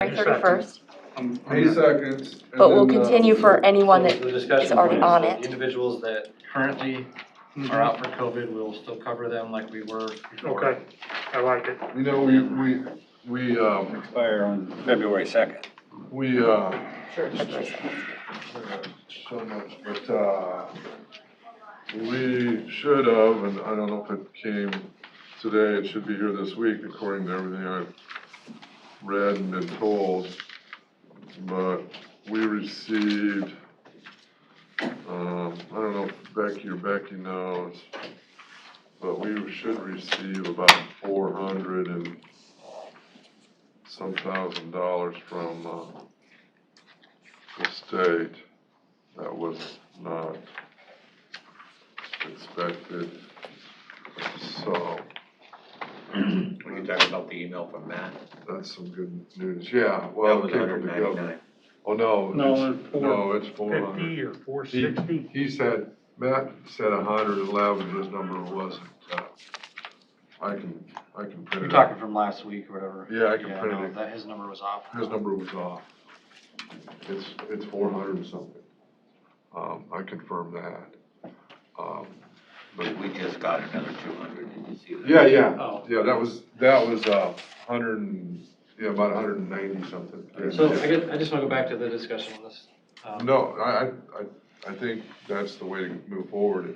May 31st, May 2nd. but we'll continue for anyone that The discussion is already point is on that it. the individuals that currently are out for COVID, we'll still cover them like we were before. Okay, I like it. You know, we Expire on February 2nd. Sure. February 2nd. so much, but, we should have, and I don't know if it came today, it should be here this week, according to everything I've read and been told. But we received, I don't know if Becky knows, but we should receive about 400 and some $1,000 from, the state. That was not expected, so When you talk about the email from Matt, that's some good news, yeah, that well, was it came from the government. 199. Oh, no, No, it's 400. 50 or 460? He said, Matt said 111, his number wasn't, I can print You're it talking out. from last week or whatever. Yeah, I can print no, it. that his number was off. His number was off. It's 400 and something. I confirmed that. But We just got another 200, did you see that? yeah, Oh. yeah, that was, 100 and, yeah, about 190 something. Yeah. So I just want to go back to the discussion on this. No, I think that's the way to move forward.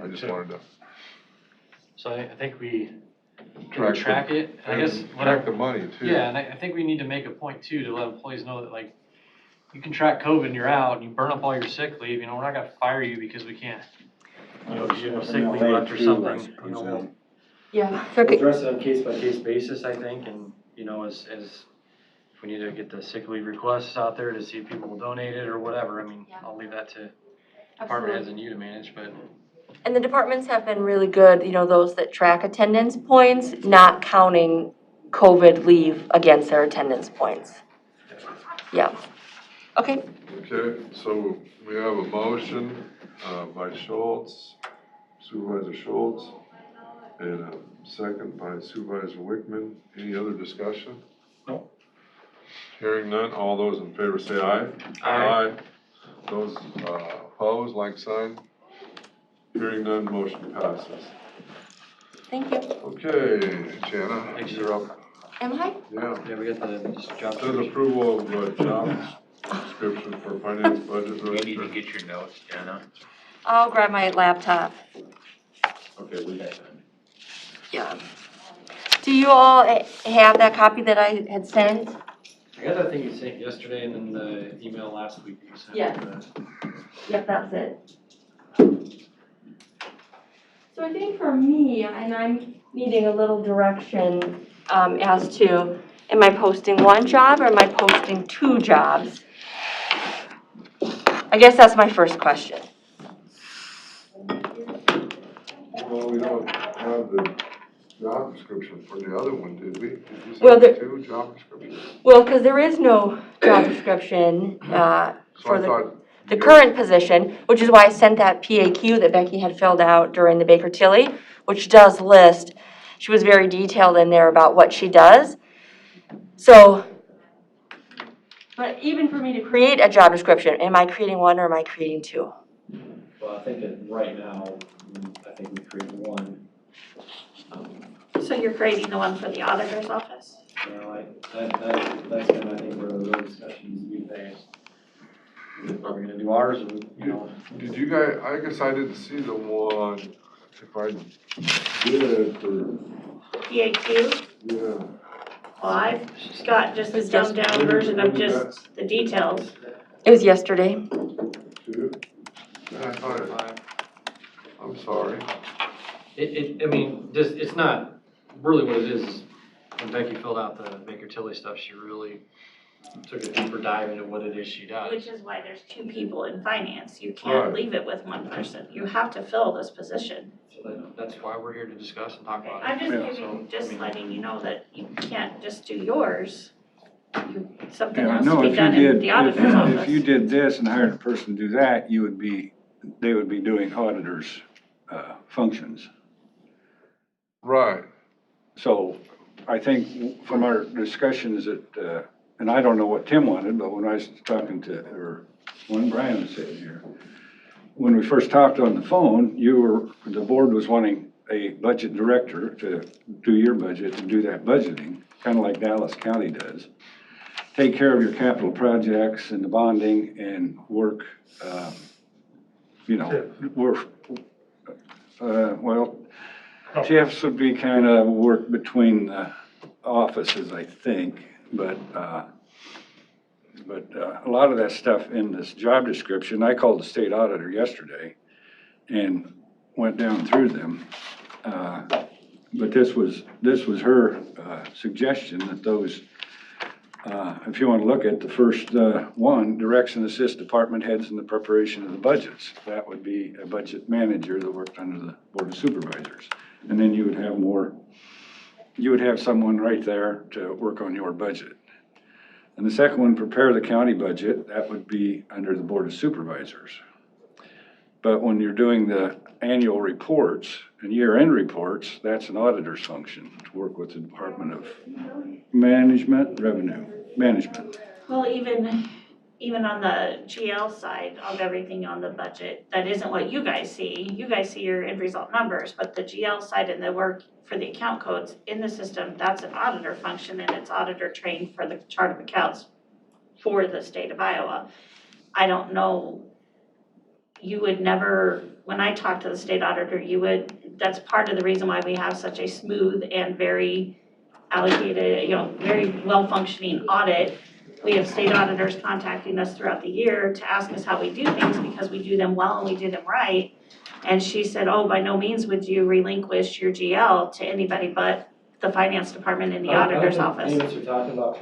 I just wanted to So I think we track. can track it. I guess and what track the money too. Yeah, and I think we need to make a point too, to let employees know that like, you can track COVID and you're out and you burn up all your sick leave, you know, we're not gonna fire you because we can't, you know, because you have sick leave left or something, you know, we'll Yeah. address it on a case by case basis, I think, and, you know, as if we need to get the sick leave requests out there to see if people will donate it or whatever, I mean, Yeah. I'll leave that to department heads and you to manage, but. And the departments have been really good, you know, those that track attendance points, not counting COVID leave against their attendance points. Yeah. Okay. Okay, so we have a motion, by Schultz, Supervisor Schultz, and a second by Supervisor Wickman. Any other discussion? No. Hearing none, all those in favor say aye. Aye. Those, opposed, like sign. Hearing none, motion passes. Thank you. Okay, Jana, Thanks. you're up. Am I? Yeah. Yeah, we got the job. Says approval of, job description for finance budget You need to director. get your notes, Jana. I'll grab my laptop. Okay, we got time. Yeah. Do you all have that copy that I had sent? I got that thing you sent yesterday and then the email last week you sent. Yeah. Yep, that's it. So I think for me, and I'm needing a little direction as to, am I posting one job or am I posting two jobs? I guess that's my first question. Well, we don't have the job description for the other one, did we? Did you Well, say two job descriptions? Well, because there is no job description So I for thought. the current position, which is why I sent that PAQ that Becky had filled out during the Baker Tilly, which does list, she was very detailed in there about what she does. So, but even for me to create a job description, am I creating one or am I creating two? Well, I think that right now, I think we create one. So you're creating the one for the auditor's office? You know, that's kind of, I think, where the real discussion needs to be based. Are we gonna do ours or, you know? Did you guys, I guess I didn't see the one, if I did, for, PAQ? yeah. Well, I've got just a It's just- dumbed down version of just the details. It was yesterday. Two? Yeah, I thought it, I'm sorry. I mean, just, it's not, really what it is, when Becky filled out the Baker Tilly stuff, she really took a deeper dive into what it is she does. Which is why there's two people in finance. You Right. can't leave it with one person. You have to fill this position. So that's why we're here to discuss and talk about it. I'm just Yeah. giving, just letting you know that you can't just do yours. Something Yeah, has no, to be if you done in did, the auditor's office. if you did this and hired a person to do that, they would be doing auditors, functions. Right. So I think from our discussions that, and I don't know what Tim wanted, but when I was talking to, or when Brian was sitting here, when we first talked on the phone, the board was wanting a budget director to do your budget and do that budgeting, kind of like Dallas County does. Take care of your capital projects and the bonding and work, work, well, TFs would be kind of work between the offices, I think, but a lot of that stuff in this job description, I called the state auditor yesterday and went down through them. But this was her suggestion that those, if you want to look at the first one, directs and assist department heads in the preparation of the budgets. That would be a budget manager that worked under the Board of Supervisors. And then you would have someone right there to work on your budget. And the second one, prepare the county budget, that would be under the Board of Supervisors. But when you're doing the annual reports and year-end reports, that's an auditor's function, to work with the Department of Revenue Management. Well, even on the GL side of everything on the budget, that isn't what you guys see. You guys see your end result numbers, but the GL side and the work for the account codes in the system, that's an auditor function, and it's auditor trained for the chart of accounts for the state of Iowa. I don't know, you would never, when I talk to the state auditor, that's part of the reason why we have such a smooth and very allocated, very well-functioning audit. We have state auditors contacting us throughout the year to ask us how we do things because we do them well and we do them right. And she said, oh, by no means would you relinquish your GL to anybody but the finance department and the auditor's office. Any of us are talking about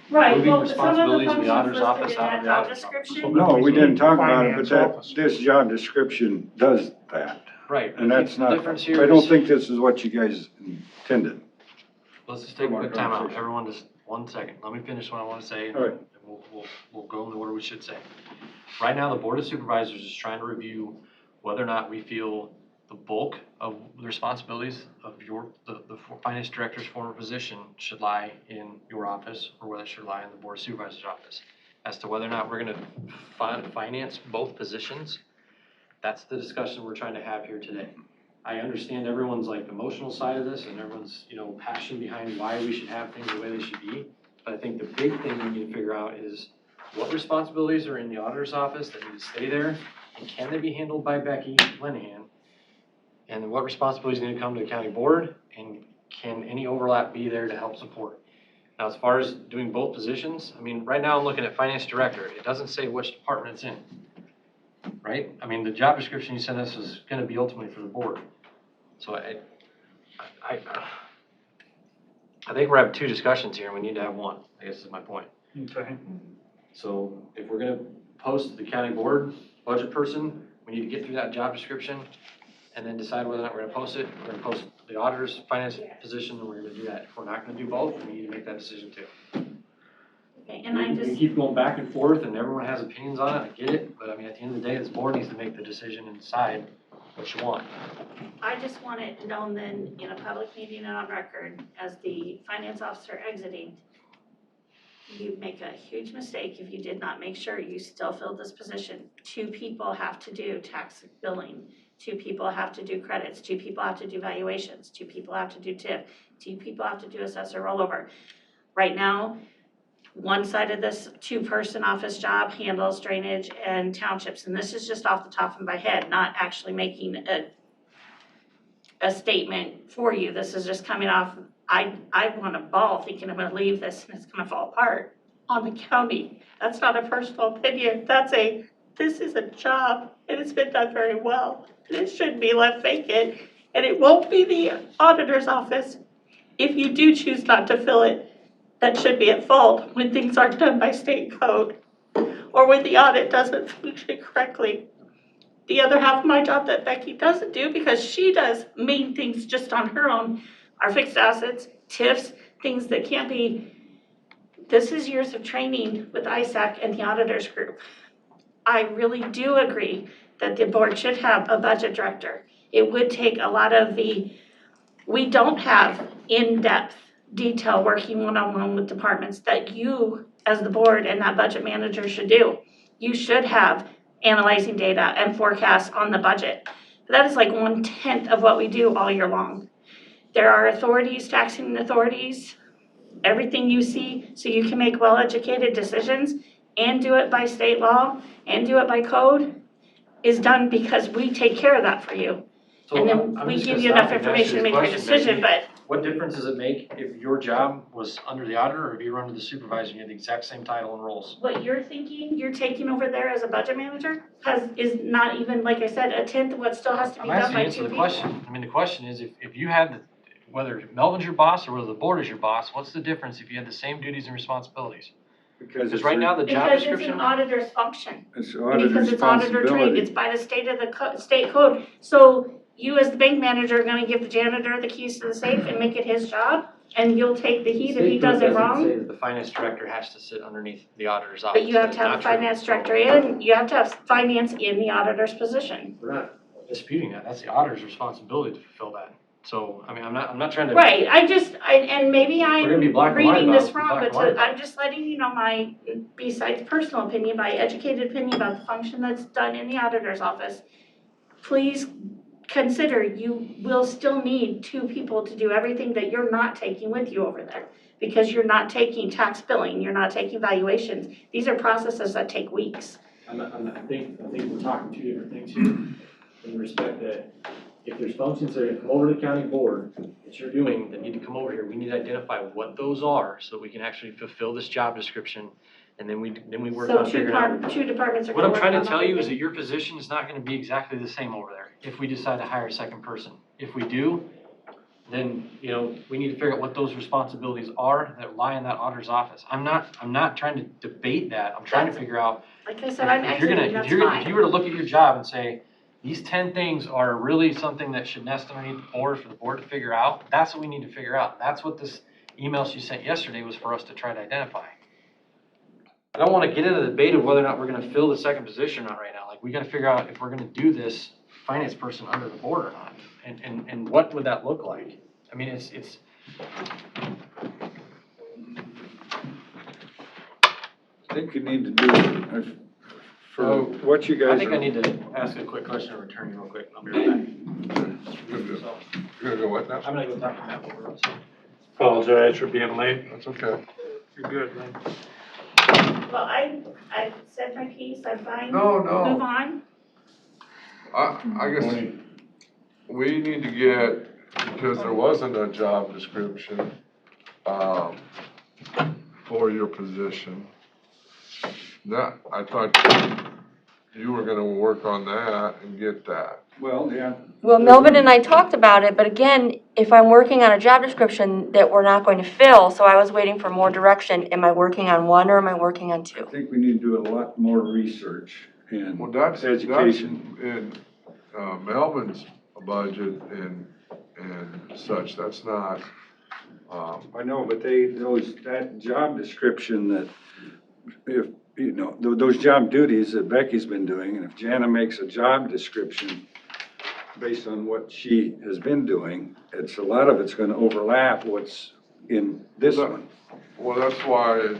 Right, moving well, some of the responsibilities of the functions auditor's office listed in out of that the job auditor's office. description. No, we didn't talk about it, but Finance office. this job description does that. Right. And that's the not, difference here I don't is- think this is what you guys intended. Let's just take a From our quick time out. conversation. Everyone just 1 second. Let me finish what I want to say and All right. and we'll go in the order we should say. Right now, the Board of Supervisors is trying to review whether or not we feel the bulk of the responsibilities of the finance director's former position should lie in your office or whether it should lie in the Board of Supervisors' office. As to whether or not we're gonna finance both positions, that's the discussion we're trying to have here today. I understand everyone's like emotional side of this and everyone's, passion behind why we should have things the way they should be. But I think the big thing we need to figure out is what responsibilities are in the auditor's office that need to stay there and can they be handled by Becky Linehan? And then what responsibilities need to come to the county board and can any overlap be there to help support? Now, as far as doing both positions, right now I'm looking at finance director. It doesn't say which department it's in, right? The job description you sent us is gonna be ultimately for the board. So I think we're having two discussions here and we need to have one, I guess is my point. Okay. So if we're gonna post the county board budget person, we need to get through that job description and then decide whether or not we're gonna post it. We're gonna post the auditor's finance position and we're gonna do that. If we're not gonna do both, we need to make that decision too. Okay, and I We just, keep going back and forth and everyone has opinions on it, I get it, but at the end of the day, this board needs to make the decision and decide what you want. I just want it known then in a public meeting and on record, as the finance officer exiting, you make a huge mistake if you did not make sure you still filled this position. 2 people have to do tax billing, 2 people have to do credits, 2 people have to do valuations, 2 people have to do TIF, 2 people have to do assessor rollover. Right now, one side of this 2-person office job handles drainage and townships, and this is just off the top of my head, not actually making a statement for you. This is just coming off, I want a ball thinking I'm gonna leave this and it's gonna fall apart on the county. That's not a personal opinion, this is a job and it's been done very well. And it shouldn't be left vacant, and it won't be the auditor's office if you do choose not to fill it. That should be at fault when things aren't done by state code or when the audit doesn't function correctly. The other half of my job that Becky doesn't do, because she does main things just on her own, are fixed assets, TIFs, things that can't be. This is years of training with ISAC and the auditors group. I really do agree that the board should have a budget director. It would take a lot of we don't have in-depth detail, working one-on-one with departments that you, as the board and that budget manager should do. You should have analyzing data and forecasts on the budget. That is like 1/10 of what we do all year long. There are authorities, taxing authorities, everything you see, so you can make well-educated decisions and do it by state law and do it by code is done because we take care of that for you. So And I'm then we just give gonna you stop enough and ask you information to this make your question, decision, Becky. but What difference does it make if your job was under the auditor or if you were under the supervisor and you had the exact same title and roles? what you're thinking, you're taking over there as a budget manager is not even, like I said, 1/10 of what still has to be I'm done asking by you to 2 answer the people. question. I mean, the question is if you had, whether Melvin's your boss or whether the board is your boss, what's the difference if you had the same duties and responsibilities? Because right now, the job Because it's description. an auditor's function. It's And auditor because it's auditor trained, it's responsibility. by the state of the state code. So you as the bank manager are gonna give the janitor the keys to the safe and make it his job? And you'll take the heat if he State code does it doesn't say wrong? that the finance director has to sit underneath the auditor's office. But you have That to is have a not true. finance So director in, you have to have finance in the auditor's position. We're not disputing that. That's the auditor's responsibility to fulfill that. So, I mean, I'm not trying to. Right, and maybe We're I'm gonna be black and white reading about this it, wrong, black but and white about I'm just letting you know my, besides personal opinion, my educated opinion about the function that's done in the auditor's office. Please consider you will still need 2 people to do everything that you're not taking with you over there. Because you're not taking tax billing, you're not taking valuations. These are processes that take weeks. I think we're talking two different things here, in respect that if there's functions that are gonna come over to the county board that you're doing that need to come over here, we need to identify what those are so we can actually fulfill this job description. And then we work So on 2 figuring out. 2 departments are What gonna I'm work trying to on tell you is that everything. your position is not gonna be exactly the same over there if we decide to hire a second person. If we do, then, we need to figure out what those responsibilities are that lie in that auditor's office. I'm not trying to debate that. I'm trying to figure out. Like I said, I'm If you're gonna, exiting, that's if you fine. were to look at your job and say, these 10 things are really something that should nest underneath the board for the board to figure out, that's what we need to figure out. That's what this email she sent yesterday was for us to try to identify. I don't wanna get into the debate of whether or not we're gonna fill the second position or not right now. Like, we gotta figure out if we're gonna do this finance person under the board or not. And what would that look like? I mean, it's. I think you need to do, for what you I guys think I are, need to ask a quick question and return you real quick. I'll be right back. You're gonna go what now? I'm gonna go talk to Matt over on something. Apologize for being late. That's okay. You're good, man. Well, I said my piece, I'm fine. No, Move no, on. I guess we need to get, because there wasn't a job description, for your position. That, I thought you were gonna work on that and get that. well, yeah. Well, Melvin and I talked about it, but again, if I'm working on a job description that we're not going to fill, so I was waiting for more direction, am I working on 1 or am I working on 2? I think we need to do a lot more research and Well, that's education. in, Melvin's budget and such, that's not, I know, but that job description that, if, those job duties that Becky's been doing, and if Jana makes a job description based on what she has been doing, a lot of it's gonna overlap what's in this one. well, that's why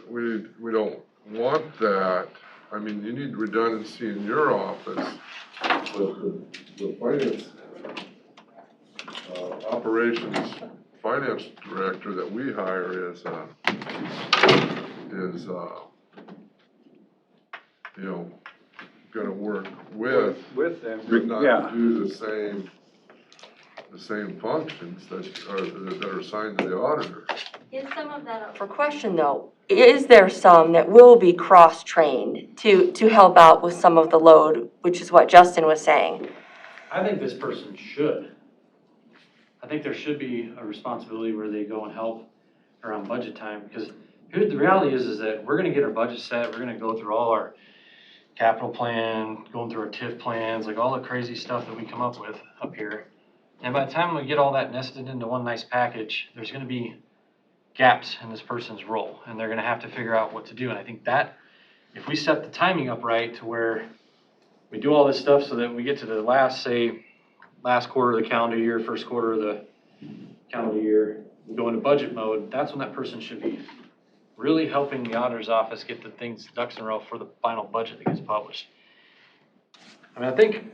we don't want that. I mean, you need redundancy in your office, but the finance, operations finance director that we hire is, gonna work with, With them, but not yeah. do the same functions that are assigned to the auditor. Is some of that up for question though? Is there some that will be cross-trained to help out with some of the load, which is what Justin was saying? I think this person should. I think there should be a responsibility where they go and help around budget time, because here's the reality is that we're gonna get our budget set, we're gonna go through all our capital plan, going through our TIF plans, like all the crazy stuff that we come up with up here. And by the time we get all that nested into one nice package, there's gonna be gaps in this person's role, and they're gonna have to figure out what to do. And I think that, if we set the timing up right to where we do all this stuff so that we get to the last quarter of the calendar year, first quarter of the calendar year, we go into budget mode, that's when that person should be really helping the auditor's office get the things ducks in a row for the final budget that gets published. I mean, I think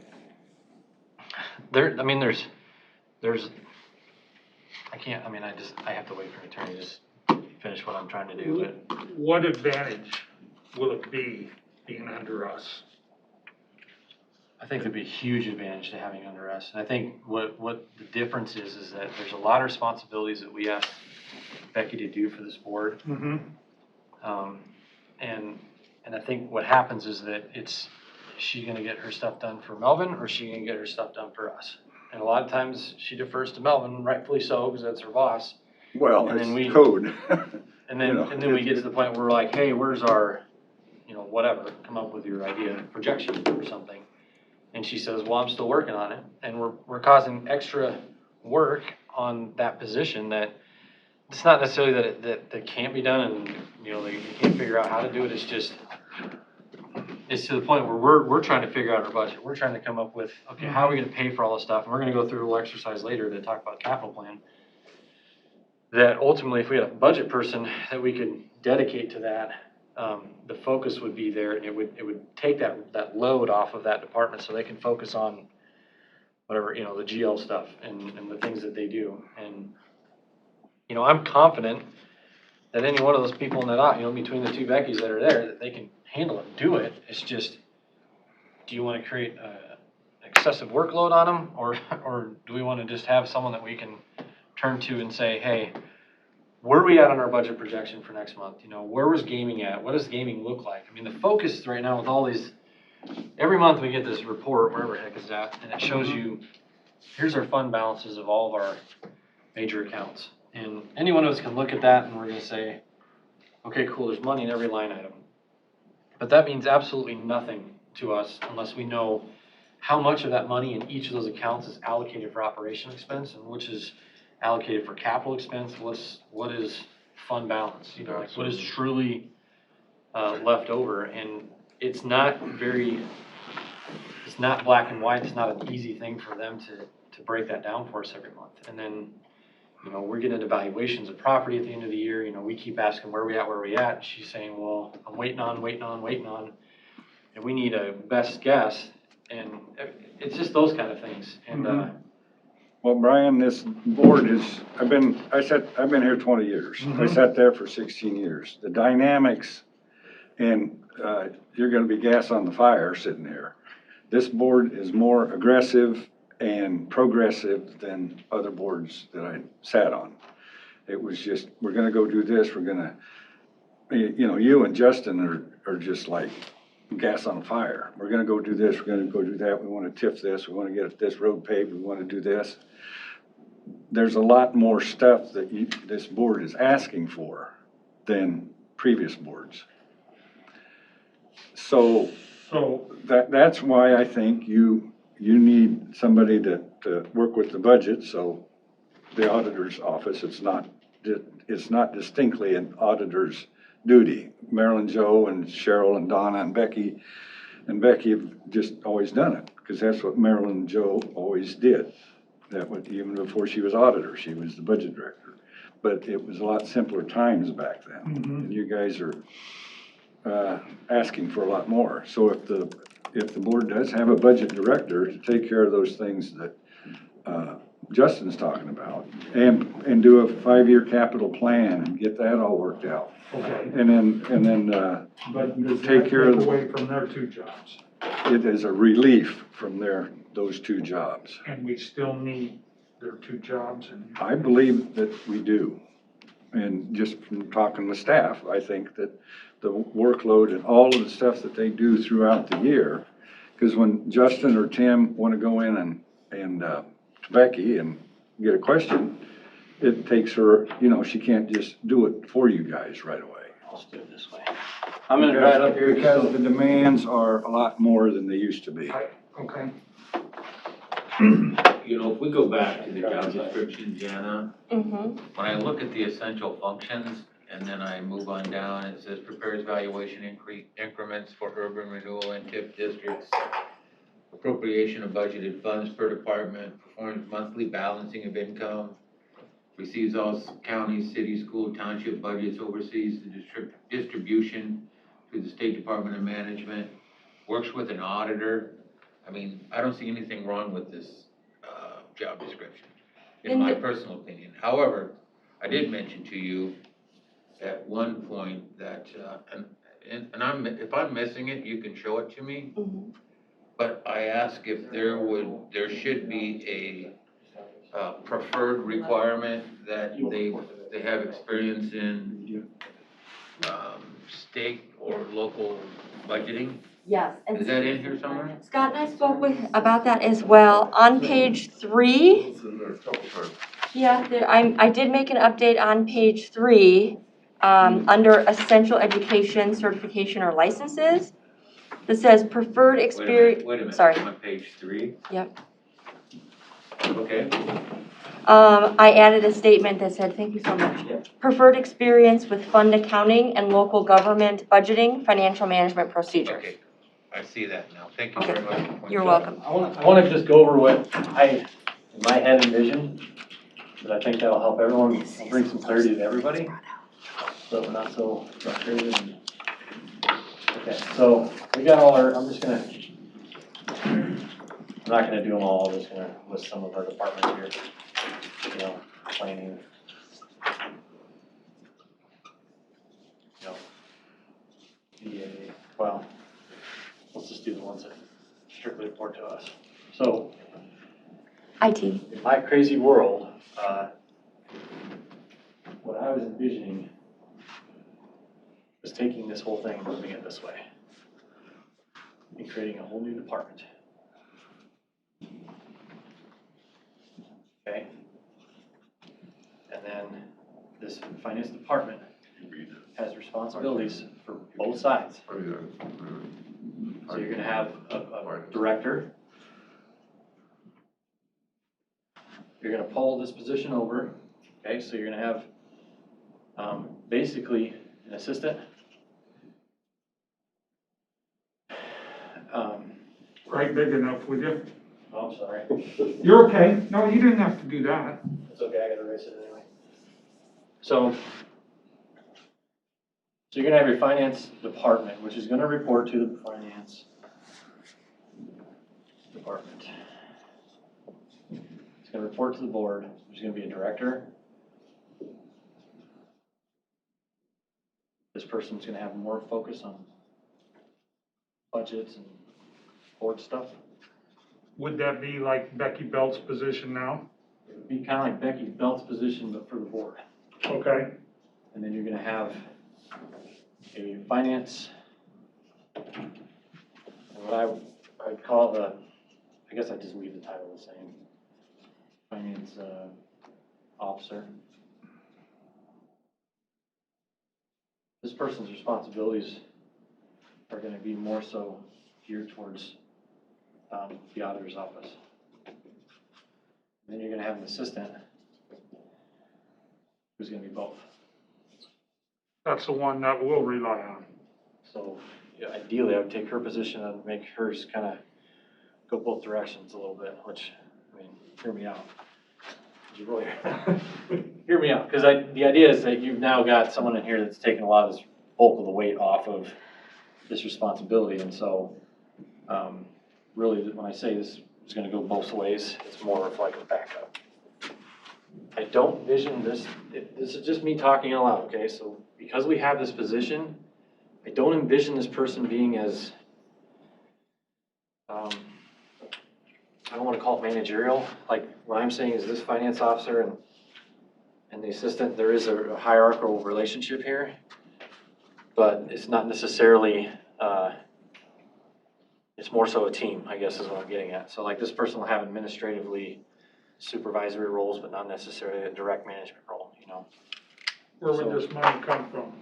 there's, I have to wait for an attorney to just finish what I'm trying to do, but. What advantage will it be being under us? I think there'd be a huge advantage to having under us. And I think what the difference is that there's a lot of responsibilities that we ask Becky to do for this board. Mm-hmm. And I think what happens is that is she gonna get her stuff done for Melvin, or is she gonna get her stuff done for us? And a lot of times she defers to Melvin, rightfully so, because that's her boss. Well, And then it's code. And then we get to the point where we're like, hey, where's our, whatever, come up with your idea, projection or something. And she says, well, I'm still working on it. And we're causing extra work on that position that it's not necessarily that can't be done and, they can't figure out how to do it. It's just, it's to the point where we're trying to figure out our budget. We're trying to come up with, okay, how are we gonna pay for all this stuff? And we're gonna go through a little exercise later to talk about capital plan. That ultimately, if we had a budget person that we could dedicate to that, the focus would be there, and it would take that load off of that department so they can focus on whatever, the GL stuff and the things that they do. And, I'm confident that any one of those people in that, between the two Beckys that are there, that they can handle it and do it. It's just, do you want to create excessive workload on them, or do we want to just have someone that we can turn to and say, hey, where are we at on our budget projection for next month? Where was gaming at? What does gaming look like? I mean, the focus right now with all these, every month we get this report, wherever the heck it's at, and it shows you, here's our fund balances of all of our major accounts. And any one of us can look at that and we're gonna say, okay, cool, there's money in every line item. But that means absolutely nothing to us unless we know how much of that money in each of those accounts is allocated for operation expense and which is allocated for capital expense, what is fund balance, like what is truly left over. And it's not black and white. It's not an easy thing for them to break that down for us every month. And then, we're getting into valuations of property at the end of the year. We keep asking where we at. And she's saying, well, I'm waiting on, and we need a best guess. And it's just those kind of things. And, Well, Brian, this board I've been here 20 years. I sat there for 16 years. The dynamics, and you're gonna be gas on the fire sitting here. This board is more aggressive and progressive than other boards that I sat on. It was just, we're gonna go do this, we're gonna, you and Justin are just like gas on fire. We're gonna go do this, we're gonna go do that, we wanna TIF this, we wanna get this road paved, we wanna do this. There's a lot more stuff that this board is asking for than previous boards. So that's why I think you need somebody to work with the budget. So the auditor's office, it's not distinctly an auditor's duty. Marilyn, Joe, and Cheryl, and Donna, and Becky have just always done it because that's what Marilyn and Joe always did. That was even before she was auditor, she was the budget director. But it was a lot simpler times back then. And you guys are asking for a lot more. So if the board does have a budget director to take care of those things that Justin's talking about, and do a 5-year capital plan and get that all worked out. Okay. And then But does take that care of take away from their two jobs? it is a relief from those two jobs. And we still need their two jobs and. I believe that we do. And just from talking with staff, I think that the workload and all of the stuff that they do throughout the year, because when Justin or Tim want to go in and to Becky and get a question, it takes her, she can't just do it for you guys right away. I'll do it this way. I'm gonna drive up here Because the demands are a lot more than they used to be. Okay. If we go back to the job description, Jana, Mm-hmm. when I look at the essential functions, and then I move on down, it says prepares valuation increments for urban renewal and TIF districts, appropriation of budgeted funds per department, performs monthly balancing of income, receives all county, city, school, township budgets, oversees the distribution to the State Department of Management, works with an auditor. I mean, I don't see anything wrong with this, job description, in my personal opinion. However, I did mention to you at one point that, and if I'm missing it, you can show it to me. But I asked if there should be a preferred requirement that they have experience in, state or local budgeting. Yes. Is that in here somewhere? Scott and I spoke about that as well. On page 3, It's in there a couple times. yeah, I did make an update on page 3, under essential education certification or licenses. That says preferred experience. Wait a minute, Sorry. on page 3? Yep. Okay. I added a statement that said, thank you so much. Preferred experience with fund accounting and local government budgeting, financial management procedures. Okay, I see that now. Thank you very much. for pointing You're that out. welcome. I wanna just go over what I, in my head, envisioned, but I think that'll help everyone, bring some clarity to everybody, so we're not so frustrated. Okay, so we got all our, I'm not gonna do them all, I'm just gonna list some of our departments here. You know, planning. You know, EA, well, let's just do the ones that strictly report to us. So, IT. in my crazy world, what I was envisioning was taking this whole thing and moving it this way. And creating a whole new department. Okay? And then this finance department has responsibilities for both sides. Oh, yeah. So you're gonna have a director. You're gonna pull this position over, okay, so you're gonna have, basically an assistant. Right big enough with you? Oh, I'm sorry. You're okay. No, you didn't have to do that. It's okay, I gotta erase it anyway. So you're gonna have your finance department, which is gonna report to the finance department. It's gonna report to the board, there's gonna be a director. This person's gonna have more focus on budgets and board stuff. Would that be like Becky Belt's position now? It would be kinda like Becky Belt's position, but for the board. Okay. And then you're gonna have a finance, what I'd call I guess I'd just leave the title the same. Finance, officer. This person's responsibilities are gonna be more so geared towards, the auditor's office. Then you're gonna have an assistant who's gonna be both. That's the one that we'll rely on. So yeah, ideally, I would take her position and make hers kind of go both directions a little bit, which, I mean, hear me out. You really, hear me out, because the idea is that you've now got someone in here that's taking a lot of this bulk of the weight off of this responsibility, and so, really, when I say this is gonna go both ways, it's more of like a backup. I don't vision this, this is just me talking out loud, okay, so because we have this position, I don't envision this person being as, I don't want to call it managerial. Like, what I'm saying is this finance officer and the assistant, there is a hierarchical relationship here, but it's not necessarily, it's more so a team, I guess is what I'm getting at. So like this person will have administratively supervisory roles, but not necessarily a direct management role, you know? Where would this money come from?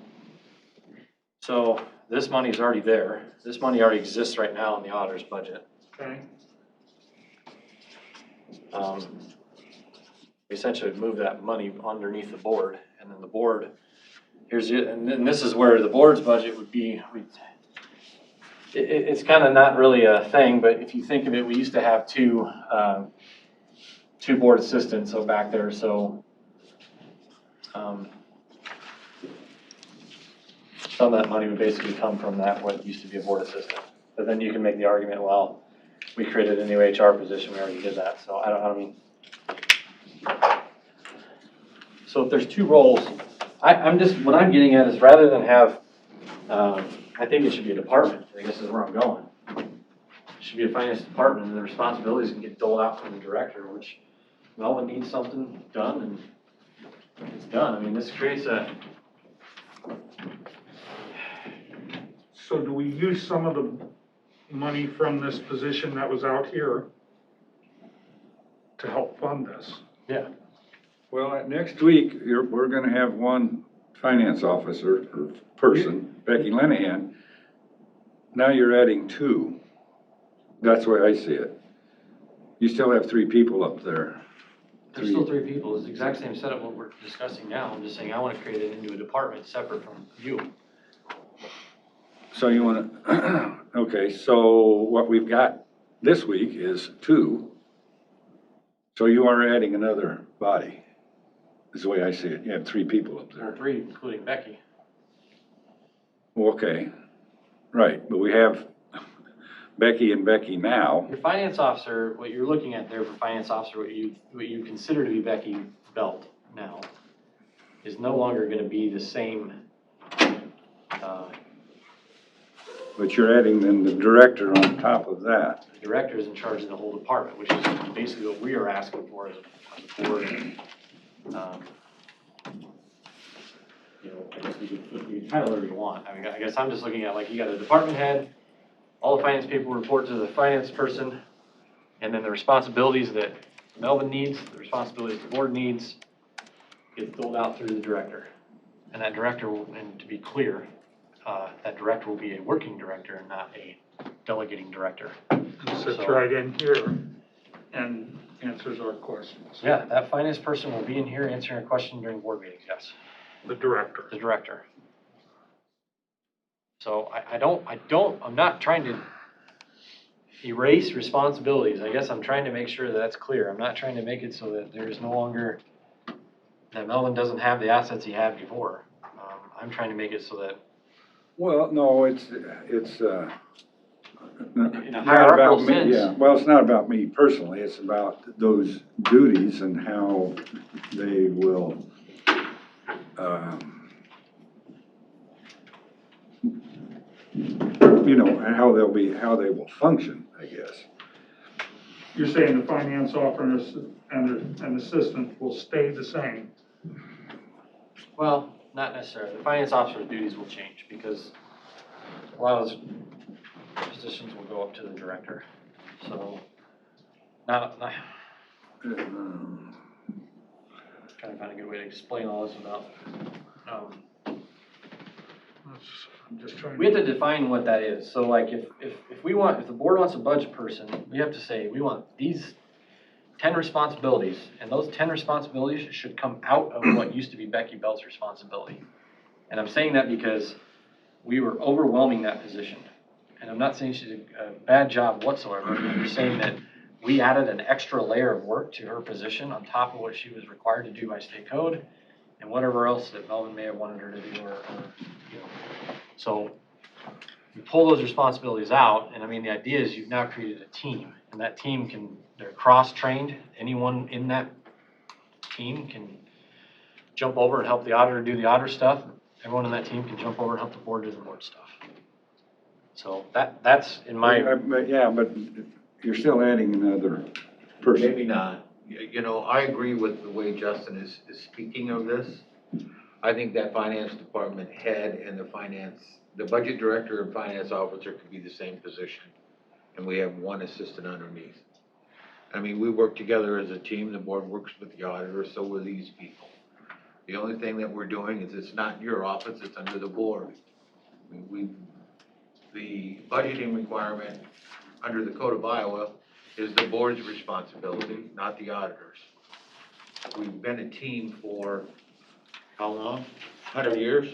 So this money is already there. This money already exists right now in the auditor's budget. Okay. We essentially would move that money underneath the board, and then the board, and then this is where the board's budget would be. It's kind of not really a thing, but if you think of it, we used to have two board assistants, so back there, so Some of that money would basically come from that, what used to be a board assistant. But then you can make the argument, well, we created a new HR position, we already did that, so I mean. So if there's two roles, what I'm getting at is rather than have, I think it should be a department, I guess is where I'm going. It should be a finance department, and the responsibilities can get doled out from the director, which Melvin needs something done, and it's done. I mean, this creates a, So do we use some of the money from this position that was out here to help fund this? yeah. Well, next week, we're gonna have one finance officer or person, Becky Lenahan. Now you're adding two. That's the way I see it. You still have three people up there. There's still three people, it's the exact same setup what we're discussing now, I'm just saying I wanna create it into a department separate from you. So you wanna, okay, so what we've got this week is two. So you are adding another body, is the way I see it. You have three people up There there. are three, including Becky. Okay, right, but we have Becky and Becky now. Your finance officer, what you're looking at there for finance officer, what you consider to be Becky Belt now, is no longer gonna be the same, But you're adding then the director on top of that. the director is in charge of the whole department, which is basically what we are asking for as a board. You know, I guess we can title whatever you want. I mean, I guess I'm just looking at, like, you got a department head, all the finance people report to the finance person, and then the responsibilities that Melvin needs, the responsibilities the board needs, get doled out through the director. And that director will, and to be clear, that director will be a working director and not a delegating director. Sits So- right in here and answers our questions. Yeah, that finance person will be in here answering a question during board meetings, yes, The director. the director. So I'm not trying to erase responsibilities. I guess I'm trying to make sure that that's clear. I'm not trying to make it so that there's no longer, that Melvin doesn't have the assets he had before. I'm trying to make it so that Well, no, it's in a not hierarchical about me, sense. yeah. Well, it's not about me personally, it's about those duties and how they will, you know, and how they will function, I guess. You're saying the finance officer and assistant will stay the same? Well, not necessarily. The finance officer's duties will change because a lot of those positions will go up to the director. So, not trying to find a good way to explain all this without, I'm just trying we have to define what that is. So like if the board wants a budget person, we have to say, we want these 10 responsibilities, and those 10 responsibilities should come out of what used to be Becky Belt's responsibility. And I'm saying that because we were overwhelming that position. And I'm not saying she did a bad job whatsoever, I'm just saying that we added an extra layer of work to her position on top of what she was required to do by state code, and whatever else that Melvin may have wanted her to do, or you know. So, you pull those responsibilities out, and I mean, the idea is you've now created a team, and that team they're cross-trained. Anyone in that team can jump over and help the auditor do the auditor stuff. Everyone in that team can jump over and help the board do the board stuff. So that's in my, But you're still adding another person. Maybe not. You know, I agree with the way Justin is speaking of this. I think that finance department head and the budget director and finance officer could be the same position. And we have one assistant underneath. I mean, we work together as a team. The board works with the auditor, so will these people. The only thing that we're doing is it's not in your office, it's under the board. The budgeting requirement under the Code of Iowa is the board's responsibility, not the auditor's. We've been a team for how long? 100 years?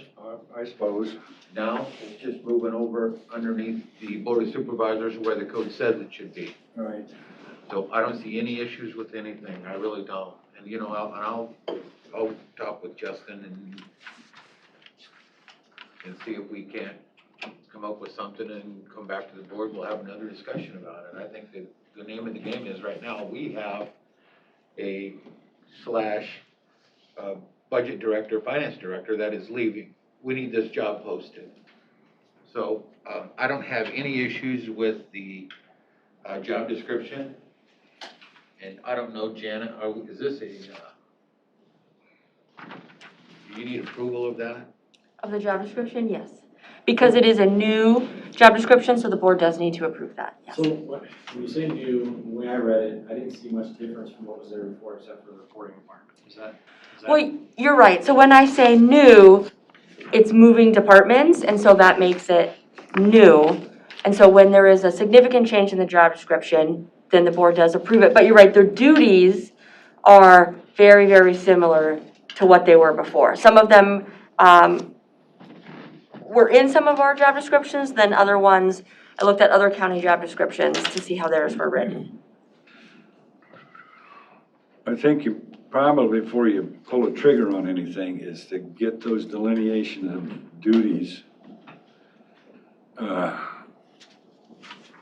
I suppose. Now, it's just moving over underneath the Board of Supervisors where the code says it should be. Right. So I don't see any issues with anything, I really don't. And you know, I'll talk with Justin and see if we can't come up with something and come back to the board. We'll have another discussion about it. I think that the name of the game is right now, we have a budget director, finance director that is leaving. We need this job posted. So, I don't have any issues with the, job description. And I don't know, Janet, is this do you need approval of that? Of the job description, yes. Because it is a new job description, so the board does need to approve that, yes. So when you say new, the way I read it, I didn't see much difference from what was there before except for the reporting requirements. Is that? Well, you're right. So when I say new, it's moving departments, and so that makes it new. And so when there is a significant change in the job description, then the board does approve it. But you're right, their duties are very, very similar to what they were before. Some of them were in some of our job descriptions, then other ones, I looked at other county job descriptions to see how theirs were written. I think you probably, before you pull a trigger on anything, is to get those delineation of duties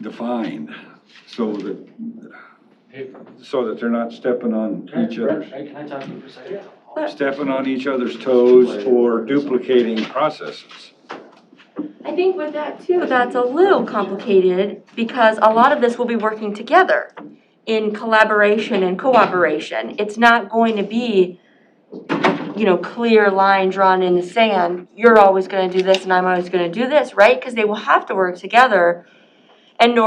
defined so that they're not stepping on each other's, Can I talk to you for a second? stepping on each other's toes or duplicating processes. I think with that too, that's a little complicated because a lot of this will be working together in collaboration and cooperation. It's not going to be, clear line drawn in the sand. You're always going to do this and I'm always going to do this, right? Because they will have to work together. And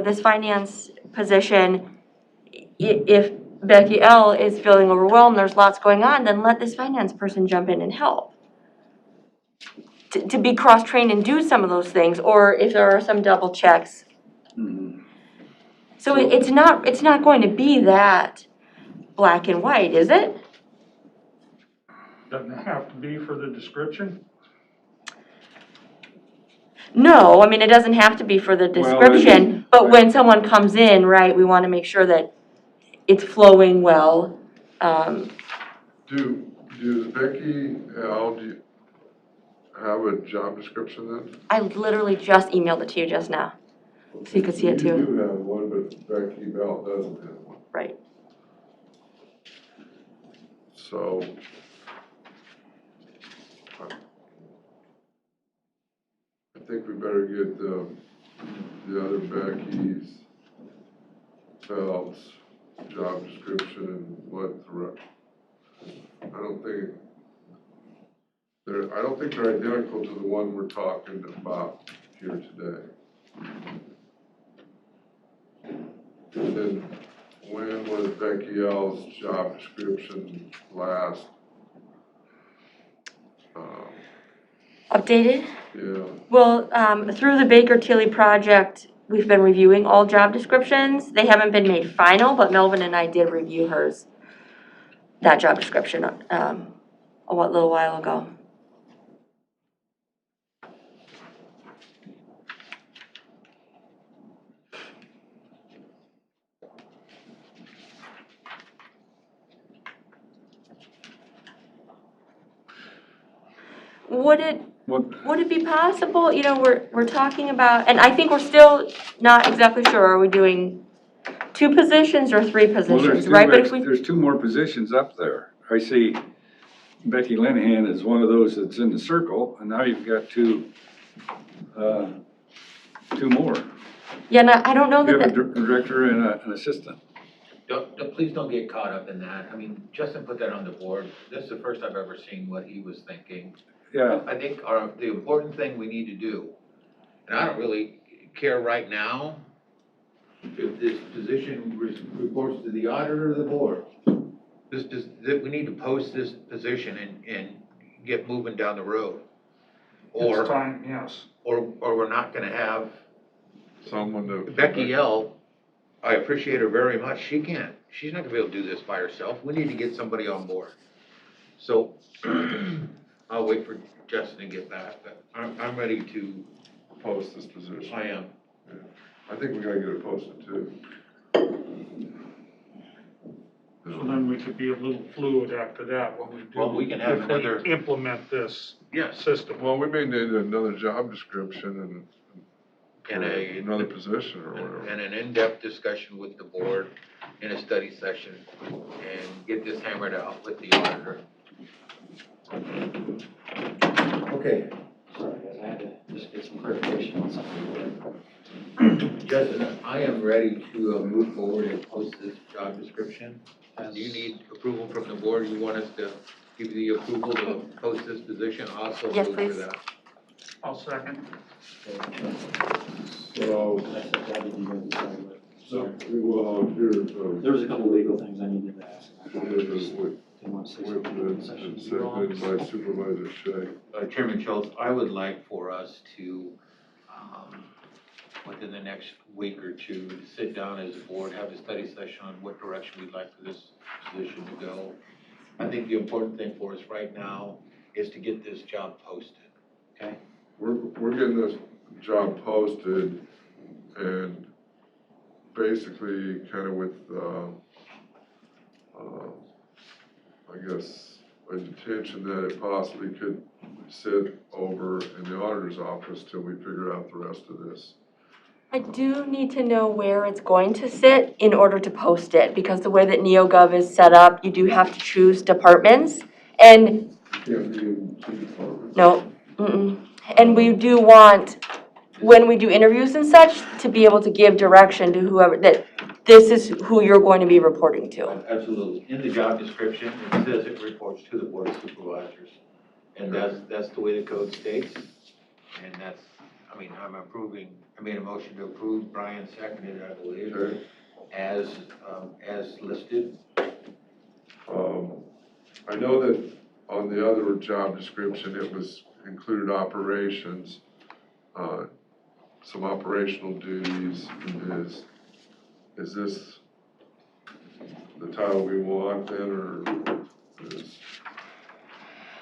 this finance position, if Becky L. is feeling overwhelmed, there's lots going on, then let this finance person jump in and help. To be cross-trained and do some of those things, or if there are some double checks. Mhm. So it's not going to be that black and white, is it? Doesn't it have to be for the description? No, I mean, it doesn't have to be for the description, but when someone comes in, right, we want to make sure that it's flowing well. Do Becky, Al, do you have a job description then? I literally just emailed it to you just now, so you could see it You too. do have one, but Becky Bell doesn't have one. Right. So, I think we better get the other Becky's, Bell's job description and what I don't think they're identical to the one we're talking about here today. And then when was Becky L's job description last? Updated? Yeah, Well, through the Baker Tilly project, we've been reviewing all job descriptions. They haven't been made final, but Melvin and I did review that job description, a little while ago. Would it be possible, we're talking about, and I think we're still not exactly sure, are we doing 2 positions or 3 positions, right? But if we, There's 2 more positions up there. I see Becky Linehan is one of those that's in the circle, and now you've got 2 more. yeah, no, I don't know You that, have a director and an assistant. Please don't get caught up in that. I mean, Justin put that on the board. This is the first I've ever seen what he was thinking. Yeah, I think the important thing we need to do, and I don't really care right now if this position reports to the auditor or the board. That we need to post this position and get moving down the road. It's time, yes. Or we're not gonna have someone to. Becky L. I appreciate her very much. She's not gonna be able to do this by herself. We need to get somebody on board. So I'll wait for Justin to get back, but I'm ready to. Post this position. I am. I think we gotta get it posted too. So then we could be a little fluid after that when we do. Well, we can have if we another- Implement this Yes. system. Well, we may need another job description And a, another position or whatever. and an in-depth discussion with the board in a study session and get this hammered out with the auditor. Okay, Sorry, guys, I had to just get some clarification on something. Justin, I am ready to move forward and post this job description. Do you need approval from the board? You want us to give you the approval to post this position? I'll also Yes, move for please. that. I'll second. So, I said that, didn't even decide, but, sorry. well, here, There was a couple legal things I needed to ask. I with, just didn't want to say with something in the, session. seconded by Supervisor Shea. Chairman Schultz, I would like for us to, within the next week or two, sit down as a board, have a study session on what direction we'd like for this position to go. I think the important thing for us right now is to get this job posted, okay? We're getting this job posted and basically kind of with, I guess, a intention that it possibly could sit over in the auditor's office till we figure out the rest of this. I do need to know where it's going to sit in order to post it, because the way that NeoGov is set up, you do have to choose departments. And, Can't be in two departments. no, and we do want, when we do interviews and such, to be able to give direction to whoever, that this is who you're going to be reporting to. Absolutely. In the job description, it says it reports to the board of supervisors. And that's the way the code states. And that's, I mean, I made a motion to approve, Brian seconded, I believe, Okay. as listed. I know that on the other job description, it was included operations, some operational duties. Is this the title we want then, or is?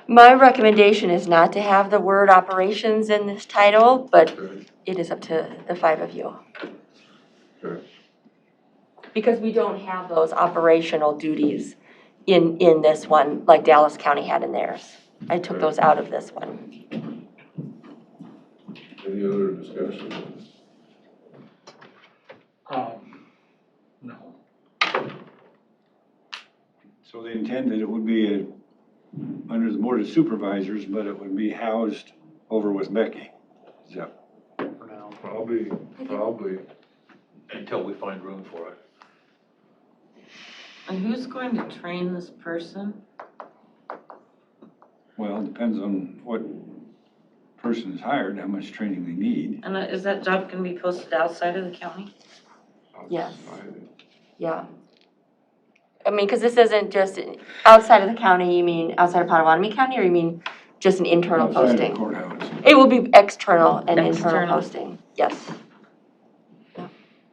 My recommendation is not to have the word operations in this title, but Okay, it is up to the five of you. okay. Because we don't have those operational duties in this one, like Dallas County had in theirs. I took those out of this one. Any other discussion? No. So they intended it would be under the Board of Supervisors, but it would be housed over with Becky. Is that For now. Probably. Until we find room for it. And who's going to train this person? Well, it depends on what person is hired, how much training they need. And is that job gonna be posted outside of the county? Yes. Yeah. I mean, because this isn't just outside of the county, you mean outside of Potawatomi County, or you mean just an internal Outside of the posting? courthouse. It will be external and internal External. posting, yes.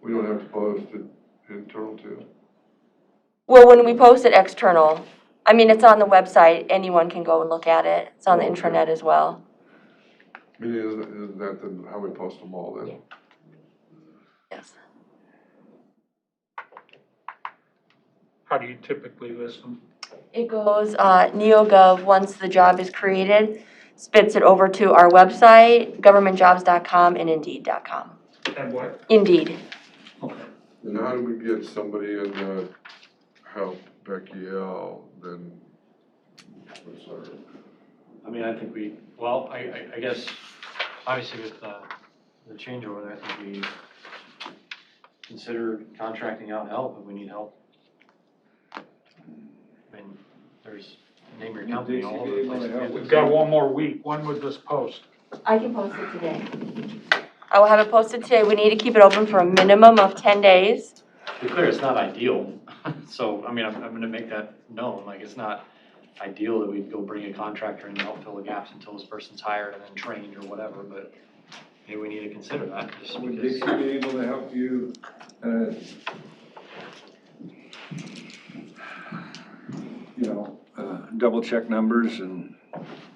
We don't have to post it internal too? Well, when we post it external, I mean, it's on the website, anyone can go and look at it. It's on the Okay. intranet as well. I mean, isn't that how we post them all then? Yes. How do you typically list them? It goes, NeoGov, once the job is created, spits it over to our website, governmentjobs.com and indeed.com. And what? Indeed. Okay. And how do we get somebody in to help Becky L. then? What's our? I mean, I think I guess, obviously with the changeover there, I think we consider contracting out help if we need help. I mean, there's, name your company all over the place. We've got one more week. When would this post? I can post it today. I will have it posted today. We need to keep it open for a minimum of 10 days. To be clear, it's not ideal. So, I mean, I'm gonna make that known, like, it's not ideal that we go bring a contractor in to help fill the gaps until this person's hired and then trained or whatever, but maybe we need to consider that, just Would because. Dixie be able to help you, double check numbers and?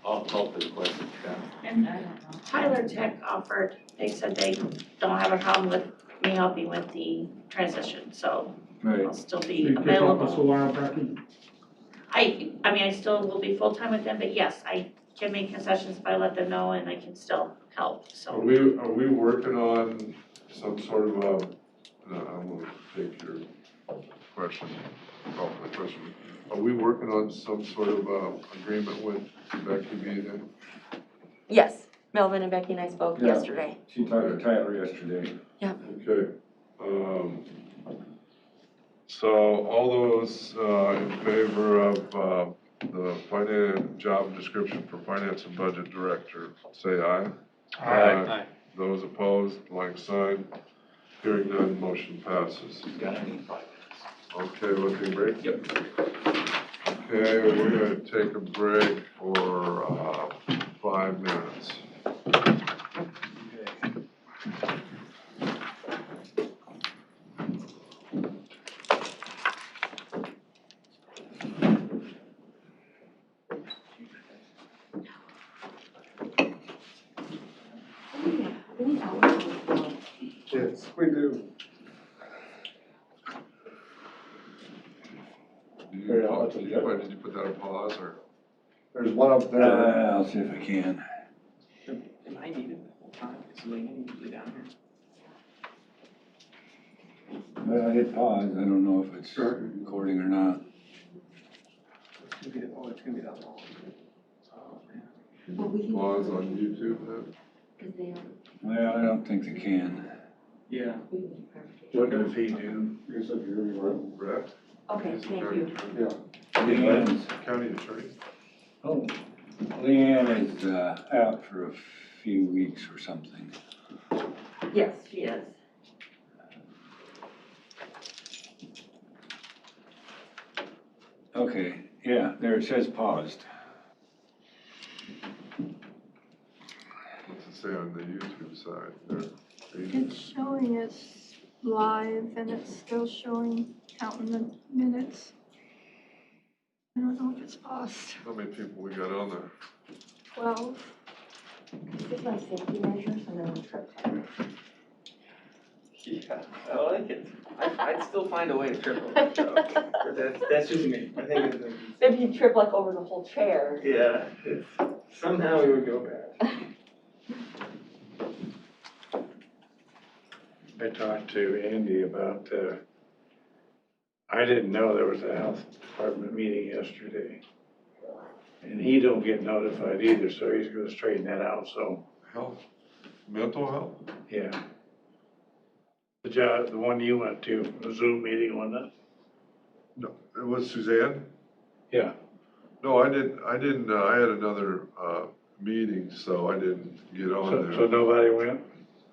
I'll call for the question, And Tyler Tech offered, they said they don't have a problem with me helping with the transition, so Right. I'll still So be you could help us a available. while, Becky? I mean, I still will be full-time with them, but yes, I can make concessions if I let them know, and I can still help, Are so. we working on some sort of I'm gonna take your question, call for the question. Are we working on some sort of, agreement with Becky B then? Yes, Melvin and Becky and I spoke Yeah. yesterday. She talked to Tyler yesterday. Okay, so all those, in favor of, the job description for finance and budget director, say aye. Aye. Those opposed, like sign. Hearing none, motion passes. Got any 5 minutes? Okay, we'll take a break? Yep. Okay, we're gonna take a break for, 5 minutes. Yes, we do. Very awesome. Did you put that on pause or? There's one up there. I'll see if I can. Am I needed the whole time? Is Leanne usually down here? Well, I hit pause. I don't know if it's Sure. recording or not. It's gonna be that long. Oh, man. Pause on YouTube then? Well, I don't think they can. Yeah. What does he do? He's a jury rep. Brett? Okay, He's the thank county you. attorney. Yeah. Leanne's, County attorney? oh, Leanne is, out for a few weeks or something. Yes, she is. Okay, yeah, there it says paused. What's it say on the YouTube side there? It's showing us live and it's still showing counting the minutes. I don't know if it's past How many people we got on there? 12. This is my safety measures and then the trip time. Yeah, I like it. I'd still find a way to trip over, so, but that's just me. I think it's, Maybe you trip like over the whole chair. yeah, it's, somehow it would go bad. I talked to Andy about, I didn't know there was a health department meeting yesterday. And he don't get notified either, so he's gonna straighten that out, so, Health, mental health? yeah. The one you went to, the Zoom meeting, wasn't it? No, it was Suzanne? Yeah. No, I didn't, I had another, meeting, so I didn't get on So there. nobody went?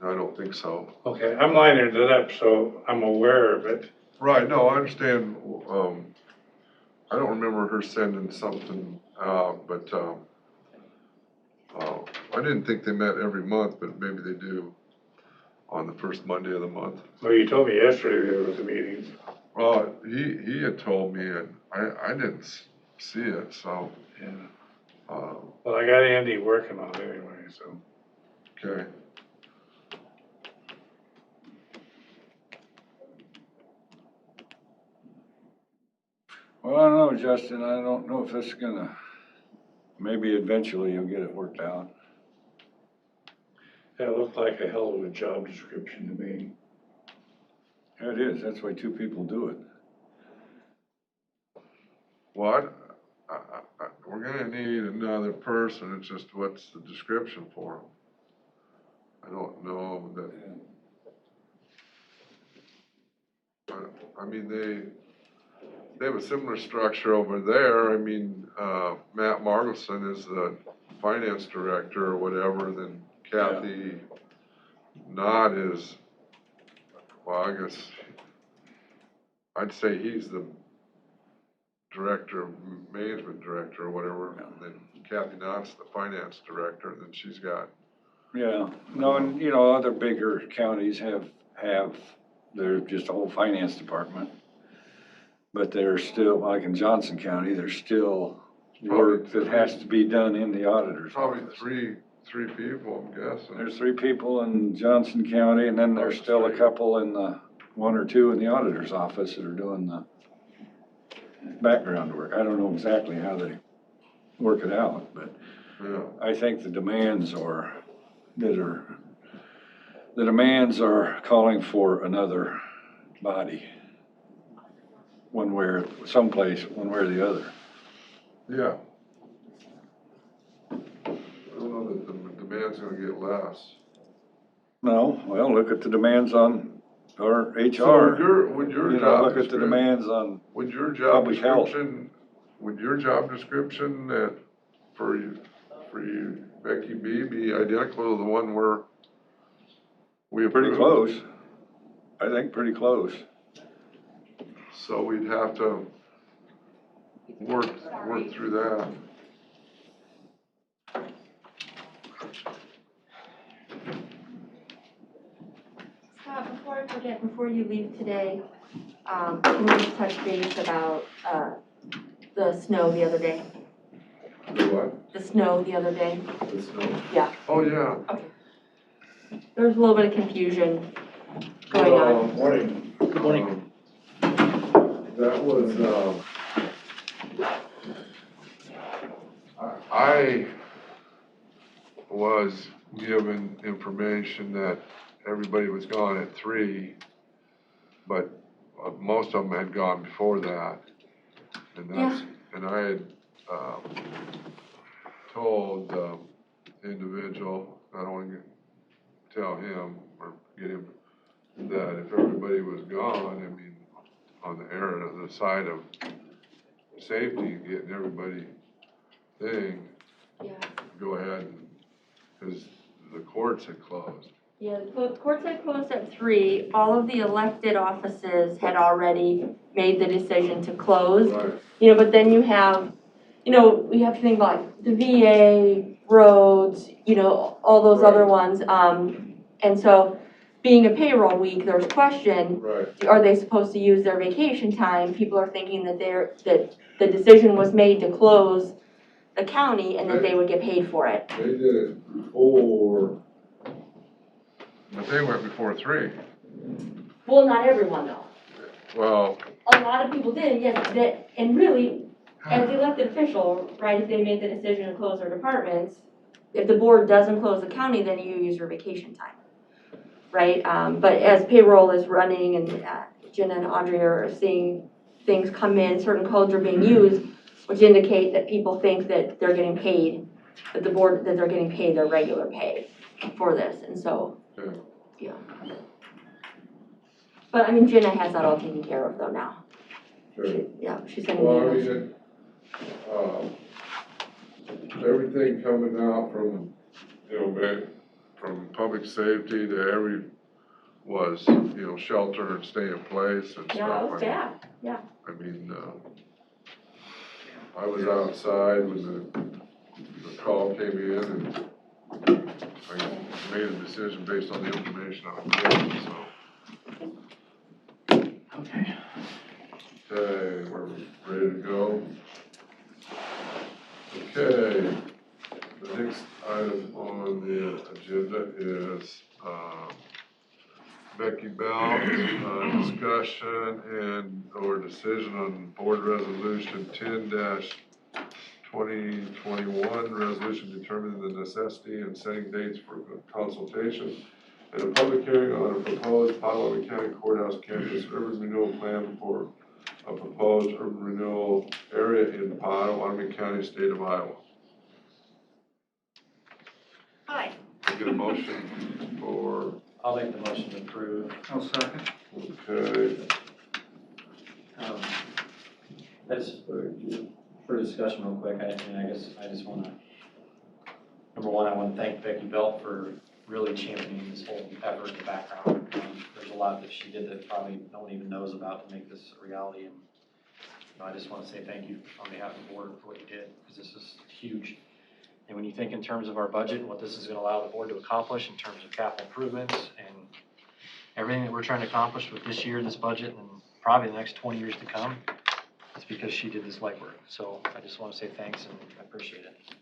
I don't think so. Okay, I'm lining it up, so I'm aware of it. Right, no, I understand, I don't remember her sending something out, but, I didn't think they met every month, but maybe they do on the first Monday of the month. Well, you told me yesterday there was a meeting. Well, he had told me, and I didn't see it, so, Yeah. uh, Well, I got Andy working on it anyway, so. okay. Well, I don't know, Justin, I don't know if this is gonna, maybe eventually you'll get it worked out. That looked like a hell of a job description to me. Yeah, it is, that's why two people do it. Well, we're gonna need another person, it's just what's the description for them? I don't know that, I mean, they have a similar structure over there, I mean, Matt Margelson is the finance director or whatever, then Kathy Knott is, well, I guess, I'd say he's the management director or whatever, and then Kathy Knott's the finance director, and then she's got, Yeah, no, and you know, other bigger counties have, they're just a whole finance department. But there's still, like in Johnson County, there's still work that has to be done in the auditor's probably office. 3 people, I'm guessing. There's 3 people in Johnson County, and then there's still a couple in the, 1 or 2 in the auditor's office that are doing the background work. I don't know exactly how they work it out, but Yeah, I think the demands are calling for another body, one way or the other. yeah. I don't know that the demand's gonna get less. No, well, look at the demands on our HR. So would your You know, job look at the description, demands on, would your job public health. description, that for you, Becky B, be identical to the one we approved? pretty close. I think pretty close. So we'd have to work through that. Scott, before I forget, before you leave today, can we just touch base about, the snow the other day? The what? The snow the other day? The snow? Yeah. Oh, yeah. Okay. There was a little bit of confusion going on. Morning. Morning. That was, I was given information that everybody was gone at 3, but most of them had gone before that. And that's, and I had, told the individual, I don't wanna tell him or get him, that if everybody was gone, I mean, on the side of safety, getting everybody thing, Yeah. go ahead, because the courts had closed. Yeah, the courts had closed at 3. All of the elected offices had already made the decision to close. Right. You know, but then you have, we have to think about like, the VA, roads, all those Right. other ones. And so, being a payroll week, there's question, Right. are they supposed to use their vacation time? People are thinking that that the decision was made to close the county and that they would get paid for it. They did it before. But they went before 3. Well, not everyone though. Well, A lot of people did, yes, and really, as the elected official, right, if they made the decision to close their departments, if the board doesn't close the county, then you use your vacation time, right? But as payroll is running and Jenna and Audrey are seeing things come in, certain codes are being used, which indicate that people think that they're getting paid, that they're getting paid their regular pay for this, and so, yeah. But I mean, Jenna has that all taken care of though now. sure. Yeah, she's sending Well, I me mean, everything coming out from, from public safety to was, shelter and stay in place and stuff. Yeah, it was bad, yeah. I mean, I was outside when the call came in and I made a decision based on the information I was given, so. Okay. Okay, we're ready to go. Okay, the next item on the agenda is, Becky Bell, discussion or decision on board resolution 10-2021, resolution determining the necessity and setting dates for consultation and a public hearing on a proposed Potawatomi County Courthouse campus urban renewal plan for a proposed urban renewal area in Potawatomi County, state of Iowa. Hi. Get a motion for, I'll make the motion to approve. I'll second. okay, That's for discussion real quick, I guess I just wanna, number one, I wanna thank Becky Belt for really championing this whole effort in the background. There's a lot that she did that probably no one even knows about to make this a reality, and I just wanna say thank you on behalf of the board for what you did, because this is huge. And when you think in terms of our budget and what this is gonna allow the board to accomplish in terms of capital improvements and everything that we're trying to accomplish with this year, this budget, and probably the next 20 years to come, it's because she did this legwork. So I just want to say thanks and I appreciate it.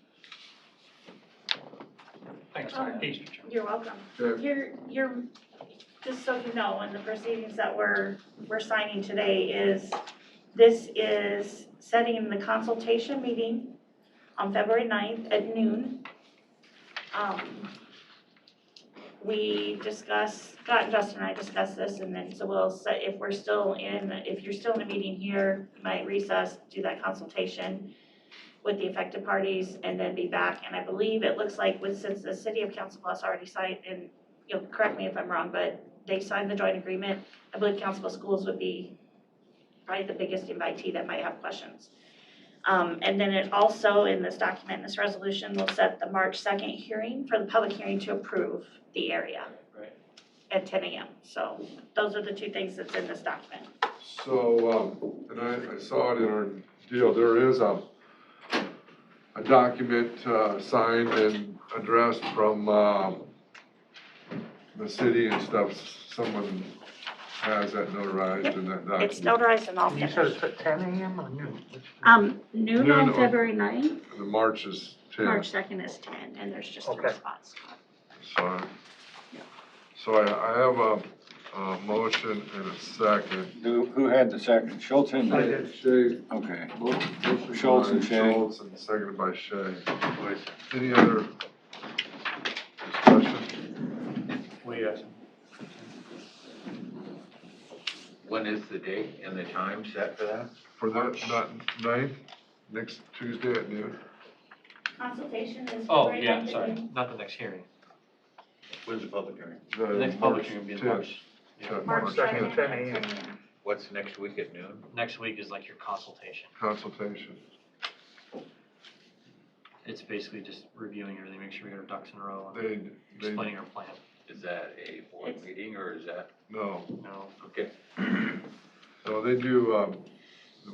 Thanks for that, Mr. Chairman. You're welcome. Okay. You're, just so you know, in the proceedings that we're signing today this is setting the consultation meeting on February 9th at noon. We discussed, Scott and Justin and I discussed this, and then, so we'll set, if you're still in a meeting here, you might recess, do that consultation with the affected parties, and then be back. And I believe it looks like since the city of Council Bluffs already signed, and you'll correct me if I'm wrong, but they signed the joint agreement, I believe Council Bluffs Schools would be probably the biggest invitee that might have questions. And then it also, in this document, this resolution, will set the March 2nd hearing for the public hearing to approve the area. Right. At 10 a.m. So those are the two things that's in this document. So, and I saw it in our deal, there is a document signed and addressed from the city and stuff. Someone has that notarized in that document. It's notarized and all You said finished. it's at 10 a.m. or noon? Noon Noon on on- February 9th, And the March is 10. March 2nd is 10, and there's just 3 Okay. spots. So I have a motion and a second. Who had the second? Schultz and? I did. Shay, Okay. motion Schultz by and Shay. Schultz and seconded by Shay. Any other discussion? When is the date and the time set for that? For that, not 9th, next Tuesday at noon? Consultation is Oh, February yeah, 9th. sorry, not the next hearing. When's the public hearing? The next public hearing will be in 10th. March. Yeah. March March 2nd 10th, at 10 a.m. What's next week at noon? Next week is like your consultation. consultation. It's basically just reviewing everything, make sure we got our ducks in a row, and They, explaining our plan. Is that a board meeting or is that, no, No, okay, no, they do,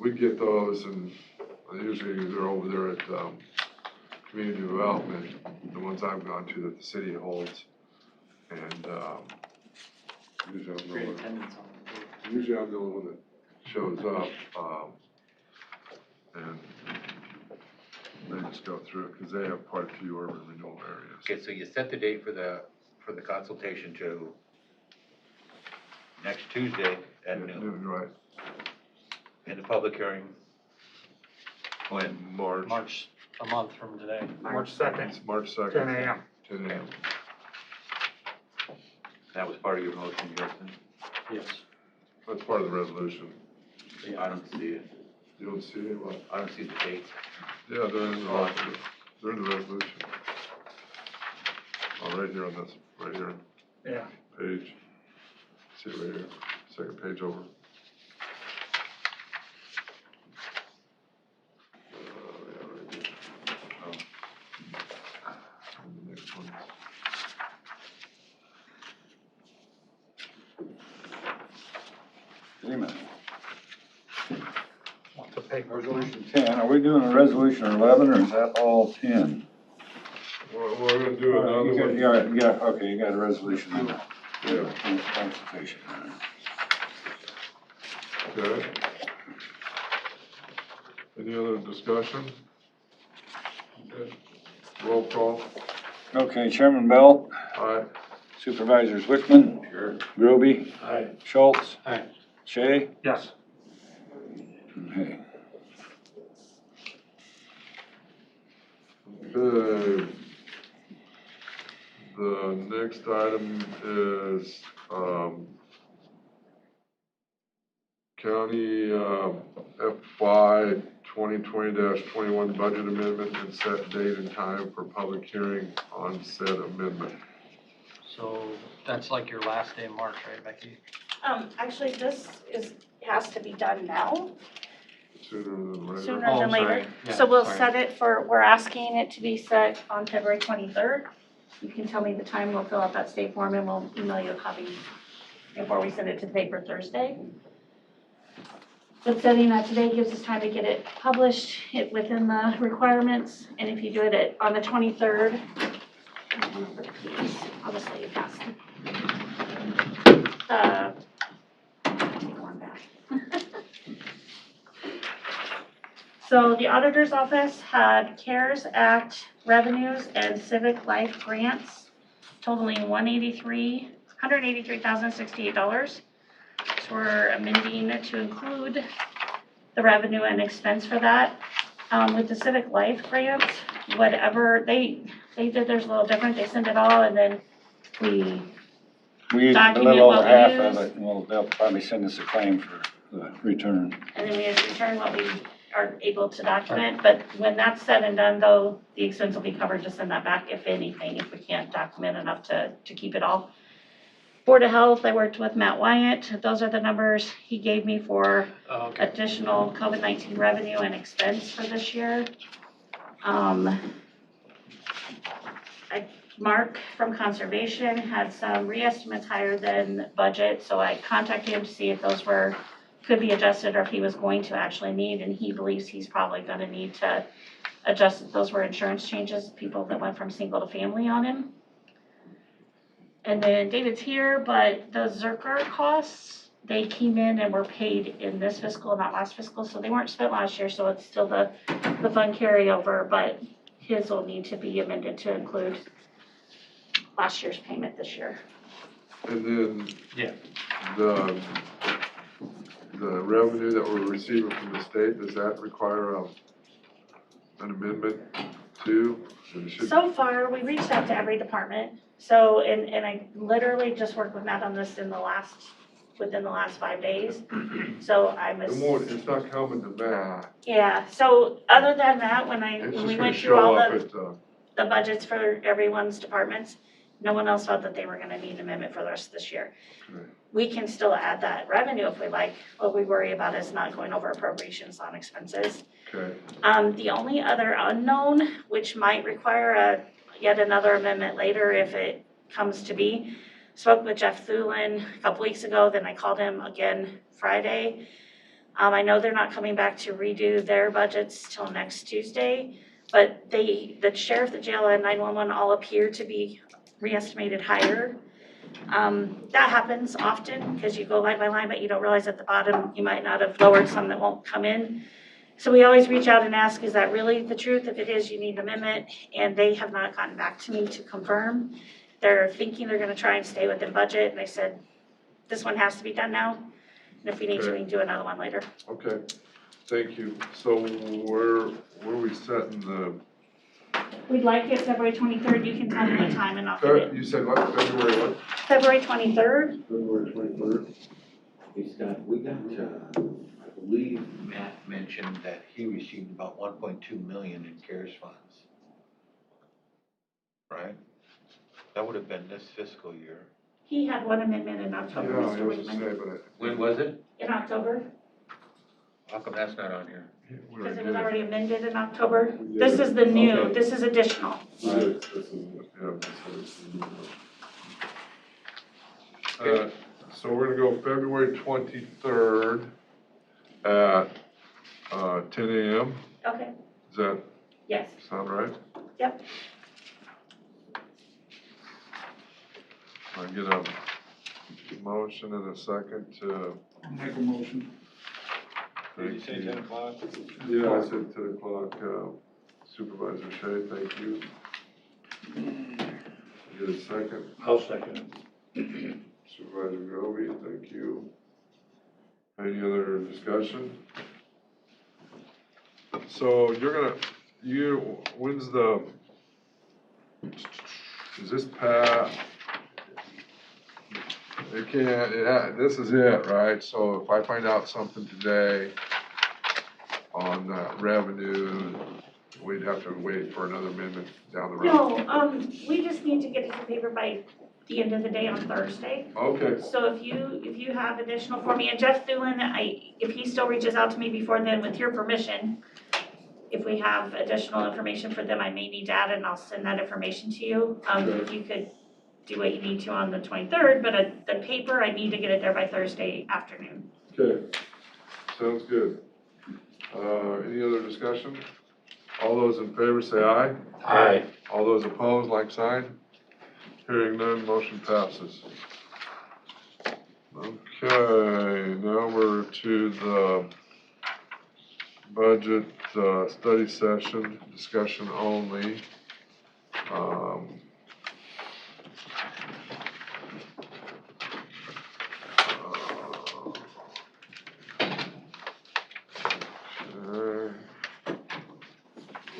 we get those and usually they're over there at, community development, the ones I've gone to that the city holds. And, usually I'm the great one, attendance on it too. usually I'm the only one that shows up, and they just go through it, cause they have quite a few urban renewal areas. okay, so you set the date for the consultation to next Tuesday at noon, Right, and the public hearing, when? March, A month from today. March 2nd, it's March 2nd. 10 a.m. 10 a.m. That was part of your motion, Justin? Yes. That's part of the resolution. I don't see it, You don't see it, what? I don't see the date. Yeah, they're in the resolution. They're in the resolution. Oh, right here on this, right here, Yeah. page. See it right here, second page over. Yeah, right here. And the next one. Wait a minute. What's the paper? Resolution 10, are we doing a resolution 11 or is that all 10? We're gonna do another You got- one. Yeah, okay, you got a resolution on that. Yeah, Consultation. okay. Any other discussion? Okay. Roll call, Okay, Chairman Bell, aye. Supervisors Wickman, Sure. Groby, Aye. Schultz, Aye. Shay. Yes. Okay. Okay. The next item is, county, FY 2020-21 budget amendment and set date and time for public hearing on said amendment. So that's like your last day in March, right, Becky? Actually, has to be done now, Sooner than later. sooner Oh, than I'm later. sorry. Yeah, So we'll sorry. set it we're asking it to be set on February 23rd. You can tell me the time, we'll fill out that state form and we'll email you a copy before we send it to the paper Thursday. But setting that today gives us time to get it published within the requirements, and if you do it on the 23rd, I'll just let you pass. Take one back. So the auditor's office had CARES Act revenues and civic life grants totaling $183,068. So we're amending to include the revenue and expense for that. With the civic life grants, whatever, they did theirs a little different. They sent it all and then we We used a Document little what over we half use. of it, and well, they'll probably send us a claim for the return. And then we have to return what we are able to document, but when that's said and done, though, the expense will be covered to send that back, if anything, if we can't document enough to keep it all. Board of Health, I worked with Matt Wyatt, those are the numbers he gave me for Oh, okay. additional COVID-19 revenue and expense for this year. Mark from Conservation had some reestimates higher than budget, so I contacted him to see if those could be adjusted or if he was going to actually need, and he believes he's probably gonna need to adjust. Those were insurance changes, people that went from single to family on him. And then David's here, but the Zerker costs, they came in and were paid in this fiscal, not last fiscal, so they weren't spent last year, so it's still the fund carryover, but his will need to be amended to include last year's payment this year. And then. Yeah. The revenue that we're receiving from the state, does that require an amendment too? And should- So far, we reached out to every department, so, and I literally just worked with Matt on this within the last 5 days, so I'm. It's not coming to Matt. Yeah, so other than that, when It's we just gonna went through show all up the at, the budgets for everyone's departments, no one else felt that they were gonna need an amendment for the rest of this year. Okay. We can still add that revenue if we like. What we worry about is not going over appropriations on expenses. okay, The only other unknown, which might require yet another amendment later if it comes to be, spoke with Jeff Thulin a couple weeks ago, then I called him again Friday. I know they're not coming back to redo their budgets till next Tuesday, but the sheriff, the jail, and 911 all appear to be re-estimated higher. That happens often because you go line by line, but you don't realize at the bottom, you might not have lowered some that won't come in. So we always reach out and ask, is that really the truth? If it is, you need an amendment, and they have not gotten back to me to confirm. They're thinking they're gonna try and stay within budget, and I said, this one has to be done now, and if we need to, we can do another one later. okay, thank you. So where are we setting the, We'd like it February 23rd, you can tell me the time and I'll get it. you said what, February what? February 23rd? February 23rd? We got, I believe Matt mentioned that he received about 1.2 million in CARES funds. Right? That would have been this fiscal year. He had one amendment in October, Yeah, I Mr. was to say, Weedman. but When was it? In October, How come that's not on here? we because it did was already amended in October. We did This it. is the new, Okay. this is additional. We did. This is, yeah, this is. So we're gonna go February 23rd at 10 a.m. Okay, Does that yes, sound right? yep. I get a motion and a second to. Make a motion. Did you say 10 o'clock? Yeah, I said 10 o'clock, Supervisor Shea, thank you. Get a second, I'll second it. Supervisor Grovey, thank you. Any other discussion? So when's is this Pat? This is it, right? So if I find out something today on revenue, we'd have to wait for another amendment down the road. No, we just need to get it to paper by the end of the day on Thursday. Okay, So if you have additional for me, and Jeff Thulin, if he still reaches out to me before then, with your permission, if we have additional information for them, I may need to add it, and I'll send that information to you. If you could do what you need to on the 23rd, but the paper, I need to get it there by Thursday afternoon. okay, sounds good. Any other discussion? All those in favor say aye. Aye. All those opposed, like sign. Hearing none, motion passes. Okay, now we're to budget, study session, discussion only. Okay.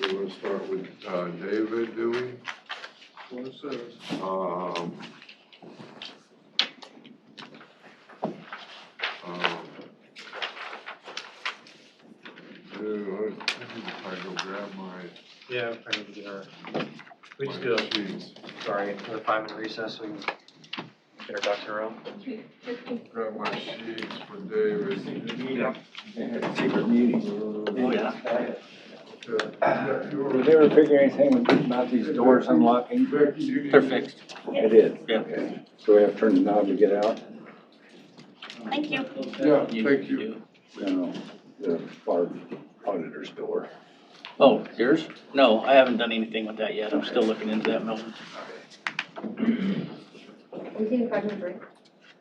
We will start with, David, do we? What it says. I need to probably go grab my Yeah, I need to get our, we just do a, sheets. sorry, another 5-minute recess so we can get our ducks in a row. Grab my sheets for David. Secret meeting. Oh, yeah. Did they ever figure anything about these doors unlocking? They're fixed. It is? Yeah. Okay. So we have to turn the knob to get out? Thank you. Yeah, thank you. No, the our auditor's door. Oh, yours? No, I haven't done anything with that yet. I'm still looking into that, Milton. Are you taking a 5-minute break?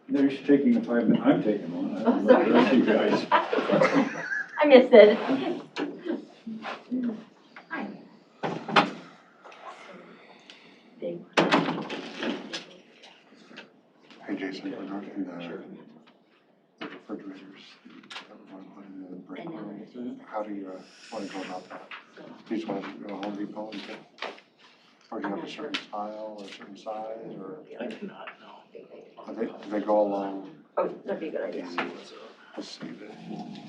They're taking a 5 minute, I'm taking one. Oh, sorry. That's you guys. I missed it. Hi. Big. Hey Jason, regarding the refrigerators that we're going to put in the break room, how do you want to go about that? Do you just want to go to Home Depot and get, or do you have a certain style or a certain size, or I do not know. do they go along, Oh, that'd be a good idea. let's see,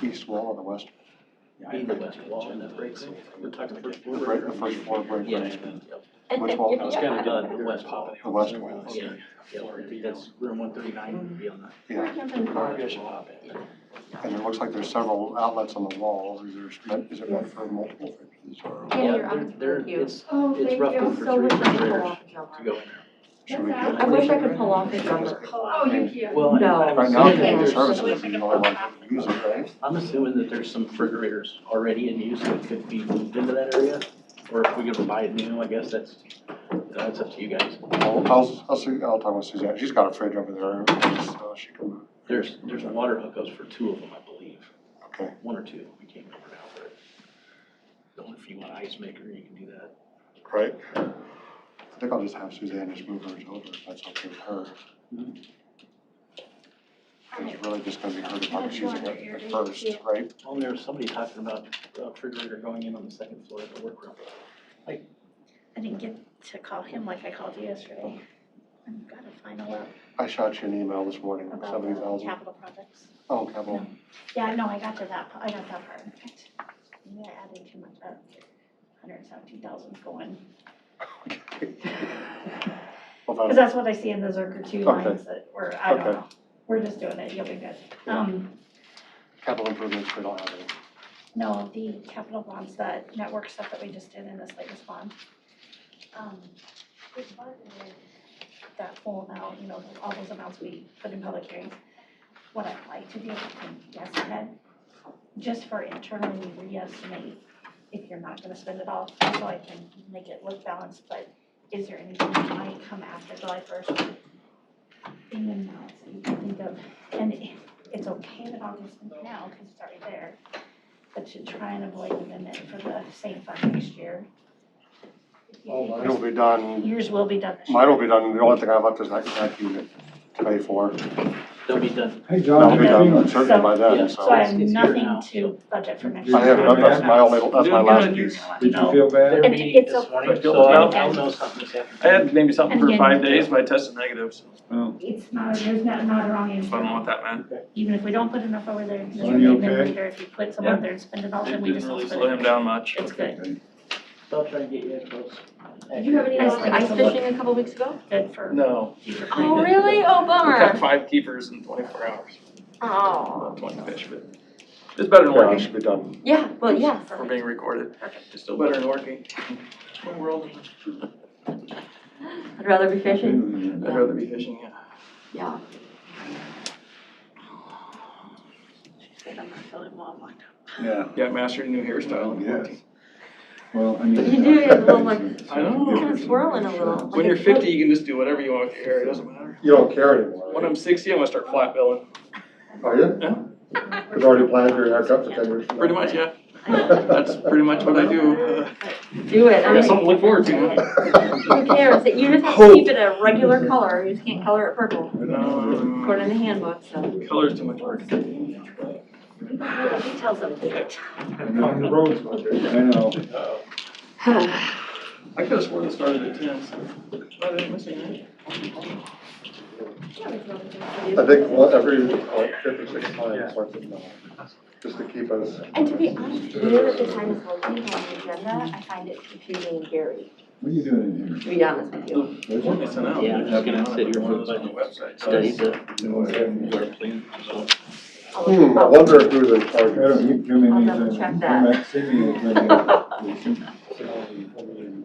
the east wall or the west? Be the west wall and that breaks. We're talking the first The floor. break, the first floor break Yeah, room? yep. Which wall? It's kind of the west wall. The west wall, Yeah, okay. yeah, I think that's room 139 be on that. Yeah, Maybe I should pop in. and it looks like there's several outlets on the wall, is it meant for multiple things, or? Yeah, it's Oh, thank you. roughly for So 3 wish I could pull refrigerators off the camera. to go in there. Should we I get? wish I could pull off the number. Oh, you can't. Well, No. Right now, Okay. the service would be the only one that can use it, right? I'm assuming that there's some refrigerators already in use that could be moved into that area. Or if we're gonna buy it new, I guess that's up to you guys. I'll talk with Suzanne, she's got a fridge over there, so she can, There's water hookups for 2 of them, I believe. okay. 1 or 2, we can't remember now, but if you want an ice maker, you can do that. Right. I think I'll just have Suzanne just move hers over, if that's okay with her. It's really just gonna be her department using it at first, right? Well, there was somebody talking about a refrigerator going in on the 2nd floor at the workroom. I didn't get to call him like I called you yesterday. I've got to find out I shot you an email this morning, about 70,000. capital projects. Oh, capital. Yeah, no, I got that part. Maybe I added too much, 117,000 going. Well, Because that's what I see in the Zerker 2 Okay. lines that were, I don't Okay. know. We're just doing it, you'll be good. Capital improvements, we don't have any. No, the capital bonds, that network stuff that we just did in this latest bond. We budgeted that full amount, all those amounts we put in public hearings. What I'd like to do is guess ahead, just for internally re-estimate if you're not gonna spend it all, so I can make it look balanced, but is there anything that might come after July 1st? In the amounts that you can think of, and it's okay that I'll just spend it now, because it's already there. But to try and avoid an amendment for the same fund next year. It'll be done, Yours will be done this year. mine will be done, the only thing I have left is that unit to pay for. They'll be done. Hey, That'll John, be how you done feeling? certainly by Yeah. then, So I have It's here nothing now, to budget for next year. I have, that's my only, that's my last Doing piece. Did you feel They're bad? And meeting it's this okay. morning, Feel so I'll bad. know something this I afternoon. had maybe something for And 5 again- days, but I tested negative, so It's not, there's not a wrong I don't answer. know what that meant. Even if we don't put enough over there, Are just you remain okay? later. If you put some Yeah. out there and spend it all, It then we didn't just don't really spend slow him it. down much. It's good. I'll try and get you as close. Did you have any ice fishing a couple weeks ago? Good for No, future. Oh, really? Oh, we caught bummer. 5 keepers in 24 hours, Oh, about 20 fish, but it's better than Yeah, it working. should be done. yeah, well, yeah. We're being recorded. It's still better than working. What world? I'd rather be fishing. I'd rather be fishing, yeah. Yeah. She said I'm not feeling well, I'm locked up. Yeah, Yeah, I mastered a new hairstyle in yes. quarantine. Well, I mean. You do, you have a little like, I know. kind of swirling a little. When you're 50, you can just do whatever you want with your hair, it doesn't matter. You don't care anymore, When I'm 60, I'm gonna start flat billing. Are you? Yeah. You've already planned your haircut for 10 years from now? Pretty much, yeah. That's pretty much what I do. Do it. I got something to look forward to. Who cares? You just have to keep it a regular color, you just can't color it purple, according to the handbook, so. Color's too much work. People know the details of it. On the roads, but I know. I could've sworn it started at 10, so I didn't miss anything. I think every, like, 56 times starts at 9, just to keep us. And to be honest, where the time is located on the agenda, I find it confusing and scary, What are you doing in to be honest with you. here? What they sent out, Yeah, they're I'm just gonna gonna sit here one of for those on the website. Study the plan, so. I wonder who they I target. don't, you come in I'll anytime. double check I'm that. at Sydney, and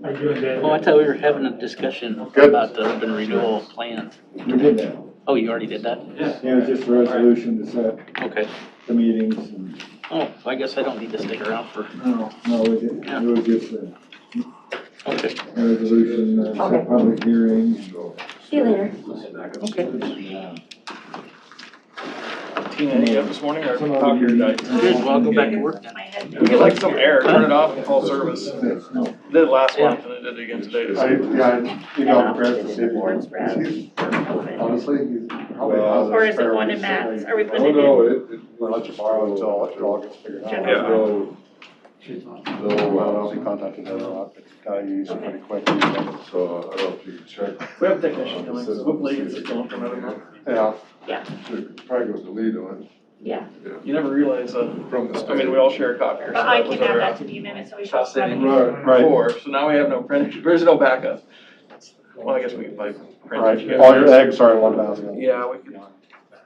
I do it. Well, I thought we were having a discussion Good. about the urban renewal plan. we did that. Oh, you already did that? Yeah, it was just a resolution to set Okay. the meetings and, Oh, I guess I don't need to stick around for, no, it was just a okay. resolution, Okay. set public hearing. See you later. Okay. Tina, any up this morning or copier died? Good, well, I'll go back to work then. My head. You get like some error, turn it off and call service. No. Did it last month and it did it again today. I emailed Grant to see if Boards, Brad. he's, honestly, he's probably Well, has. Or is it going to Matt's? Are we putting Oh, it in? no, it. We'll let you borrow until it all gets figured out. General So, I don't know if he contacted him or not, but he used it pretty quick. so I don't know if you can check. We have a technician coming, so hopefully it's going for another month. Yeah, Should probably go delete on Yeah, You never realize, from the state. I mean, we all share a copier. so but I that was can add our, that to the amendment, so we should. cost saving Right. before, so now we have no print, there's no backup. Well, I guess we could probably print it right, together. all your eggs are in one basket. Yeah, we could,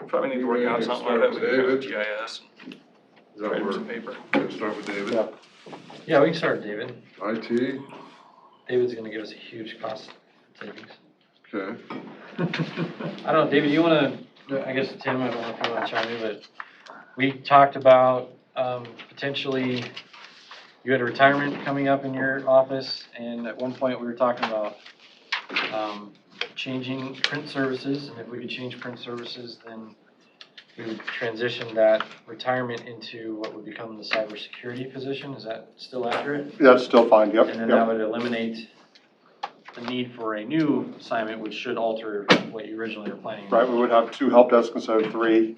probably need to work out something like that, we could have GIS, Is that write where, some paper. let's start with David? Yeah. Yeah, we can start with David. IT, David's gonna give us a huge cost savings. okay. I don't know, David, you wanna, I guess Tim, I don't know if you wanna chime in, but we talked about, potentially, you had a retirement coming up in your office, and at one point we were talking about, changing print services, and if we could change print services, then we would transition that retirement into what would become the cybersecurity position. Is that still accurate? That's still fine, yep, And then that yep. would eliminate the need for a new assignment, which should alter what you originally were planning. Right, we would have 2 help desks instead of 3,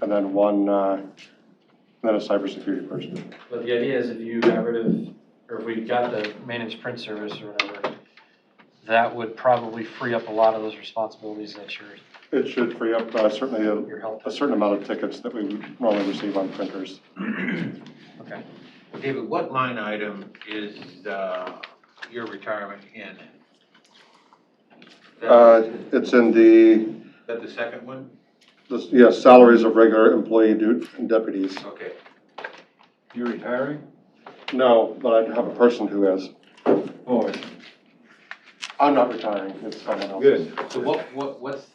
and then 1, then a cybersecurity person. But the idea is if you got rid of, or if we got the managed print service or whatever, that would probably free up a lot of those responsibilities that It should free up certainly your help. a certain amount of tickets that we would normally receive on printers. Okay. David, what line item is, your retirement in? It's in the, Is that the second one? salaries of regular employee and deputies. Okay. You retiring? No, but I have a person who is. Oh, I'm not retiring, it's someone else. good. So what's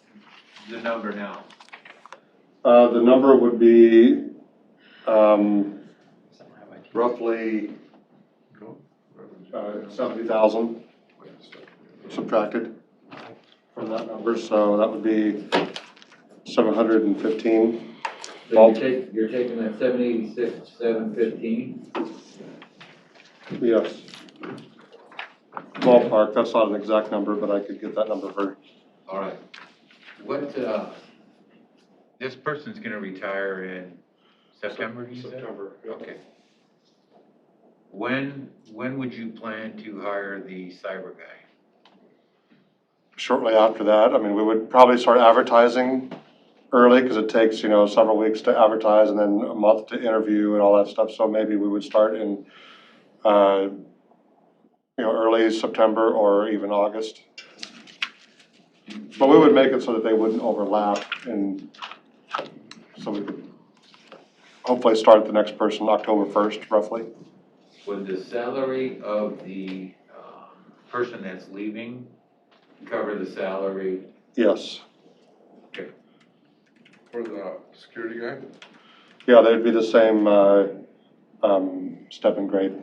the number now? The number would be, roughly, 70,000 subtracted from that number, so that would be 715. So you're taking that 786, 715? Yes. Ballpark, that's not an exact number, but I could get that number for you. All right. What, this person's gonna retire in September, you said? September, yep. Okay. When would you plan to hire the cyber guy? Shortly after that, I mean, we would probably start advertising early, because it takes, several weeks to advertise and then a month to interview and all that stuff, so maybe we would start in, early September or even August. But we would make it so that they wouldn't overlap, and so we could hopefully start the next person October 1st, roughly. Would the salary of the, person that's leaving cover the salary? Yes. For the security guy? Yeah, they'd be the same, step and grade.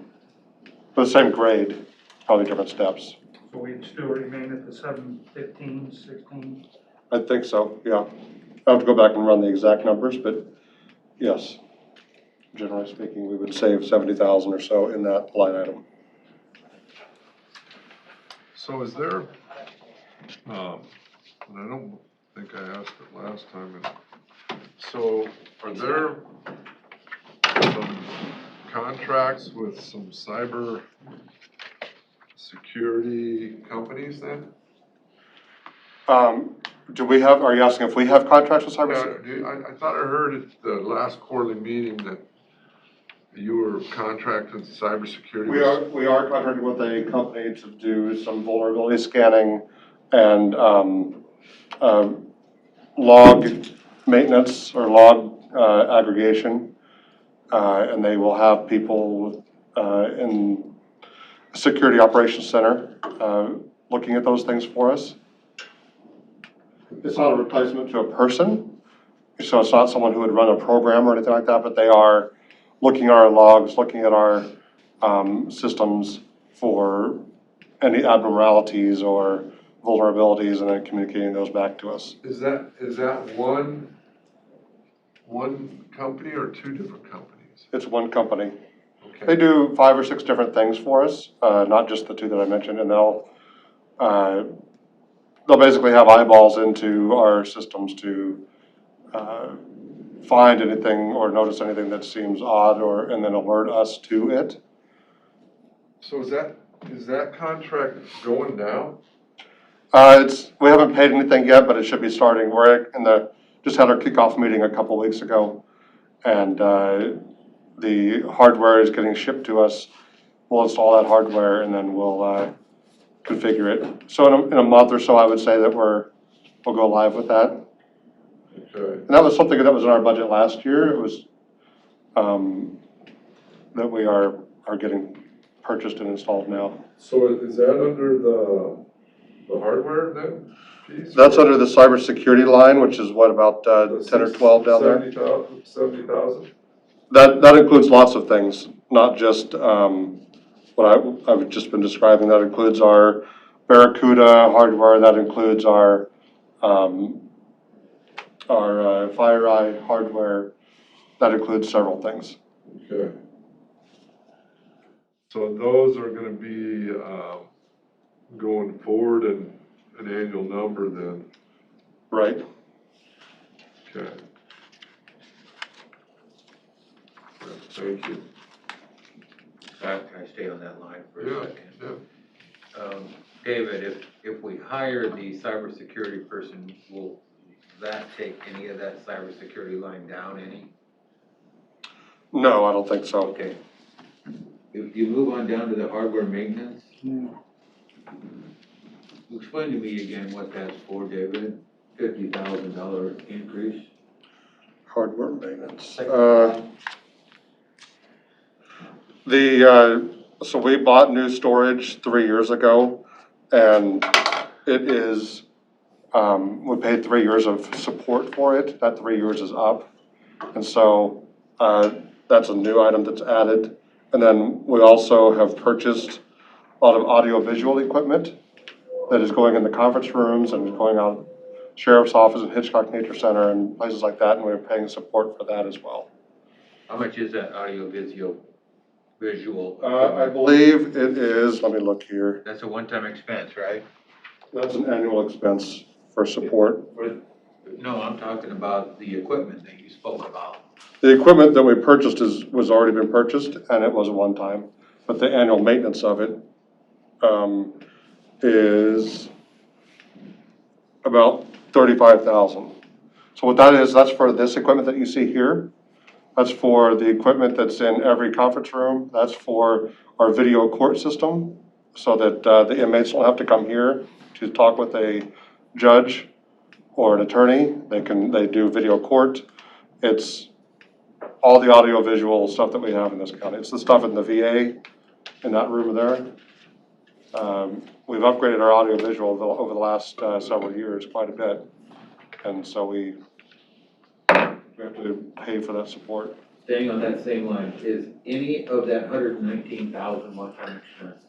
The same grade, probably different steps. So we'd still remain at the 715, 16? I think so, yeah. I'll have to go back and run the exact numbers, but yes. generally speaking, we would save 70,000 or so in that line item. So is there, and I don't think I asked it last time, so are there some contracts with some cyber security companies then? Are you asking if we have contracts with cybersecurity? Yeah, I thought I heard at the last quarterly meeting that you were contracted with cybersecurity. We are contracting with a company to do some vulnerability scanning and log maintenance or log aggregation. And they will have people in Security Operations Center looking at those things for us. It's not a replacement to a person, so it's not someone who would run a program or anything like that, but they are looking at our logs, looking at our systems for any abnormalities or vulnerabilities, and then communicating those back to us. Is that one company or two different companies? It's one company. Okay. They do 5 or 6 different things for us, not just the 2 that I mentioned, and they'll basically have eyeballs into our systems to find anything or notice anything that seems odd, and then alert us to it. So is that contract going now? We haven't paid anything yet, but it should be starting. We're just had our kickoff meeting a couple weeks ago, and the hardware is getting shipped to us. We'll install that hardware and then we'll configure it. So in a month or so, I would say that we'll go live with that. Okay. And that was something that was in our budget last year. It was that we are getting purchased and installed now. So is that under the hardware then piece? That's under the cybersecurity line, which is what, about 10 or 12 down there? 70,000? That includes lots of things, not just what I've just been describing. That includes our Barracuda hardware. That includes our FireEye hardware. That includes several things. Okay. So those are gonna be going forward and an annual number then? Right. Okay. Thank you. Can I stay on that line for Yeah, a second? David, if we hire the cybersecurity person, will that take any of that cybersecurity line down any? No, I don't think so. Okay. If you move on down to the hardware maintenance. Explain to me again what that's for, David. $50,000 increase. Hardware maintenance. So we bought new storage 3 years ago, and it is, we paid 3 years of support for it. That 3 years is up. And so that's a new item that's added. And then we also have purchased a lot of audio-visual equipment that is going in the conference rooms and is going out Sheriff's Office and Hitchcock Nature Center and places like that, and we're paying support for that as well. How much is that audio-visual? I believe it is, let me look here. That's a one-time expense, right? That's an annual expense for support. No, I'm talking about the equipment that you spoke about. The equipment that we purchased was already been purchased, and it was a one-time, but the annual maintenance of it is about $35,000. So what that is, that's for this equipment that you see here. That's for the equipment that's in every conference room. That's for our video court system, so that the inmates don't have to come here to talk with a judge or an attorney. They do video court. It's all the audio-visual stuff that we have in this county. It's the stuff in the VA, in that room there. We've upgraded our audio-visual over the last several years quite a bit, and so we have to pay for that support. Staying on that same line, is any of that 119,000 one-time expense?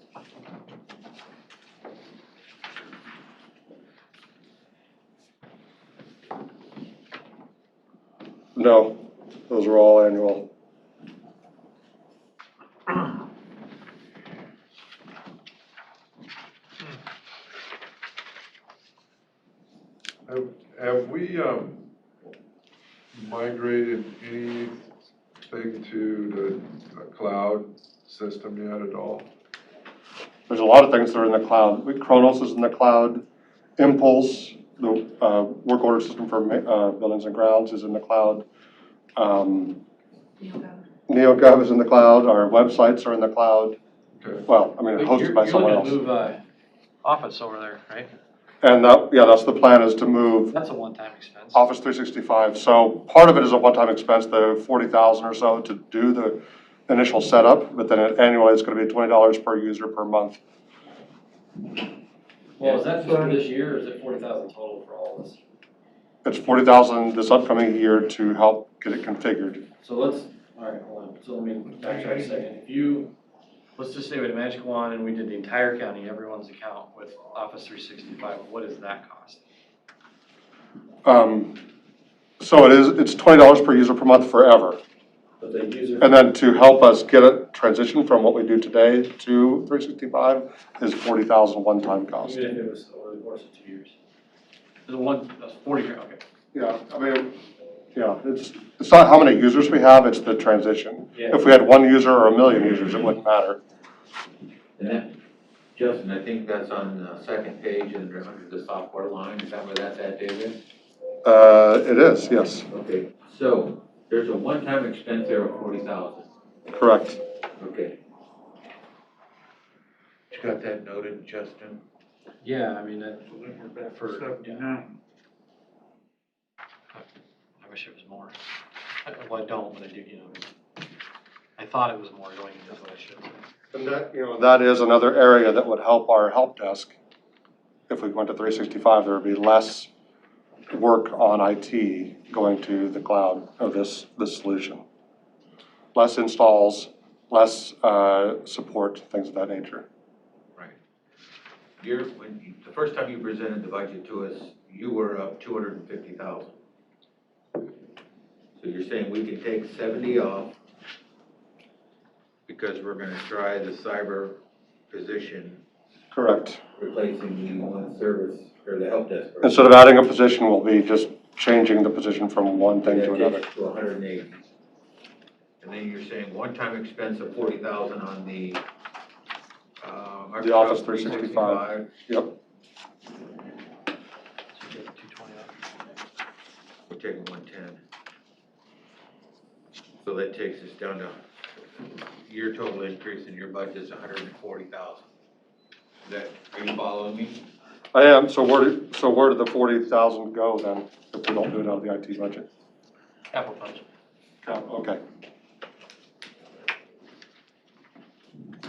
No, those are all annual. migrated anything to the cloud system yet at all? There's a lot of things that are in the cloud. Kronos is in the cloud. Impulse, the work order system for buildings and grounds is in the cloud. NeoGov is in the cloud. Our websites are in the cloud. Okay. Well, I mean, But hosted by someone else. You're looking to move, Office over there, right? And that, yeah, that's the plan, is to move That's a one-time expense. Office 365. So part of it is a one-time expense, the 40,000 or so to do the initial setup, but then annually it's going to be $20 per user per month. Well, is that just for this year, or is it 40,000 total for all of this? It's 40,000 this upcoming year to help get it configured. So let's, all right, hold on, so let me backtrack a second. If you, let's just say we had a magic wand and we did the entire county, everyone's account with Office 365, what does that cost? So it's $20 per user per month forever. But the user. And then to help us get it transition from what we do today to 365 is 40,000 one-time cost. Even if it was over the course of 2 years? That's 40, okay. Yeah, I mean, yeah, it's not how many users we have, it's the transition. Yeah. If we had one user or a million users, it wouldn't matter. And that, Justin, I think that's on the second page under the software line, is that where that's at, David? It is, yes, Okay, so there's a one-time expense there of 40,000, correct. okay. You got that noted, Justin? Yeah, I mean, that, for, yeah, 79. I wish it was more. Well, I don't, but I do, I thought it was more going into what I should say. And that, that is another area that would help our help desk. If we went to 365, there would be less work on IT going to the cloud of this solution. Less installs, less support, things of that nature. Right. The first time you presented the budget to us, you were up 250,000. So you're saying we can take 70 off because we're gonna try the cyber position, Correct. replacing the one service, or the help desk. Instead of adding a position, we'll be just changing the position from one thing to another. To 180. And then you're saying one-time expense of 40,000 on the, The Office 365. Yep. So you get 220 off. We're taking 110. So that takes us down to, your total increase in your budget is 140,000. Are you following me? I am. So where did the 40,000 go then, if we don't do it out of the IT budget? Capital budget. Okay.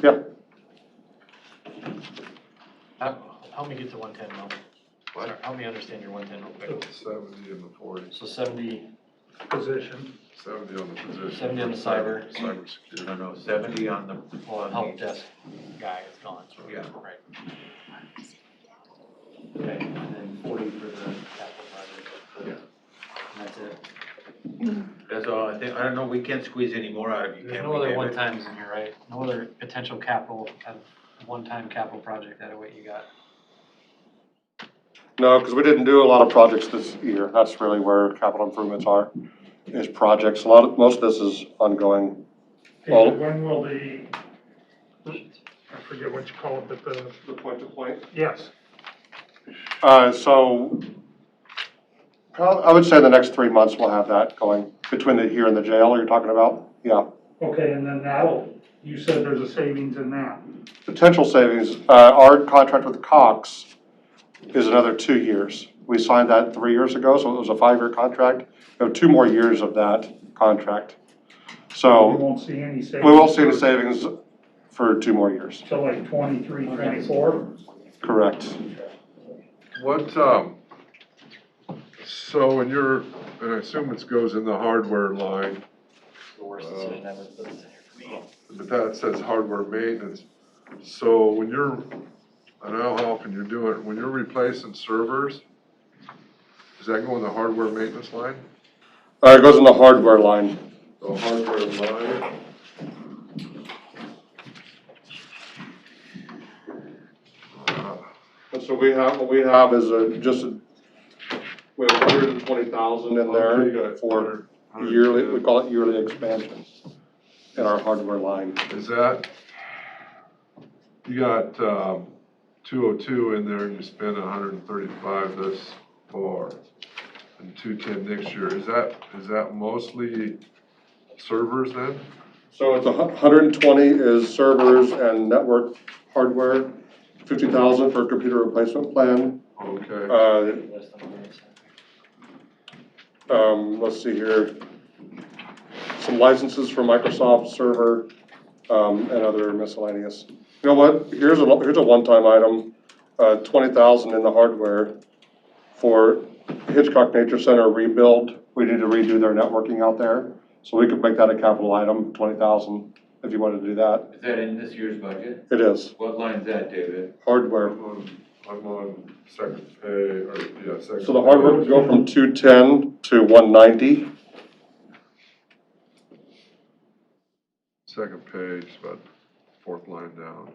Yeah. Help me get to 110, Mel. What? Sorry, help me understand your 110 real quick. 70 and the 40, So 70, Position. 70 on the position. 70 on the cyber. Cybersecurity. No, 70 on the. well, help desk guy is gone, so, Yeah. right. Okay, and then 40 for the capital project. Yeah. And that's it. That's all, I think, I don't know, we can't squeeze any more out of you, There's can no we, other David? one-times in here, right? No other potential capital, one-time capital project out of what you got? No, because we didn't do a lot of projects this year. That's really where capital improvements are, is projects. Most of this is ongoing. Well- David, when will I forget what you call it, but The point-to-point? yes. So I would say in the next 3 months we'll have that going between the here and the jail you're talking about. Yeah. Okay, and then you said there's a savings in that. Potential savings, our contract with Cox is another 2 years. We signed that 3 years ago, so it was a 5-year contract. We have 2 more years of that contract. We So won't see any savings. we won't see the savings for 2 more years. Till like 23, 24? Correct. What, so when and I assume it goes in the hardware line, The worst decision ever, but it's in here for me. but that says hardware maintenance. So when I don't know how often you're doing it, when you're replacing servers, does that go in the hardware maintenance line? It goes in the hardware line. The hardware line? And so what we have is just We have 120,000 in Okay, you there got for 100, yearly, 110. we call it yearly expansion in our hardware line. Is that, you got, 202 in there and you spent 135 this far and 210 next year. Is that mostly servers then? So it's 120 is servers and network hardware, 50,000 for computer replacement plan. Okay. Let's see here. Some licenses for Microsoft Server, and other miscellaneous. You know what, here's a one-time item, 20,000 in the hardware for Hitchcock Nature Center rebuild. We need to redo their networking out there, so we could make that a capital item, 20,000, if you wanted to do that. Is that in this year's budget? It is, What line's that, David? hardware. I'm on second pay, or, yeah, second. So the hardware would go from 210 to 190. Second page, about fourth line down.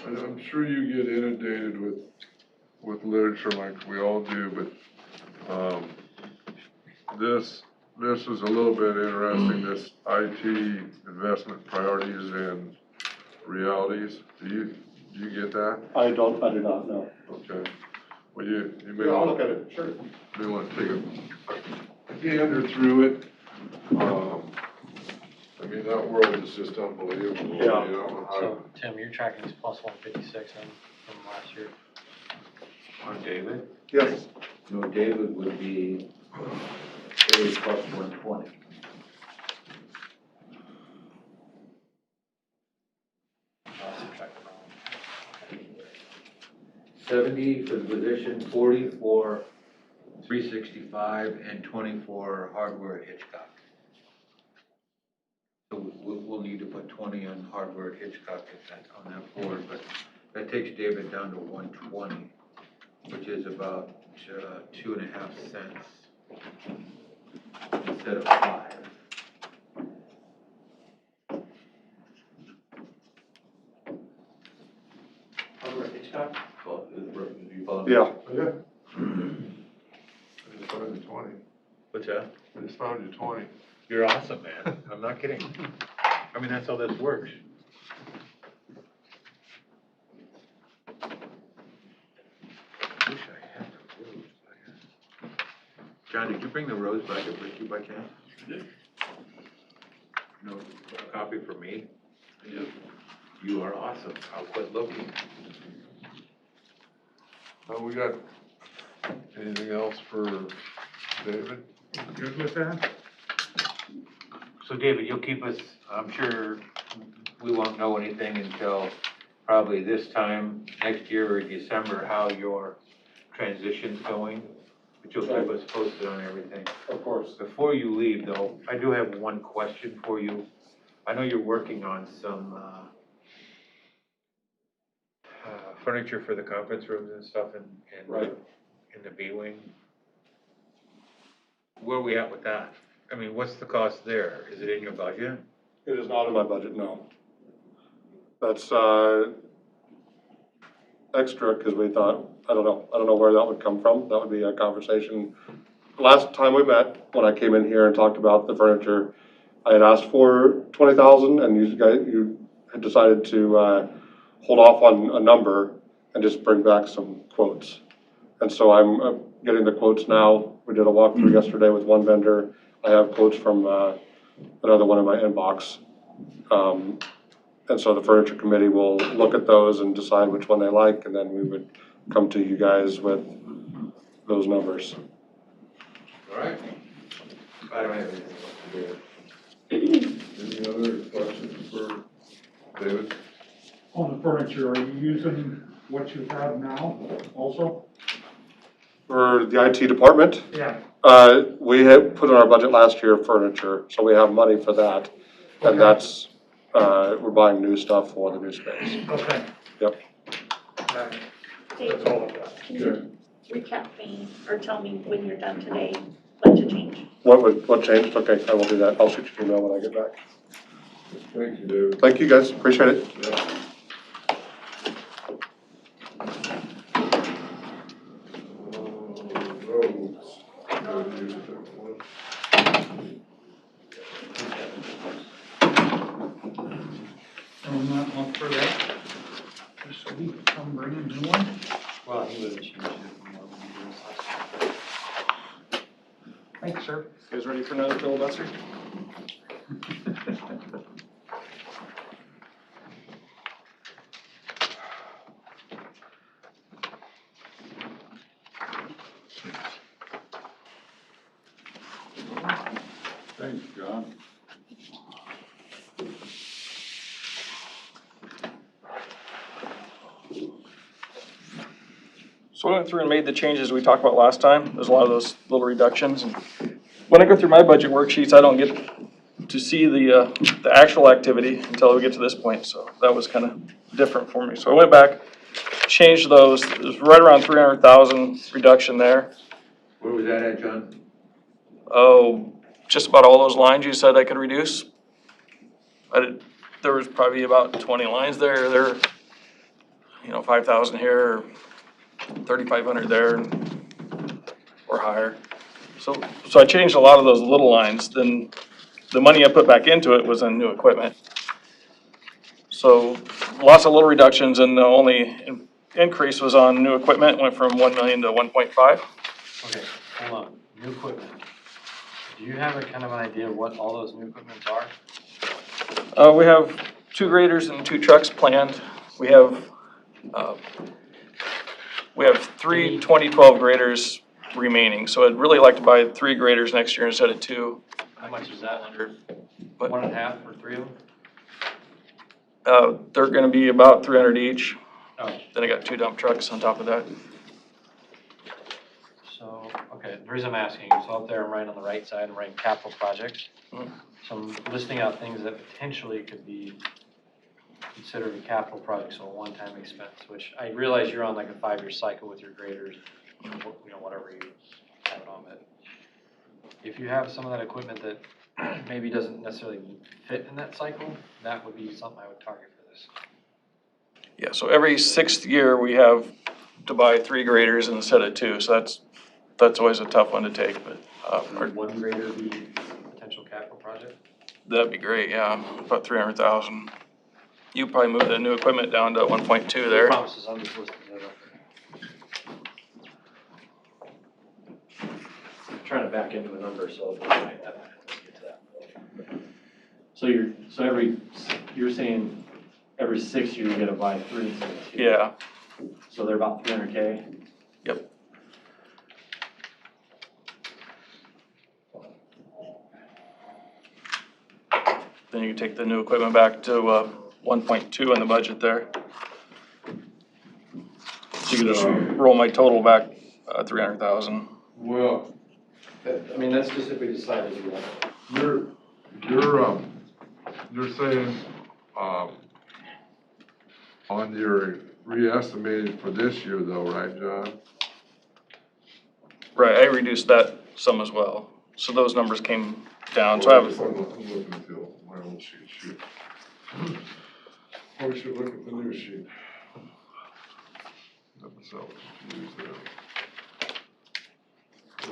I'm sure you get inundated with literature like we all do, but, this is a little bit interesting, this IT investment priorities and realities. Do you get that? I do not know. Okay. Well, you may Yeah, I'll want, look at it, sure. may want to take a gander through it. I mean, that world is just unbelievable. Yeah. You know, So, Tim, you're tracking this plus 156 from last year. On David? Yes. No, David would be A plus 120. Subtract the wrong. 70 for the position, 40 for 365 and 20 for hardware at Hitchcock. So we'll need to put 20 on hardware at Hitchcock on that board, but that takes David down to 120, which is about 2.5 cents instead of 5. Hardware Hitchcock? Well, you follow? Yeah. Yeah. I just found you 20. What's that? I just found you 20. You're awesome, man. I'm not kidding. I mean, that's how this works. Wish I had the rose back. John, did you bring the rose back up with you by chance? No, a copy for me? Yeah. You are awesome. I'll quit looking. We got anything else for David? Good with that? So David, you'll keep us, I'm sure we won't know anything until probably this time next year or December, how your transition's going, but you'll keep us posted on everything. Of course. Before you leave though, I do have one question for you. I know you're working on some, furniture for the conference rooms and stuff Right. in the B wing. Where are we at with that? I mean, what's the cost there? Is it in your budget? It is not in my budget, no. That's, extra, because we thought, I don't know where that would come from. That would be a conversation. Last time we met, when I came in here and talked about the furniture, I had asked for 20,000, and you had decided to, hold off on a number and just bring back some quotes. And so I'm getting the quotes now. We did a walkthrough yesterday with one vendor. I have quotes from, another one in my inbox. And so the furniture committee will look at those and decide which one they like, and then we would come to you guys with those numbers. All right. I don't have anything else to do. Any other questions for David? On the furniture, are you using what you have now also? For the IT department, Yeah. we had put in our budget last year furniture, so we have money for that. Okay. And that's, we're buying new stuff for the new space. Okay. Yep. That's all I've got. Can you recap me or tell me when you're done today, like to change. What changed? Okay, I will do that. I'll shoot you an email when I get back. Thank you, David. Thank you, guys. Appreciate it. Yeah. Roads. Gotta use that one. And not look for that, just so we can come bring a new one. Well, he would have changed it from what we did last time. Thanks, sir. You guys ready for another filibuster? Thanks, John. So I went through and made the changes we talked about last time. There's a lot of those little reductions. And when I go through my budget worksheets, I don't get to see the actual activity until we get to this point. So that was kind of different for me. So I went back, changed those. It was right around 300,000 reduction there. Where was that at, John? Oh, just about all those lines you said I could reduce. There was probably about 20 lines there. There, 5,000 here, 3,500 there, or higher. So I changed a lot of those little lines. Then the money I put back into it was on new equipment. So lots of little reductions, and the only increase was on new equipment. Went from 1 million to 1.5. Okay, hold on, new equipment. Do you have a kind of an idea of what all those new equipments are? We have 2 graders and 2 trucks planned. We have 3 2012 graders remaining. So I'd really like to buy 3 graders next year instead of 2. How much is that? But 1.5 for 3 of them? they're going to be about 300 each. Oh, Then I got 2 dump trucks on top of that. so, okay, the reason I'm asking, so up there I'm right on the right side, I'm writing capital projects. Mhm. So I'm listing out things that potentially could be considered a capital project, so a one-time expense, which I realize you're on like a 5-year cycle with your graders, whatever you have it on, but if you have some of that equipment that maybe doesn't necessarily fit in that cycle, that would be something I would target for this. Yeah, so every 6th year we have to buy 3 graders instead of 2. So that's always a tough one to take, but Would one grader be a potential capital project? that'd be great, yeah, about 300,000. You probably move the new equipment down to 1.2 there. Promises, I'm just listing that up. Trying to back into a number, so let's get to that. So you're saying every 6 years you're gonna buy 3 things? Yeah, So they're about 300K? yep. Then you can take the new equipment back to 1.2 in the budget there. So you can just roll my total back 300,000. Well, I mean, that's just if we decide to do that. you're saying, on your re-estimated for this year though, right, John? Right, I reduced that some as well. So those numbers came down. So I I'm have, looking at my old sheet. Probably should look at the new sheet. Got myself confused there.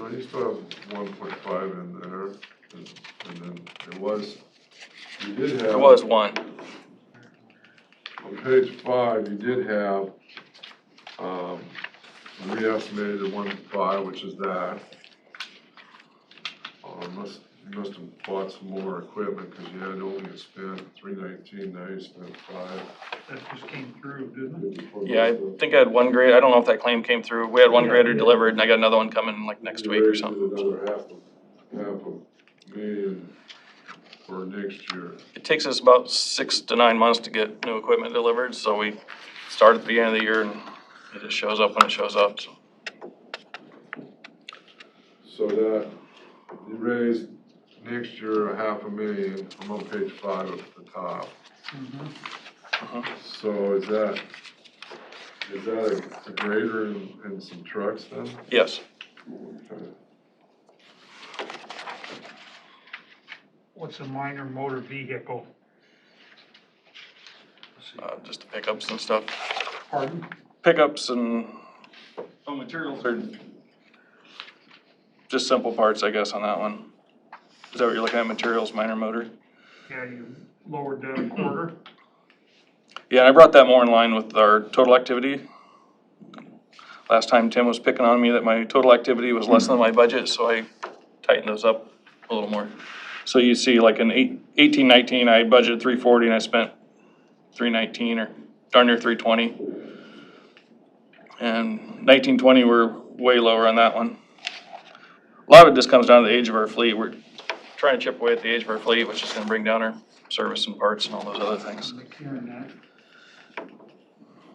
Well, you still have 1.5 in there, and then you did have. there was 1. On page 5, you did have, re-estimated at 1.5, which is that. You must have bought some more equipment, because you had only spent 319, now you spent 5. That just came through, didn't it? Yeah, I think I had 1 grade. I don't know if that claim came through. We had 1 grader delivered, and I got another one coming like next week or something. Another half a million for next year. It takes us about 6 to 9 months to get new equipment delivered, so we start at the beginning of the year and it just shows up when it shows up. So. So that, you raised next year $500,000, I'm on page 5 at the top. So is that a grader and some trucks then? Yes. Okay. What's a minor motor vehicle? Just the pickups and stuff. Pardon? Pickups and, materials are just simple parts, I guess, on that one. Is that what you're looking at, materials, minor motor? Yeah, you lowered that a quarter. Yeah, and I brought that more in line with our total activity. Last time Tim was picking on me that my total activity was less than my budget, so I tightened those up a little more. So you see like in 18-19, I budgeted 340 and I spent 319 or darn near 320. And 19-20, we're way lower on that one. A lot of it just comes down to the age of our fleet. We're trying to chip away at the age of our fleet, which is gonna bring down our service and parts and all those other things.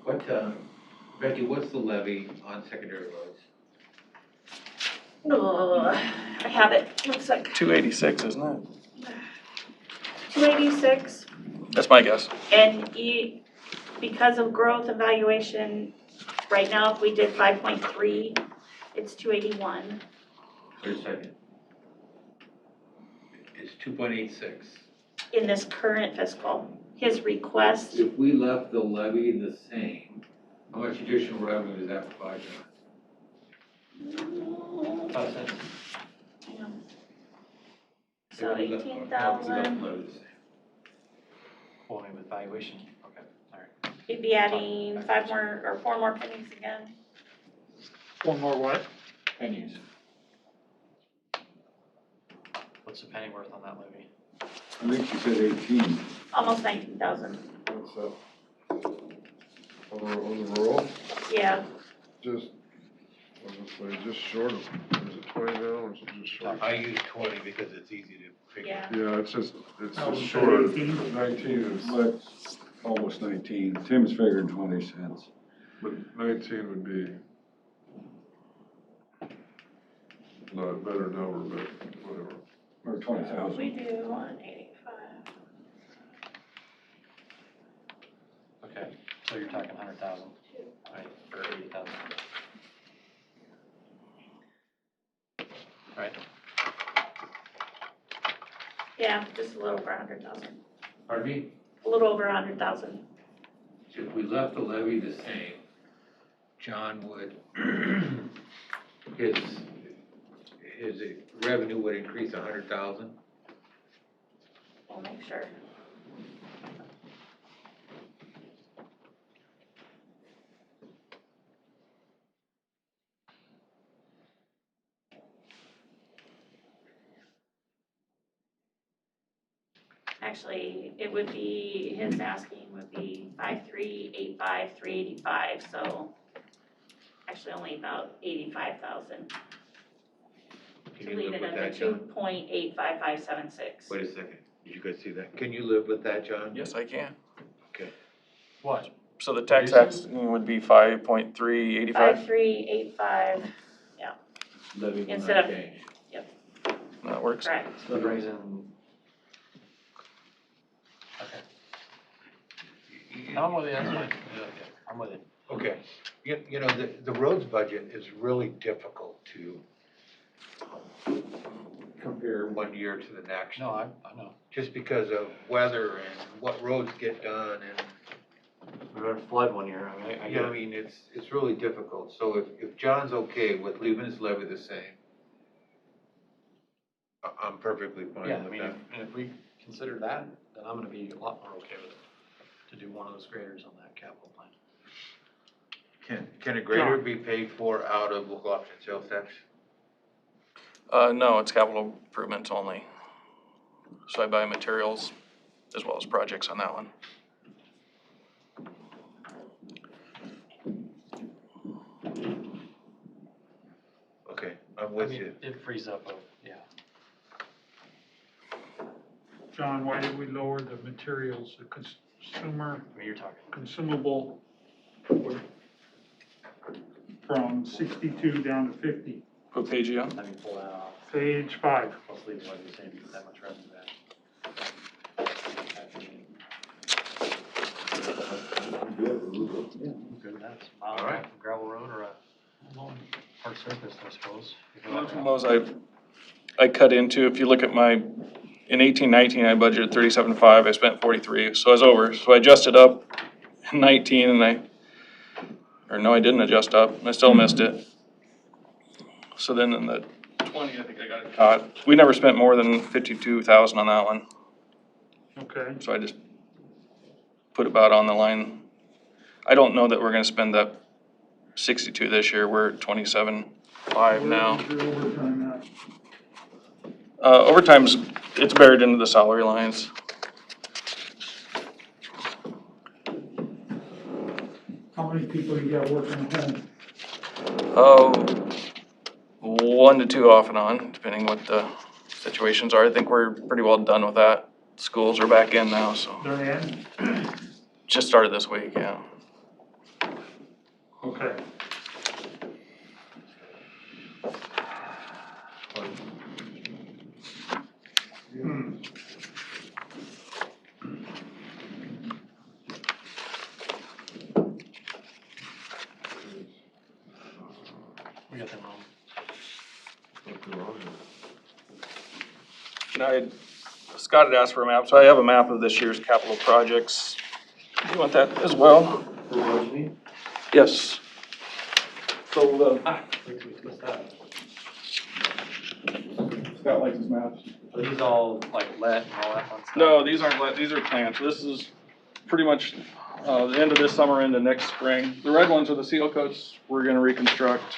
What, Becky, what's the levy on secondary roads? Oh, I have it, 1 sec. 286, isn't it? 286, That's my guess. and because of growth evaluation, right now, if we did 5.3, it's 281. Wait a second. It's 2.86. In this current fiscal. His request, If we left the levy the same, how much additional revenue does that provide? so If we left- no, if we left the 18,000, levy the same. Well, I mean, with valuation, okay, all right. he'd be adding 5 more, or 4 more pennies again. One more what? Pennies. What's the penny worth on that levy? I think she said 18. Almost 19,000, What's that? On the roll, yeah. just, I'll just say, just short of, is it 20 now, or is it just short? I use 20 because it's easy to figure. Yeah. Yeah, it's just Oh, you said short. 18? 19 is, But almost 19. Tim's figured 20 cents. but 19 would be not a better number, but whatever. Or 20,000. We do 185. Okay, so you're talking 100,000, right, for 80,000. Right, Yeah, just a little over 100,000, Pardon me? a little over 100,000. So if we left the levy the same, John would, his revenue would increase 100,000. We'll make sure. Actually, it would be, his asking would be 5,385, 385, so actually only about 85,000. Can To you leave live it with at that, the John? 2.85576. Wait a second, did you guys see that? Can you live with that, John? Yes, I can. Okay. what? So the tax action would be 5.385? 5,385, Levy will Instead not of- change. That works. correct. So that brings in. Okay. I'm with you, that's fine, yeah, okay, I'm with you. Okay, you know, the roads budget is really difficult to compare one year to the next. No, I know. Just because of weather and what roads get done and, We had a flood one year, I mean, I you get know, I it. mean, it's really difficult. So if John's okay with leaving his levy the same, I'm perfectly fine Yeah, I with mean, that. and if we consider that, then I'm gonna be a lot more okay with it, to do one of those graders on that capital plan. Can a grader be paid for out of local option sales tax? No, it's capital improvements only. So I buy materials as well as projects on that one. Okay, I'm I with mean, you. it frees up, yeah. John, why did we lower the materials, the consumer I mean, you're talking, consumable from 62 down to 50? What page are you on? let me pull that off, Page 5. let's leave what you're saying, because that much revenue back. Good, that's a mile and a half of gravel road or a hard surface, I suppose. One of those I cut into, if you look at my in 18-19, I budgeted 37.5, I spent 43, so I was over. So I adjusted up in 19 and I didn't adjust up, and I still missed it. So then in the 20, I think I got it caught. We never spent more than 52,000 on that one, Okay. so I just put about on the line. I don't know that we're gonna spend that 62 this year, we're at 27.5 now. Where is your overtime at? Overtime's, it's buried into the salary lines. How many people you got working at home? Oh, 1 to 2 off and on, depending what the situations are. I think we're pretty well done with that. Schools are back in now, so They're in? just started this week, yeah. Okay. We got them wrong. And Scott had asked for a map, so I have a map of this year's capital projects. Do you want that as well? Yes. So What's that? Scott likes his maps. Are these all like let and all that fun stuff? No, these aren't, these are planned. So this is pretty much the end of this summer into next spring. The red ones are the seal coats we're gonna reconstruct.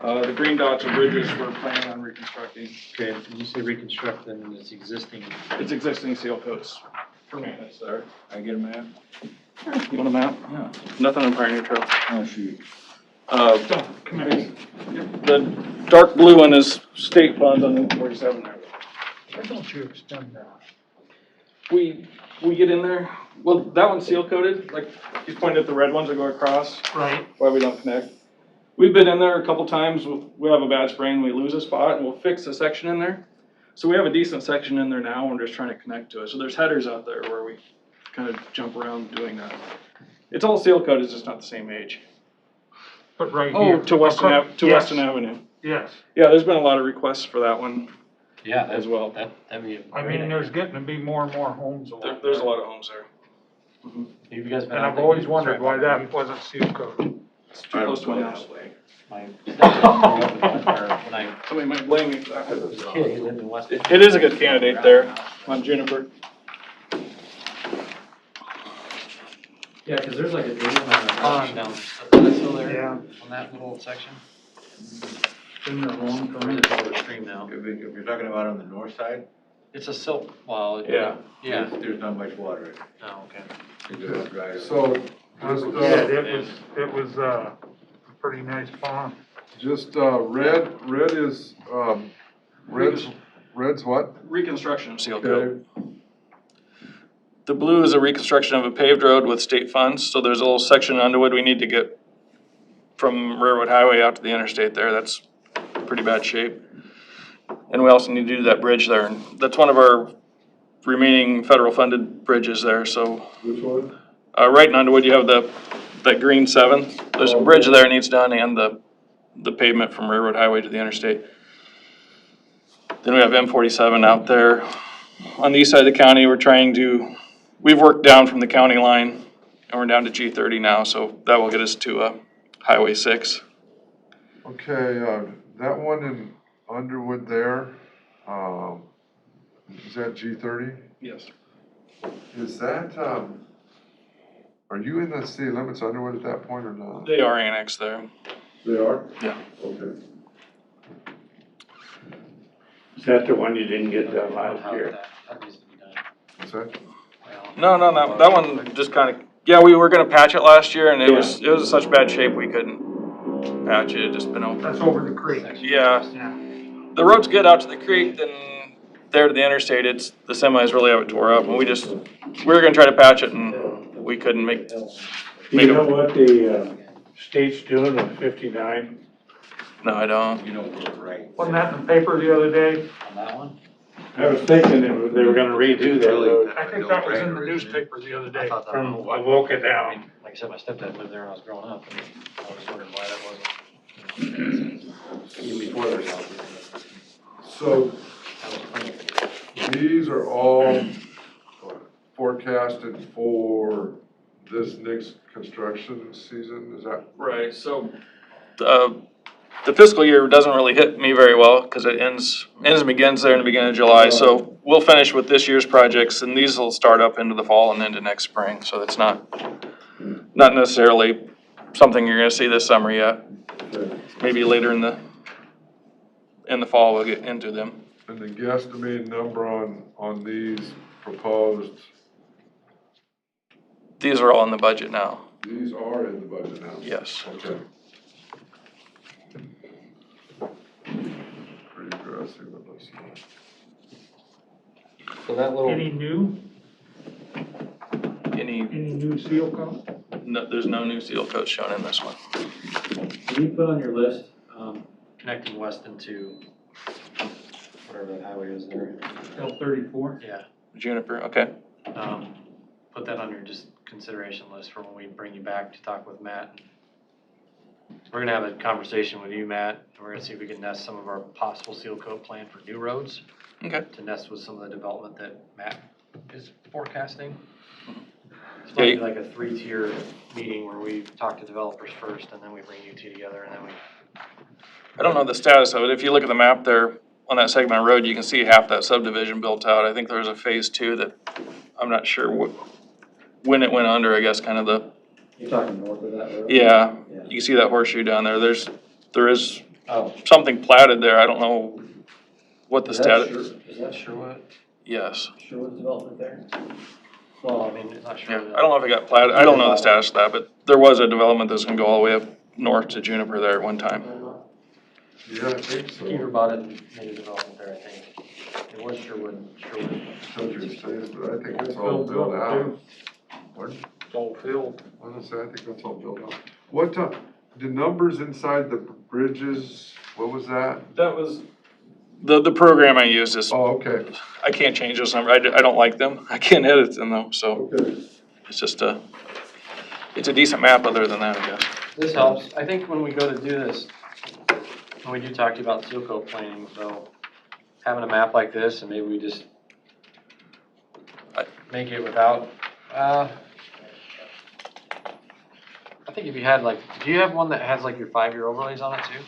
The green dots are bridges we're planning on reconstructing. Okay, did you say reconstruct then it's existing? It's existing seal coats for maintenance there. I get a map? You want a map? Yeah. Nothing on Pioneer Trail. Oh, shoot. Come here. The dark blue one is state funds on the 47 there. Why don't you extend that? We get in there, well, that one's seal coated, like, he's pointing at the red ones that go across, Right. why we don't connect. We've been in there a couple times, we'll have a bad sprain, we lose a spot, and we'll fix a section in there. So we have a decent section in there now, we're just trying to connect to it. So there's headers out there where we kind of jump around doing that. It's all seal coated, it's just not the same age. But right here. Oh, to Weston, Yes. Weston Avenue. Yes. Yeah, there's been a lot of requests for that one Yeah, as well. that'd be a I great mean, there's getting to be more and more homes along There's a there. lot of homes there. Have you guys been And out I've there? always wondered why that wasn't seal coated. It's too close to my house. My stepdad grew up in, or when I Somebody might blame me for that. was a kid, he lived in West. It is a good candidate there on Juniper. Yeah, cause there's like a dam down there, is that still there? Yeah. On that little section? Been there a long Or time. is it overstream now? If you're talking about on the north side, It's a silt, well, Yeah. yeah, there's not much water in it. oh, okay. It's just dry. So, just, Yeah, it was a pretty nice pond. just, red is, red's what? Reconstruction of seal Okay. coat. The blue is a reconstruction of a paved road with state funds, so there's a little section in Underwood we need to get from Railroad Highway out to the interstate there, that's pretty bad shape. And we also need to do that bridge there, and that's one of our remaining federal funded bridges there, so. Which one? Right in Underwood, you have that green 7, there's a bridge there that needs done, and the pavement from Railroad Highway to the interstate. Then we have M47 out there. On the east side of the county, we've worked down from the county line, and we're down to G30 now, so that will get us to Highway 6. Okay, that one in Underwood there, is that G30? Yes. Is that, are you in the city limits Underwood at that point or not? They are annexed there. They are? Yeah. Okay. Is that the one you didn't get done last year? That needs to be done. What's that? No, that one just kinda, yeah, we were gonna patch it last year, and it was in such bad shape we couldn't patch it, it just been open. That's over the creek. Yeah, Yeah. the road's good out to the creek, then there to the interstate, the semis really have it tore up, and we were gonna try to patch it, and we couldn't make Do you know it. what the state's doing with 59? No, I don't. You know, we're right. Wasn't that in the paper the other day? On that one? I was thinking they were gonna redo that road I think that was in the newspaper the other I day. thought that from one. Avoca down. Like I said, my stepdad lived there when I was growing up, and I was wondering why that wasn't, even before there was out there. So, That was funny. these are all forecasted for this next construction season, is that? Right, so, the fiscal year doesn't really hit me very well, cause it ends and begins there in the beginning of July, so we'll finish with this year's projects, and these will start up into the fall and into next spring, so it's not necessarily something you're gonna see this summer yet. Maybe later in the fall we'll get into them. And the guesstimated number on these proposed, These are all in the budget now, these are in the budget now? yes. Okay. Pretty aggressive with this. So that little, Any new seal coat? No, there's no new seal coats shown in this one. Can you put on your list, connecting Weston to whatever that highway is there? L-34? Yeah, Juniper, okay. put that on your just consideration list for when we bring you back to talk with Matt. We're gonna have a conversation with you, Matt, and we're gonna see if we can nest some of our possible seal coat plan for new roads. Okay. To nest with some of the development that Matt is forecasting. It's Yeah, probably like a 3-tier meeting where we talk to developers first and then we bring you two together and then we. I don't know the status of it. If you look at the map there, on that segment of road, you can see half that subdivision built out. I think there's a phase 2 that I'm not sure when it went under, I guess, kind of the, You're talking north of that road? yeah, Yeah. you can see that horseshoe down there. There is Oh. something platted there. I don't know what the Is that status. Is that Sherwood? Yes. Sherwood development there? Well, I mean, it's not Yeah, Sherwood. I don't know if it got platted. I don't know the status of that, but there was a development that's gonna go all the way up north to Juniper there at one time. Yeah, I think so. Keeper bought it and made a development there, I think. It was Sherwood. That's what you're saying, but I think it's all Filled built up, out. too. Pardon? It's all filled. Honestly, I think that's all built out. What, the numbers inside the bridges, what was that? That was. The program I used is, Oh, okay. I can't change those numbers. I don't like them. I can't edit them though, so Okay. it's just it's a decent map other than that, I guess. This helps. I think when we go to do this, when we do talk to you about seal coat planning, so having a map like this and maybe we just make it without, I think if you had like, do you have one that has like your 5-year overlays on it too?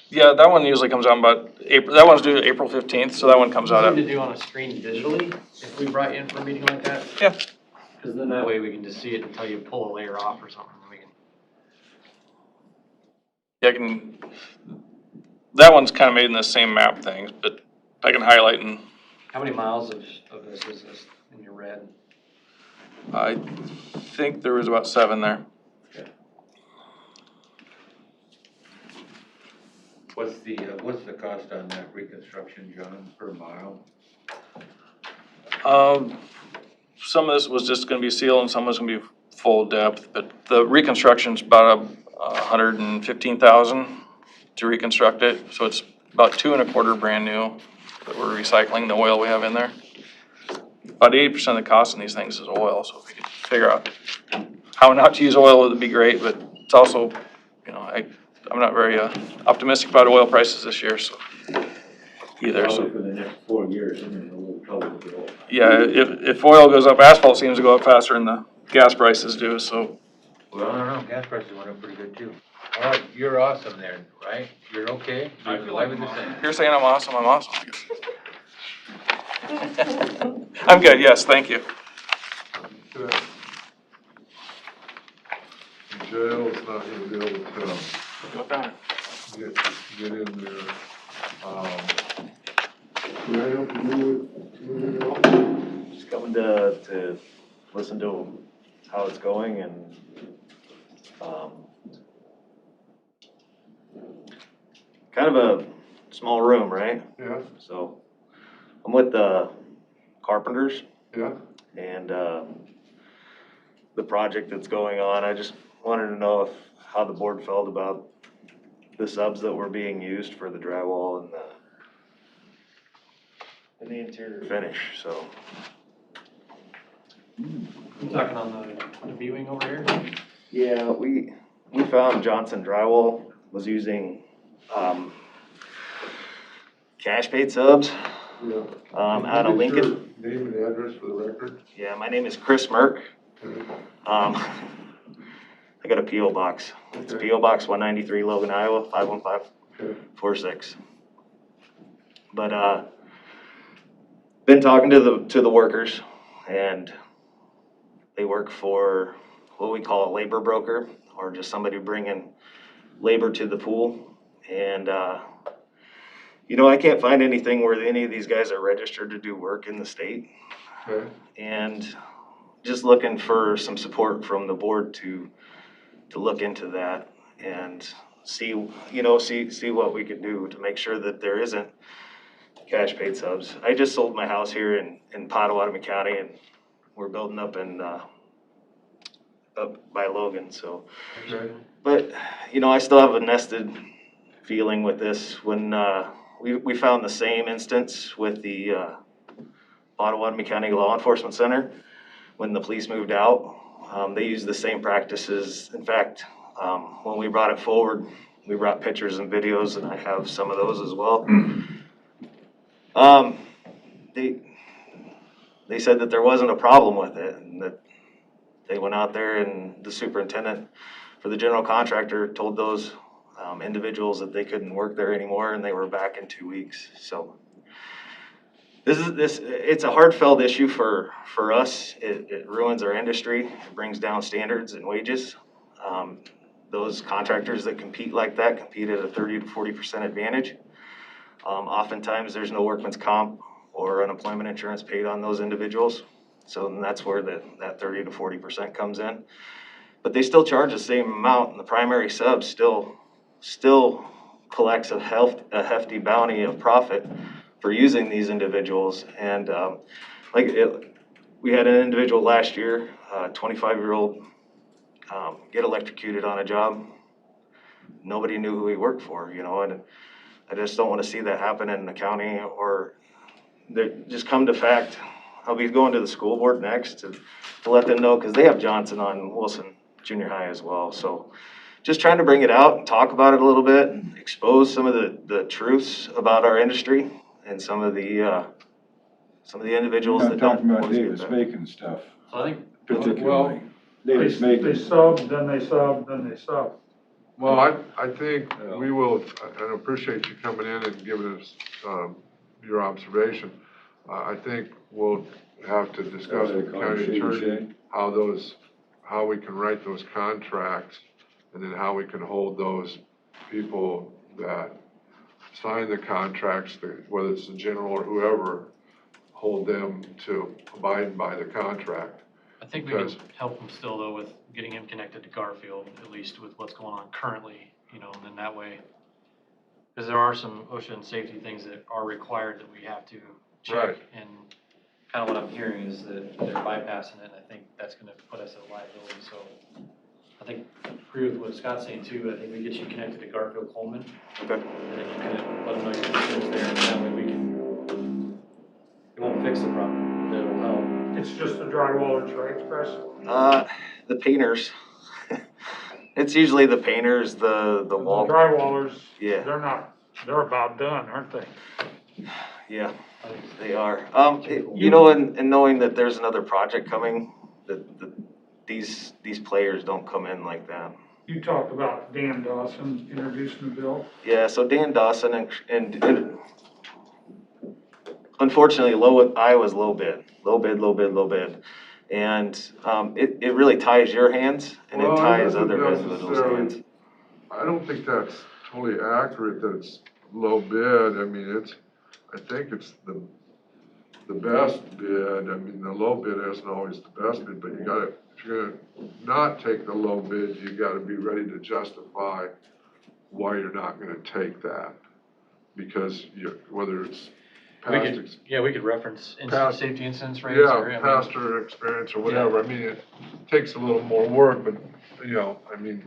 Yeah, that one usually comes out about April, that one's due April 15th, so that one comes out Easy at, to do on a screen visually, if we brought you in for a meeting like that. yeah. Cause then that way we can just see it until you pull a layer off or something, and we can. Yeah, that one's kind of made in the same map things, but I can highlight and How many miles of this is this in your red? I think there was about 7 there. What's the cost on that reconstruction, John, per mile? Some of this was just gonna be seal and some was gonna be full depth, but the reconstruction's about 115,000 to reconstruct it, so it's about 2 1/4 brand new that we're recycling the oil we have in there. About 80% of the cost in these things is oil, so if we could figure out how not to use oil, it'd be great, but it's also, I'm not very optimistic about oil prices this year, so either, so. Probably for the next 4 years, we're gonna have a little trouble with the oil. Yeah, if oil goes up, asphalt seems to go up faster than the gas prices do, so. Well, I don't know, gas prices went up pretty good too. All right, you're awesome there, right? You're okay? I feel like You're the same. You're saying I'm awesome, I guess. I'm good, yes, thank you. Okay. The jail's not gonna be able to Go down. get in there. Can I help you with it all? Just coming to listen to how it's going and, kind of a small room, right? Yeah, So I'm with the carpenters yeah. and, the project that's going on. I just wanted to know how the board felt about the subs that were being used for the drywall and the interior finish, so. You talking on the viewing over here? Yeah, we found Johnson Drywall was using, cash paid subs Yeah. Out of Can you give Lincoln. your name and address for the record? Yeah, my name is Chris Merck. I got a P.O. box. It's Okay. P.O. Box 193, Logan, Iowa, Okay. 51546. But, been talking to the workers, and they work for what we call a labor broker, or just somebody bringing labor to the pool. And, I can't find anything where any of these guys are registered to do work in the state. Okay. And just looking for some support from the board to look into that and see what we can do to make sure that there isn't cash paid subs. I just sold my house here in Potawatomi County, and we're building up up by Logan, so. Okay. But, I still have a nested feeling with this. When, we found the same instance with the, Potawatomi County Law Enforcement Center, when the police moved out. They used the same practices. In fact, when we brought it forward, we brought pictures and videos, and I have some of those as well. They said that there wasn't a problem with it, and that they went out there, and the superintendent for the general contractor told those individuals that they couldn't work there anymore, and they were back in 2 weeks. So it's a heartfelt issue for us. It ruins our industry. It brings down standards and wages. Those contractors that compete like that compete at a 30 to 40% advantage. Oftentimes, there's no workman's comp or unemployment insurance paid on those individuals. So then that's where that 30 to 40% comes in. But they still charge the same amount, and the primary sub still collects a hefty bounty of profit for using these individuals. And we had an individual last year, a 25-year-old, get electrocuted on a job. Nobody knew who he worked for, and I just don't want to see that happen in the county, or just come to fact. I'll be going to the school board next to let them know, because they have Johnson on Wilson Junior High as well. So just trying to bring it out and talk about it a little bit, and expose some of the truths about our industry and some of the individuals that don't talking about always get Davis that. Bacon stuff So I think, particularly. They Davis Bacon. sub, then they sub, then they sub. Well, I think we will, I appreciate you coming in and giving us, your observation. I think we'll have to discuss with the county attorney how we can write those contracts, and then how we can hold those people that sign the contracts, whether it's the general or whoever, hold them to abide by the contract. I think we can help him still though with getting him connected to Garfield, at least with what's going on currently, and then that way. Because there are some ocean safety things that are required that we have to check. Right. And kind of what I'm hearing is that they're bypassing it, and I think that's gonna put us at a liability, so. I think, agree with what Scott's saying too. I think we get you connected to Garfield Coleman. Okay. And then you can let them know your concerns there, and that way we can, it won't fix the problem, but it'll help. It's just the drywallers, right, Chris? The painters. It's usually the painters, the wall. The drywallers, Yeah. they're about done, aren't they? Yeah, they are. And knowing that there's another project coming, that these players don't come in like that. You talked about Dan Dawson introducing the bill. Yeah, so Dan Dawson and unfortunately, Iowa's low bid. And it really ties your hands, and it ties other individuals' hands. I don't think that's totally accurate that it's low bid. I mean, I think it's the best bid. I mean, the low bid isn't always the best bid, but if you're gonna not take the low bid, you gotta be ready to justify why you're not gonna take that. Because whether it's We could reference safety incidents rates. yeah, past or experience or whatever. I mean, it takes a little more work, but, I mean,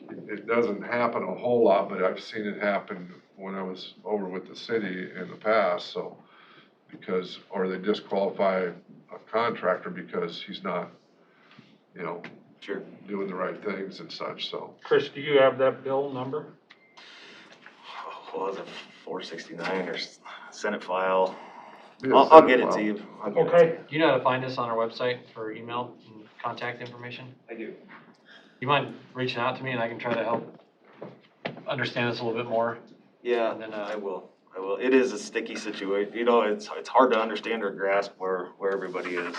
it doesn't happen a whole lot, but I've seen it happen when I was over with the city in the past, so. Or they disqualify a contractor because he's not, Sure. doing the right things and such, so. Chris, do you have that bill number? What was it, 469 or Senate file? Yeah, I'll send get it well. to you. I'll get it to Okay, Do you know how to find us on our website for email and contact information? I do. You mind reaching out to me and I can try to help understand this a little bit more? Yeah, And then, I will. It is a sticky situation, you know, it's hard to understand or grasp where everybody is.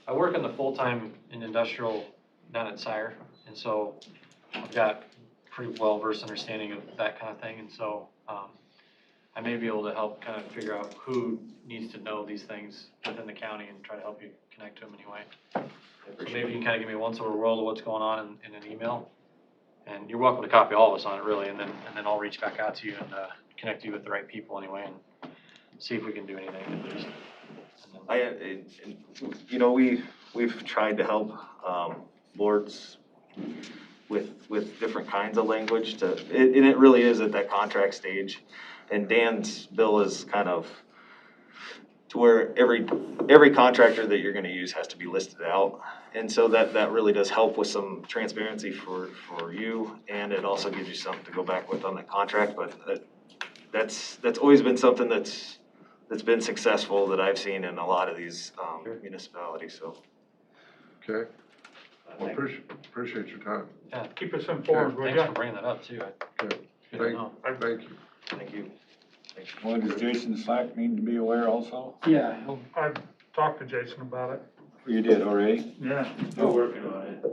I work in the full-time in industrial down at Sire, and so I've got pretty well-versed understanding of that kind of thing, and so, I may be able to help kind of figure out who needs to know these things within the county and try to help you connect to them anyway. So maybe you can kind of give me a once-over world of what's going on in an email, and you're welcome to copy all of us on it really, and then I'll reach back out to you and, connect you with the right people anyway, and see if we can do anything at least. You know, we've tried to help, boards with different kinds of language and it really is at that contract stage. And Dan's bill is kind of to where every contractor that you're gonna use has to be listed out. And so that really does help with some transparency for you, and it also gives you something to go back with on that contract, but that's always been something that's been successful that I've seen in a lot of these, municipalities, so. Okay, well, appreciate your time. Yeah, keep us informed, will thanks for ya? bringing that up too. Okay, Good to know. thank you. Thank you. Well, does Jason Slack need to be aware also? Yeah, I've talked to Jason about it, You did already? yeah. We're working on it.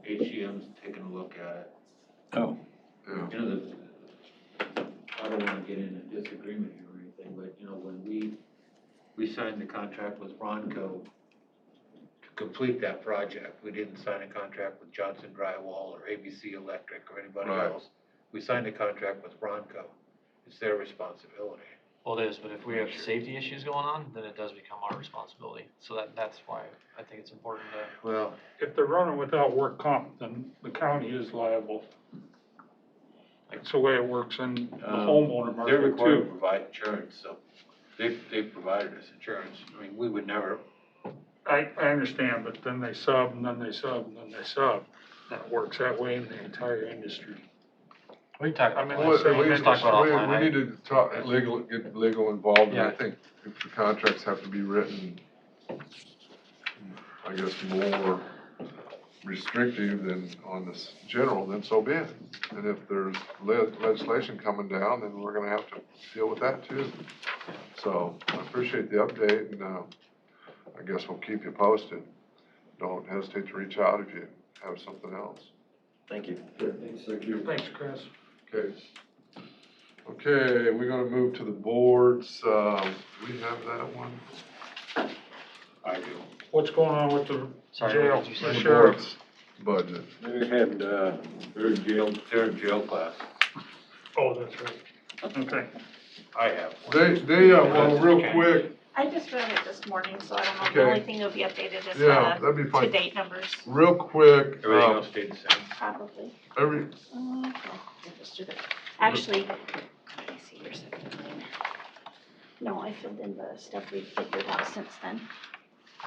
HCM's taking a look at it. Oh, Yeah. You know, I don't wanna get in a disagreement here or anything, but, you know, when we signed the contract with Ronco to complete that project, we didn't sign a contract with Johnson Drywall or ABC Electric or anybody Right. else. We signed a contract with Ronco. It's their responsibility. Well, it is, but if we have safety issues going on, then it does become our responsibility. So that's why I think it's important to. Well, If they're running without work comp, then the county is liable. That's the way it works in the homeowner they're market required to too. provide insurance, so they've provided us insurance. I mean, we would never, I understand, but then they sub, and then they sub, and then they sub. That works that way in the entire industry. We can talk about I mean, that. Well, same we Let's talk about it offline. we need to talk, get legal involved, and I Yeah. think if the contracts have to be written, I guess, more restrictive than on this general, then so be it. And if there's legislation coming down, then we're gonna have to deal with that too. So I appreciate the update, and, I guess we'll keep you posted. Don't hesitate to reach out if you have something else. Thank you. Thanks, Chris. Okay. Okay, we're gonna move to the boards. We have that one. I do. What's going on with the Sorry, jail, what did you say? the The sheriff's? board's budget. they had, They're in jail class. Oh, that's right. Okay. I have one. Well, real quick, I just read it this morning, so I don't know, Okay. the only thing that'll be updated is yeah, that'd be fine. to-date numbers, Real quick, Everything else stayed the same. probably. every, Actually, let me see your second line. No, I filled in the stuff we've figured out since then.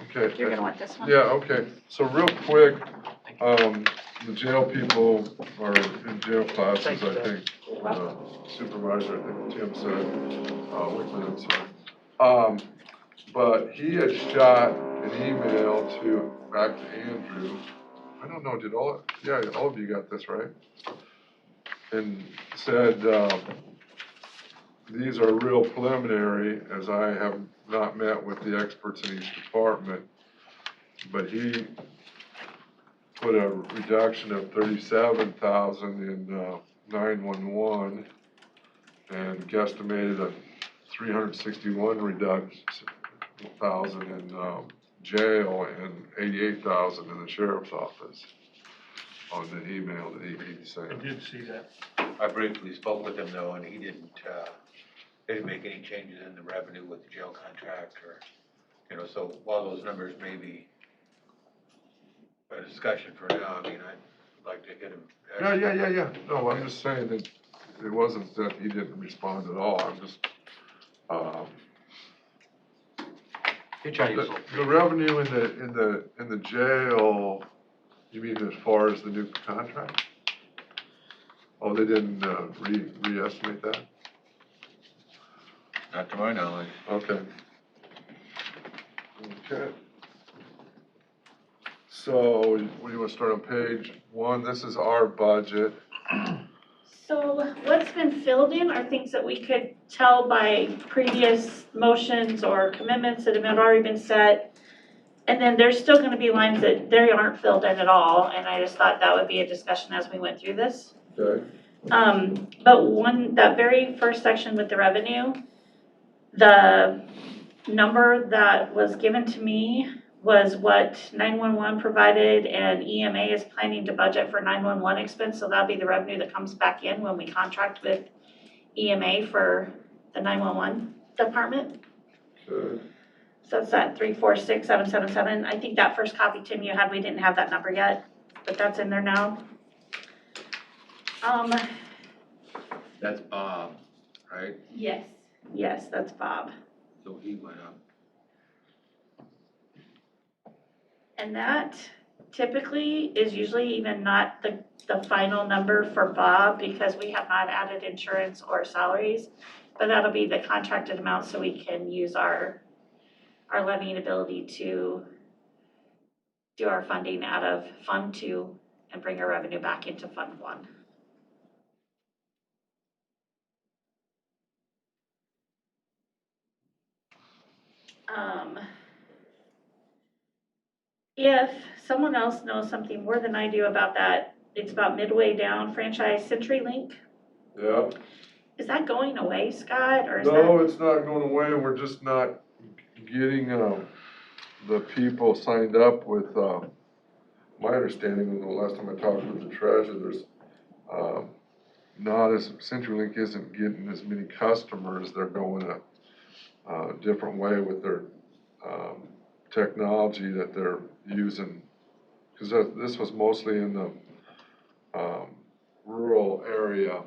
okay. You're gonna want this one? Yeah, okay, so real quick, the jail people are in jail classes, I think. Supervisor, I think Tim said, Wickman, I'm sorry. But he had shot an email back to Andrew. I don't know, all of you got this, right? And said, these are real preliminary, as I have not met with the experts in each department. But he put a reduction of 37,000 in 911 and guesstimated a 361 thousand in jail and 88,000 in the sheriff's office on the email that he sent. I did see that. I briefly spoke with him though, and he didn't make any changes in the revenue with the jail contract or, you know, so while those numbers may be a discussion for now, I mean, I'd like to get him. Yeah. No, I'm just saying that it wasn't that he didn't respond at all. I'm just, You try to use it. the revenue in the jail, you mean as far as the new contract? Oh, they didn't, re-estimate that? Not to my knowledge. Okay. Okay. So, what do you wanna start on page 1? This is our budget. So what's been filled in are things that we could tell by previous motions or commitments that have already been set. And then there's still gonna be lines that they aren't filled in at all, and I just thought that would be a discussion as we went through this. Okay. But that very first section with the revenue, the number that was given to me was what 911 provided, and EMA is planning to budget for 911 expense, so that'll be the revenue that comes back in when we contract with EMA for the 911 department. Okay. So it's that 346,777. I think that first copy, Tim, you had, we didn't have that number yet, but that's in there now. That's Bob, right? Yes. Yes, that's Bob. So he went up. And that typically is usually even not the final number for Bob, because we have not added insurance or salaries. But that'll be the contracted amount, so we can use our levying ability to do our funding out of Fund 2 and bring our revenue back into Fund 1. If someone else knows something more than I do about that, it's about midway down franchise CenturyLink. Yeah. Is that going away, Scott, or is that? No, it's not going away, we're just not getting, the people signed up with, my understanding, the last time I talked with the treasurer, there's, not as, CenturyLink isn't getting as many customers, they're going a different way with their, technology that they're using. Cause this was mostly in the, rural area.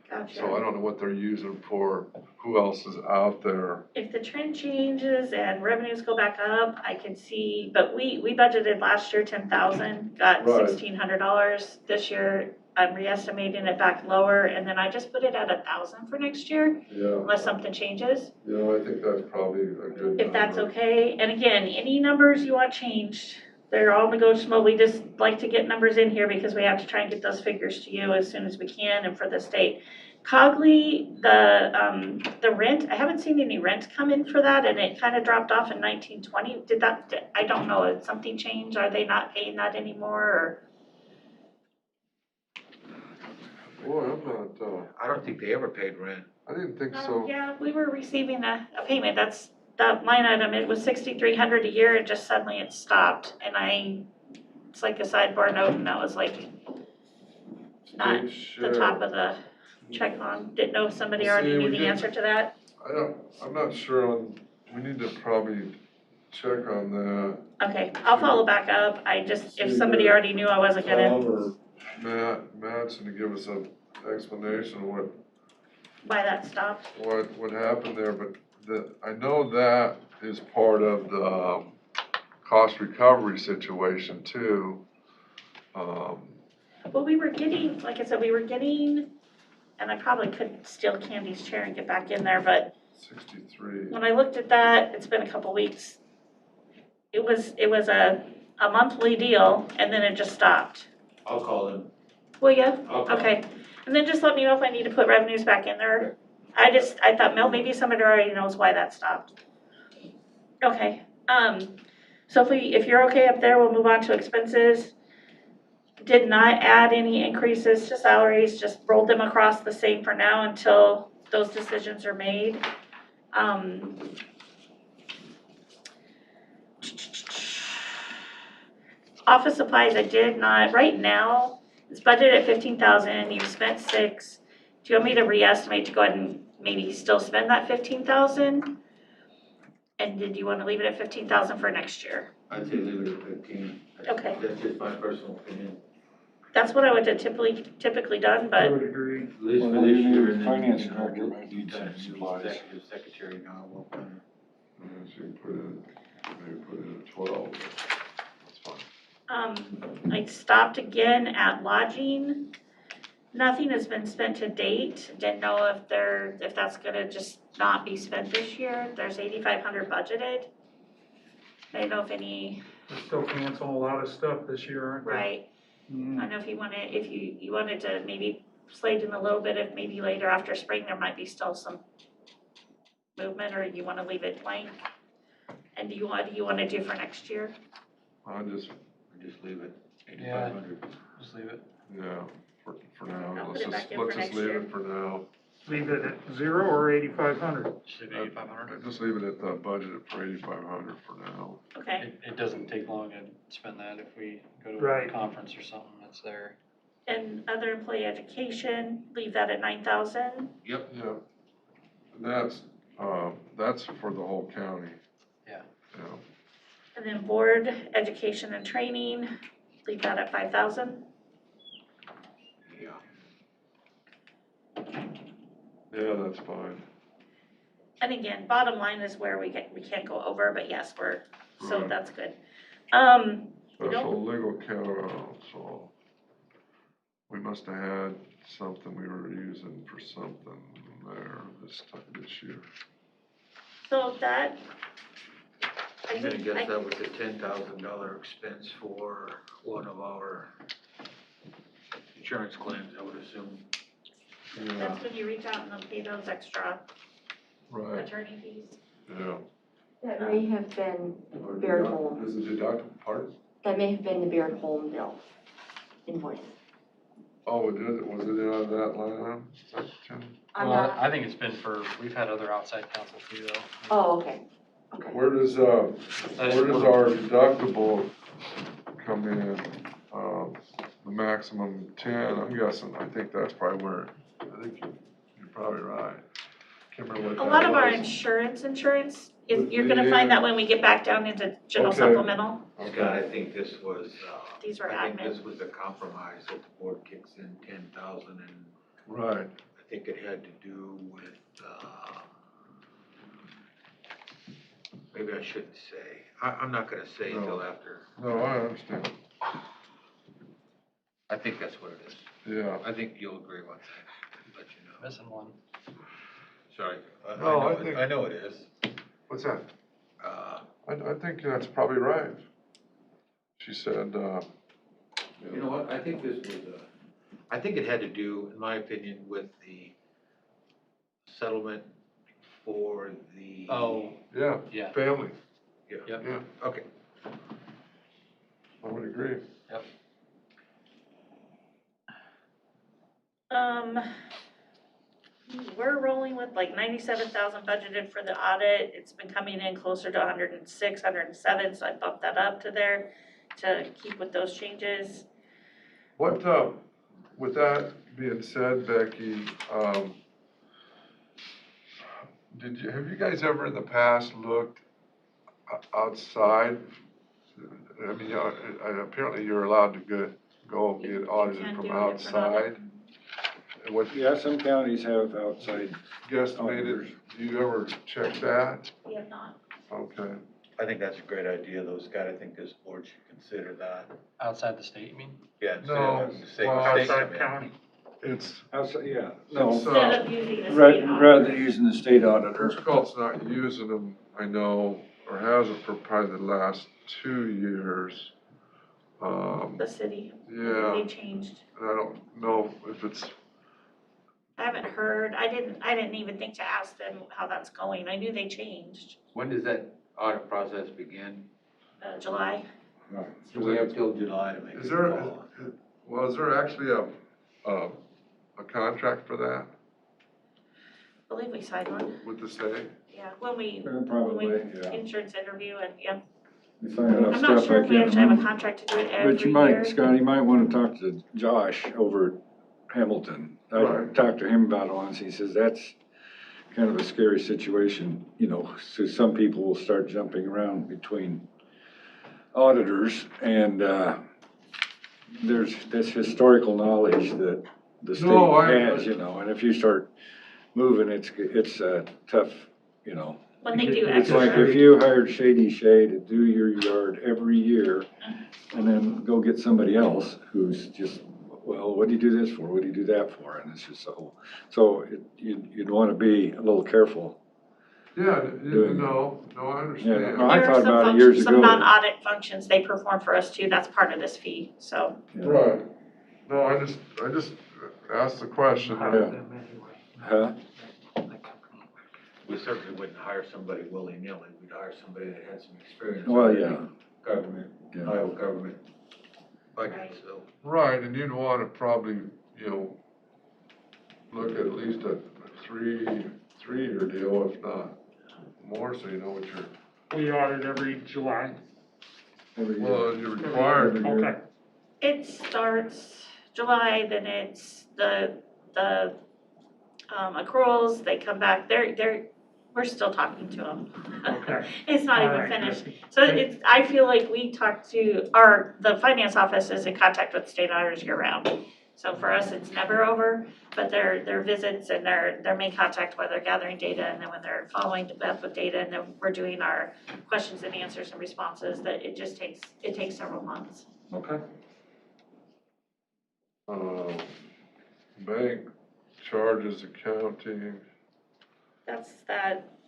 Gotcha. So I don't know what they're using for, who else is out there. If the trend changes and revenues go back up, I can see, but we budgeted last year 10,000, got Right. $1,600. This year, I'm re-estimating it back lower, and then I just put it at 1,000 for next year, Yeah, unless something changes. yeah, I think that's probably a good number. If that's okay, and again, any numbers you want changed, they're all negotiable. We just like to get numbers in here because we have to try and get those figures to you as soon as we can and for the state. Cogley, the rent, I haven't seen any rent come in for that, and it kind of dropped off in 1920. I don't know, did something change? Are they not paying that anymore, or? Boy, I'm not, I don't think they ever paid rent. I didn't think so. Yeah, we were receiving a payment. That line item, it was $6,300 a year, and just suddenly it stopped. And it's like a sidebar note, and that was like not the top of the check on. Didn't know if somebody See, already we knew the get- answer to that. I'm not sure on, we need to probably check on that. Okay, I'll follow back up. If See, somebody the- already knew, I wasn't gonna. Tom or Matt's gonna give us an explanation of Why that stopped. what happened there, but I know that is part of the cost recovery situation too. Well, we were getting, like I said, and I probably could steal Candy's chair and get back in there, but 63. when I looked at that, it's been a couple weeks. It was a monthly deal, and then it just stopped. I'll call him. Will ya? I'll call him. Okay, and then just let me know if I need to put revenues back in there. I thought, Mel, maybe somebody already knows why that stopped. Okay, so if you're okay up there, we'll move on to expenses. Did not add any increases to salaries, just rolled them across the same for now until those decisions are made. Office supplies, I did not, right now, it's budgeted at 15,000, you've spent 6. Do you want me to re-estimate to go ahead and maybe still spend that 15,000? And did you want to leave it at 15,000 for next year? I'd say leave it at 15. Okay. That's just my personal opinion. That's what I would have typically done, I but would agree. At least Well, for then this you year, need and then finance you can director hold might it. need some Sometimes you supplies. executive secretary now, we'll put it. So you maybe put in a 12, that's fine. I stopped again at lodging. Nothing has been spent to date. Didn't know if that's gonna just not be spent this year. There's 8,500 budgeted. I don't know if any, We're still canceling a lot of stuff this year, aren't we? right, I Mm. don't know if you wanted to maybe slate in a little bit, if maybe later after spring, there might be still some movement, or you wanna leave it blank? And do you wanna do for next year? I just, Just leave it, Yeah. 8,500. Just leave it. yeah, for now, I'll put let's it back just, in for let's just next leave year. it for now. Leave it at 0 or 8,500? Just leave it 8,500. Just leave it at the budget for 8,500 for now. Okay, It doesn't take long to spend that if we go to a Right. conference or something that's there. and other employee education, leave that at 9,000. Yep. Yeah. And that's for the whole county. Yeah. Yeah. And then board, education and training, leave that at 5,000. Yeah. Yeah, that's fine. And again, bottom line is where we can't go over, but yes, so Right. that's good. Special legal counsel. We must have had something we were using for something there this year. So that, I I'm gonna think, guess that was a $10,000 expense for one of our insurance claims, I would assume. Yeah, that's when you reach out and they'll pay those extra right, attorney fees. yeah. That may have been Baird Home. Is it deductible, pardon? That may have been the Baird Home bill invoice. Oh, it did, was it out of that line item? Is that 10? I'm Well, not, I think it's been we've had other outside counsel too, though. oh, okay, okay. Where does That is our deductible come in? The maximum 10, I'm guessing, I think that's probably where, I think you're probably right. Can't remember what A that lot of our was. insurance With you're gonna the, find that when we get back down into general Okay. supplemental. Scott, I think this was, These were I think admin. this was a compromise that the board kicks in 10,000, and Right, I think it had to do with, maybe I shouldn't say. I'm not gonna say No. until after. no, I understand, I think that's what it is. yeah. I think you'll agree once I let you know. Missing one. Sorry. No, I think- I know it is. What's that? Uh, I think that's probably right. She said, You know what, I think this was, I think it had to do, in my opinion, with the settlement for the. Oh, yeah, yeah. family, Yeah, Yep. yeah, okay. I would agree. We're rolling with like 97,000 budgeted for the audit. It's been coming in closer to 106, 107, so I bumped that up to there to keep with those changes. What, with that being said, Becky, have you guys ever in the past looked outside? I mean, apparently you're allowed to go get can audited do from a different outside. And what Yeah, some counties have outside guesstimated, do you ever check that? We have not. Okay, I think that's a great idea, though, Scott. I think this board should consider that. Outside the state, you mean? Yeah, instead No, of having the state, well, state Outside come in. county? it's, outside, yeah, it's, no, Instead of using the state rather than using the state auditor. Ursuko's not using them, I know, or hasn't for probably the last 2 years. The city. Yeah, They changed. and I don't know if it's, I haven't heard, I didn't even think to ask them how that's going. I knew they changed, When does that audit process begin? July. So we have till July to make is a there, call. well, is there actually a contract for that I believe we signed one, with the state? yeah, when we Probably, yeah. insurance interview and, yeah. We find enough I'm not stuff, sure I if we can't actually have a remember. contract to do it every But you might, year. Scott, you might wanna talk to Josh over at Hamilton. I Right. talked to him about it once, he says that's kind of a scary situation, you know, so some people will start jumping around between auditors, and, there's this historical knowledge that the No, state has, you know, and if you start moving, it's tough, you know. When they do It's like extra, if you hired Shady Shay to do your yard every year, and then go get somebody else who's just, well, what do you do this for, what do you do that for, and it's just so you'd wanna be a little careful Yeah, Doing it. no, I Yeah, understand. no, I There are thought some about it functions, years some ago. non-audit functions they perform for us too, that's part of this fee, so. Right. No, I just asked the question. Hire them anyway. Huh? We certainly wouldn't hire somebody willy-nilly, we'd hire somebody that had some experience. Well, with yeah. Government, Yeah. Iowa government budget, so. Right, and you'd wanna probably, look at least a three-year deal, if not more, so you know what you're, We audit every July. well, you're required to. Okay. It starts July, then it's the accruals, they come back, we're still talking to them. Okay. It's not All even right, finished. Christie. So I feel like we talk to the finance office is in contact with state auditors year round. So for us, it's never over, but their visits and their main contact while they're gathering data, and then when they're following up with data, and then we're doing our questions and answers and responses, that it takes several months. Okay. Bank charges, accounting, That's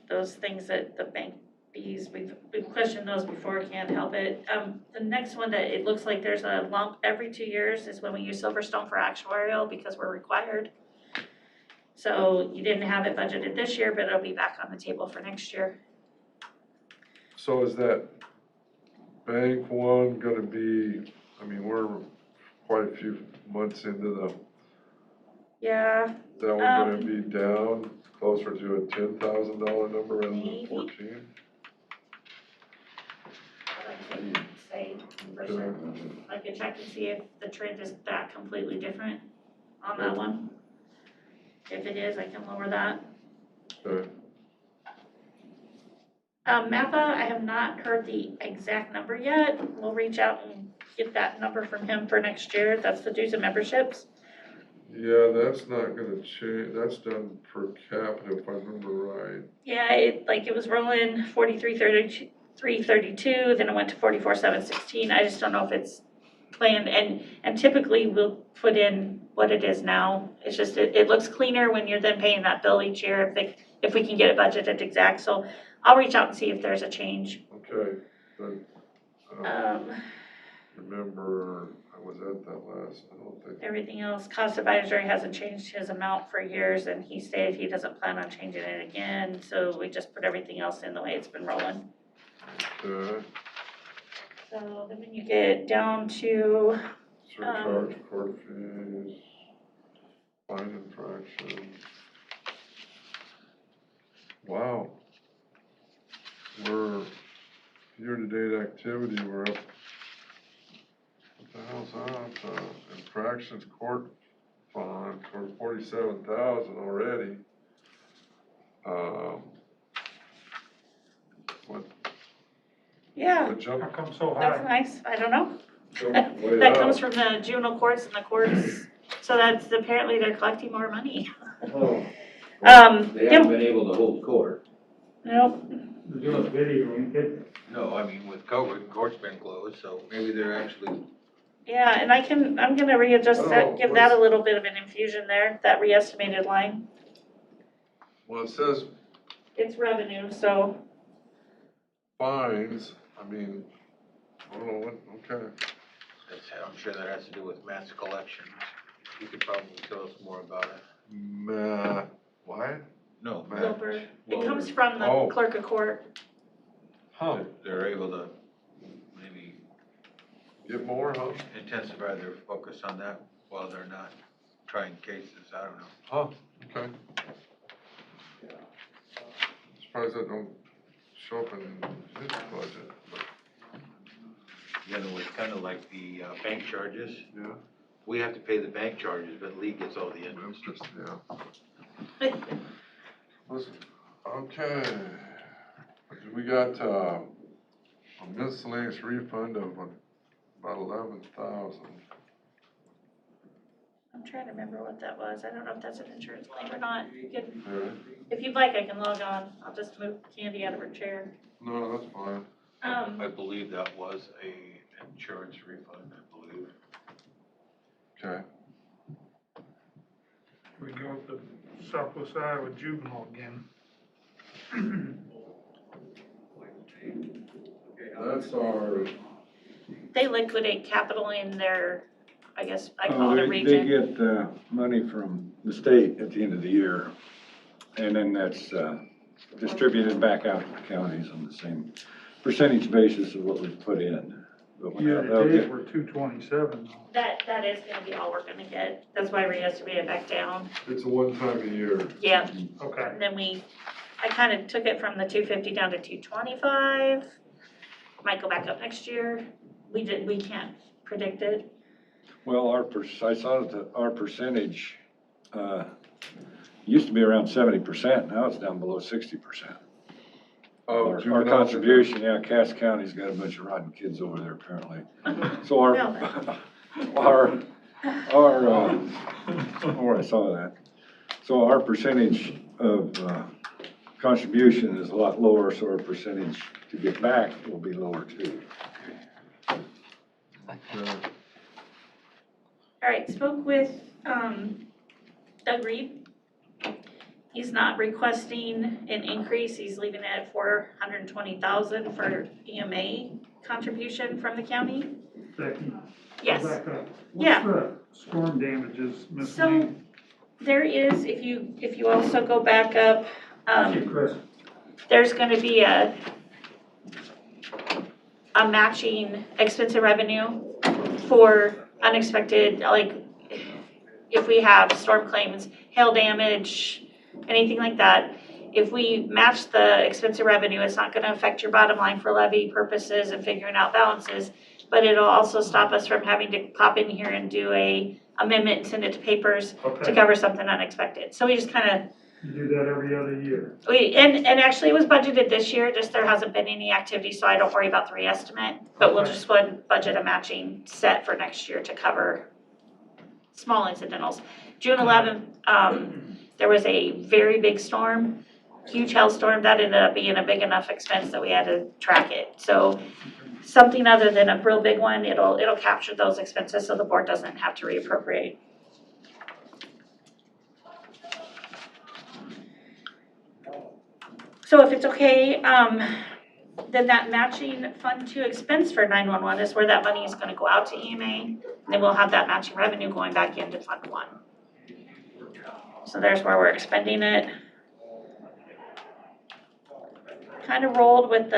those things that the bank fees, we've questioned those before, can't help it. The next one that it looks like there's a lump every 2 years is when we use Silverstone for actuarial because we're required. So you didn't have it budgeted this year, but it'll be back on the table for next year. so is that bank one gonna be, we're quite a few months into Yeah, that one gonna be down closer to a $10,000 number rather than Maybe. 14? I can say for sure. I can check and see if the trend is that completely different on that one. If it is, I can lower that. Okay. Mappa, I have not heard the exact number yet. We'll reach out and get that number from him for next year. That's the dues and memberships. Yeah, that's not gonna change, that's done per capita if I remember right. Yeah, it was rolling 43.32, then it went to 44.716. I just don't know if it's planned, and typically we'll put in what it is now. It's just, it looks cleaner when you're then paying that bill each year if we can get it budgeted exact. So I'll reach out and see if there's a change. Okay, but, remember, I was at that last, I don't think. Everything else, cost advisory hasn't changed his amount for years, and he stated he doesn't plan on changing it again, so we just put everything else in the way it's been rolling. Okay, So then when you get down to, surcharge, court fees, fine infraction. Wow. We're, year-to-date activity, we're up, what the hell's that? Infractions court fine for 47,000 already. What, yeah, what How jumped, come so that's high? nice, I don't know. jumped way That comes up? from the juvenile courts and the courts, so that's, apparently they're collecting more money. Oh. They Yeah. haven't been able to hold court. Nope, We're doing video, ain't it? No, I mean, with COVID, court's been closed, so maybe they're actually, yeah, and I'm gonna readjust that, Oh, give that a what's- little bit of an infusion there, that re-estimated line. Well, it says It's revenue, so, fines, I don't know what, okay. I'm sure that has to do with mass collections. You could probably tell us more about it. What? No, Wilbur, it comes Wilbur. from the Oh. clerk of court. Huh, They're able to maybe get more, huh? intensify their focus on that while they're not trying cases, I don't know. Huh, okay. Surprised that don't show up in his budget, but, You know, it's kind of like the bank charges. yeah, We have to pay the bank charges, but Lee gets all the interest. interest, yeah. Listen, okay. We got, a miscellaneous refund of about 11,000. I'm trying to remember what that was. I don't know if that's an insurance claim or not. You can, Alright. if you'd like, I can log on. I'll just move Candy out of her chair. No, that's fine. I believe that was a insurance refund, I believe. Okay. We go with the Southwest Iowa juvenile again. That's our, They liquidate capital in their, I guess I call it a They region. get, money from the state at the end of the year, and then that's, distributed back out to the counties on the same percentage basis of what we put in. But when Year they'll to date, get- we're 227. That is gonna be all we're gonna get. That's why we estimated it back down. it's a one time a year. Yeah, Okay. and then I kind of took it from the 250 down to 225. Might go back up next year. We can't predict it. Well, I saw that our percentage, used to be around 70%, now it's down below 60%. Our Juvenile contribution, yeah, Cass County's got a bunch of rotten kids over there apparently. So our, I saw that. So our percentage of, contribution is a lot lower, so our percentage to get back will be lower too. All right, spoke with Doug Reed. He's not requesting an increase. He's leaving it at $420,000 for EMA contribution from the county. Becky? Yes. Back up. Yeah. What's the storm damages So miscellaneous? there is, if you also go back up, Chris. there's gonna be a matching expense and revenue for unexpected, like if we have storm claims, hail damage, anything like that. If we match the expense and revenue, it's not gonna affect your bottom line for levy purposes and figuring out balances, but it'll also stop us from having to pop in here and do a amendment and send it to papers to Okay. cover something unexpected. So we just kinda, You do that every other year. and actually it was budgeted this year, just there hasn't been any activity, so I don't worry about the reestimate. But we'll Okay. just go ahead and budget a matching set for next year to cover small incidentals. June 11th, there was a very big storm, huge hailstorm, that ended up being a big enough expense that we had to track it. So something other than a real big one, it'll capture those expenses so the board doesn't have to reappropriate. So if it's okay, then that matching fund to expense for 911 is where that money is gonna go out to EMA. Then we'll have that matching revenue going back into Fund 1. So there's where we're expending it. Kind of rolled with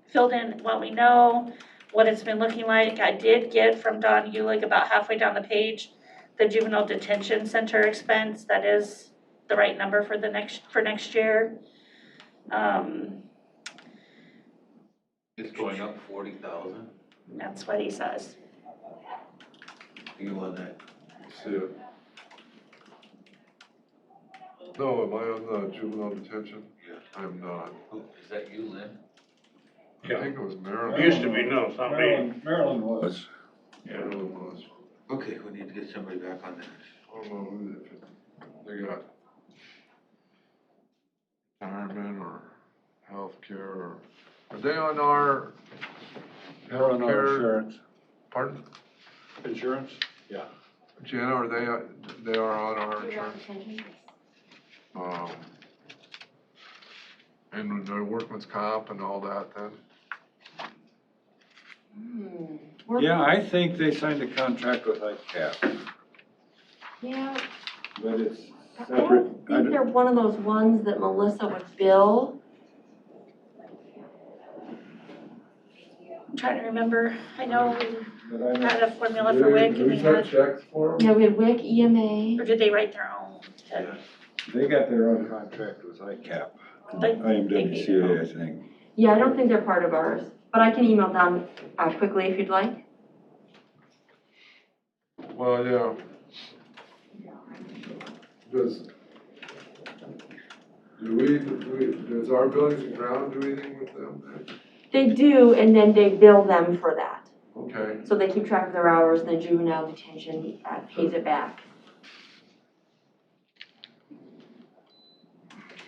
filled in what we know, what it's been looking like. I did get from Don Hewlig about halfway down the page, the juvenile detention center expense. That is the right number for next year. It's going up 40,000. That's what he says. You on that? See it. No, am I on the juvenile detention? Yeah. I'm not. Is that you, Lynn? I think it was Maryland. Used to be, no, it's not me. Maryland was. Maryland was. Okay, we need to get somebody back on that. I don't know who they got. Retirement or healthcare or, are they on our They're on our healthcare? insurance. Pardon? Insurance? Jana, are they are on our insurance? And their workman's comp and all that then? Yeah, I think they signed a contract with ICAP, Yeah, but it's I separate. don't think they're one of those ones that Melissa would bill. I'm trying to remember. I know But I we know, had a formula for WIC and we had, checks for them? Yeah, we had WIC, EMA. or did they write their own? they got their own contract with ICAP, They- IMWCA, I think. Yeah, I don't think they're part of ours, but I can email them quickly if you'd like. Well, yeah. Does our buildings and ground do anything with them then? They do, and then they bill them for that. Okay, So they keep track of their hours, and the juvenile detention pays it back.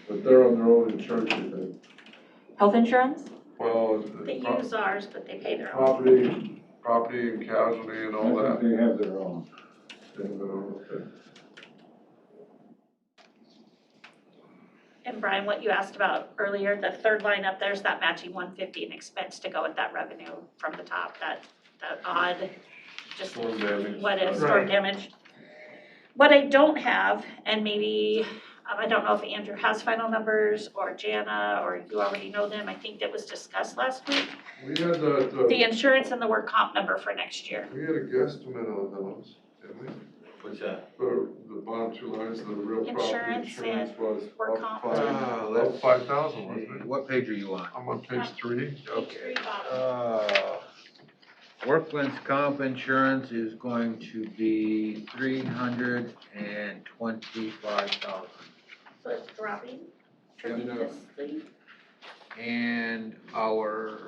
but they're on their own insurance, you think? Health insurance? Well, They use ours, but they pay their own. property and casualty and all I that. think they have their own. And, okay. And Brian, what you asked about earlier, the third line up, there's that matching 150 in expense to go with that revenue from the top, that odd, just Storm damage. what if storm damage. What I don't have, and maybe, I don't know if Andrew has final numbers, or Jana, or you already know them, I think that was discussed last week. We had The insurance and the work comp number for next year. we had a guesstimate on those, didn't we? What's that? For the bottom two lines, the real property Insurance insurance and was work up comp. up 5,000, wasn't it? What page are you on? I'm on page 3. Page three bottom. Workman's comp insurance is going to be $325,000. So it's dropping Yeah. tremendously. And our,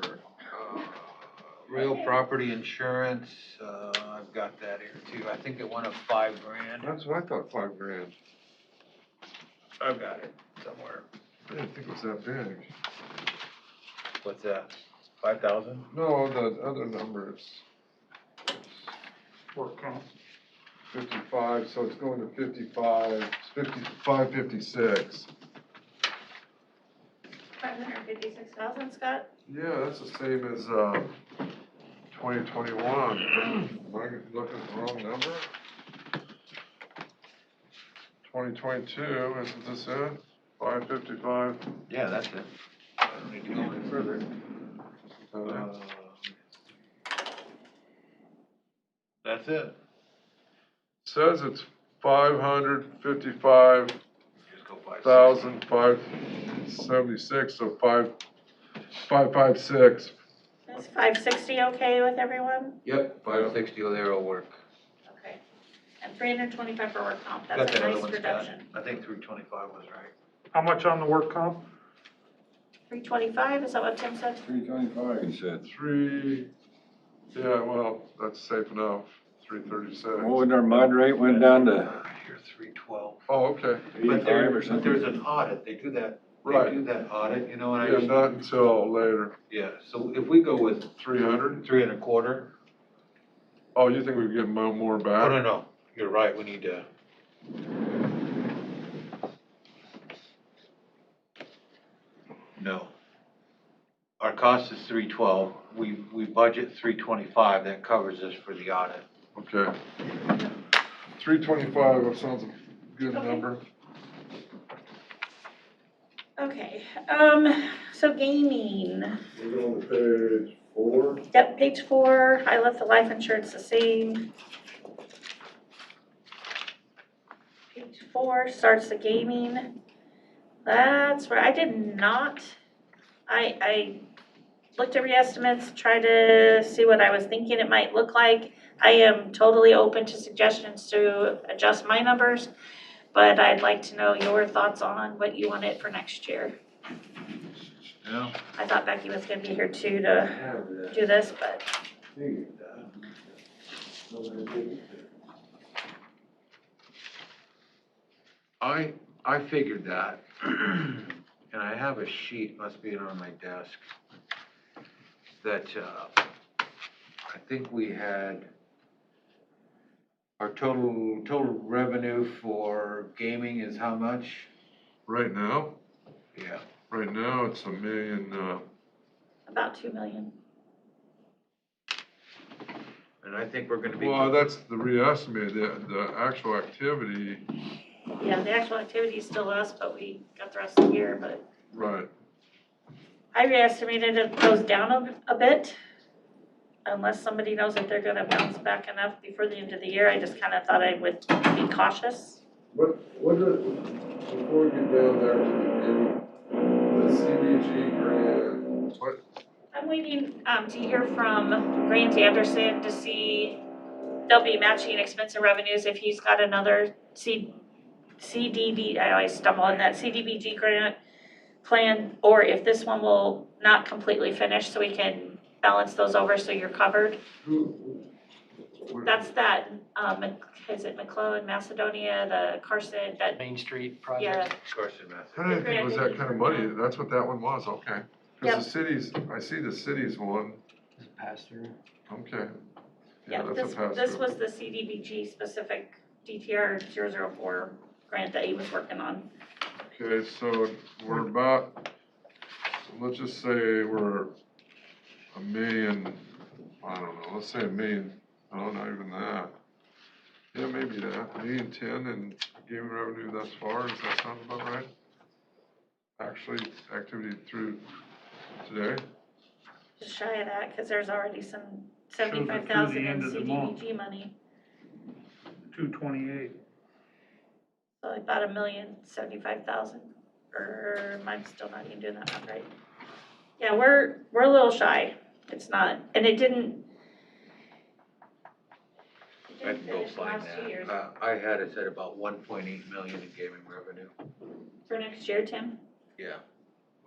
real property insurance, I've got that here too. I think it went up $5,000. That's what I thought, $5,000. I've got it somewhere. I didn't think it was that big. What's that? 5,000? No, the other number is Work comp. 55, so it's going to 55, 556. 556,000, Scott? Yeah, that's the same as 2021. Am I looking at the wrong number? 2022, isn't this it? 555. Yeah, that's it. I don't need to go any further. That's it. Says it's 555,576, Just go 5. so 556. Is 560 okay with everyone? Yep, 560 there will work. Okay. And 325 for work comp, Got that's a that other nice one, Scott? reduction. I think 325 was right. How much on the work comp? 325, is that what Tim said? 325, he said. 3, yeah, well, that's safe enough, 336. Well, when our mud rate went down to Here, 312. Oh, okay, But 85 or but something. there's an audit, they do that, Right. they do that audit, you know, and I yeah, just, not until later. yeah, so if we go with 300? 325. Oh, you think we can get more Oh, back? no, you're right, we need to. No. Our cost is 312, we budget 325, that covers us for the audit. Okay. 325, that sounds a good Okay. number. Okay, so gaming. We're going to page 4. Yep, page 4, I left the life insurance the same. Page 4 starts the gaming. That's where I did not, I looked at re-estimates, tried to see what I was thinking it might look like. I am totally open to suggestions to adjust my numbers, but I'd like to know your thoughts on what you want it for next year. Yeah. I thought Becky was gonna be here too to do this, but I figured that, and I have a sheet, must be on my desk, that, I think we had, our total revenue for gaming is how much? Right now? Yeah. Right now, it's $1 million, about 2 million. And I think we're gonna be. well, that's the re-estimate, the actual activity, Yeah, the actual activity is still us, but we got the rest of the year, but right. I re-estimated it goes down a bit. Unless somebody knows that they're gonna bounce back enough before the end of the year, I just kinda thought I would be cautious. What before we get down there to the CBG grant, what, I'm waiting, to hear from Grant Anderson to see, they'll be matching expense and revenues if he's got another CDB, I always stumble on that, CDBG grant plan, or if this one will not completely finish, so we can balance those over so you're covered. That's that, is it McClellan, Macedonia, the Carson, that, Main Street yeah, project. Carson Method. I didn't think it was that kind of money, that's what that one was, okay. Yep. Cause the cities, I see the cities one, Pass through. okay. yeah, that's a this pass-through. was the CDBG specific DTR 004 grant that he was working on. Okay, so we're about, let's just say we're a million, I don't know, let's say a million, no, not even that. Yeah, maybe that, 1,010,000 in gaming revenue thus far, does that sound about right? Actually, activity through today? Just shy of that, cause there's already some Shows it through the 75,000 in end of the month. CDBG money. 228. So about 1,075,000, or am I still not even doing that math right? Yeah, we're a little shy. It's not, and it didn't. I can go finish the find last 2 years. that. I had it at about 1.8 million in gaming revenue. For next year, Tim? Yeah.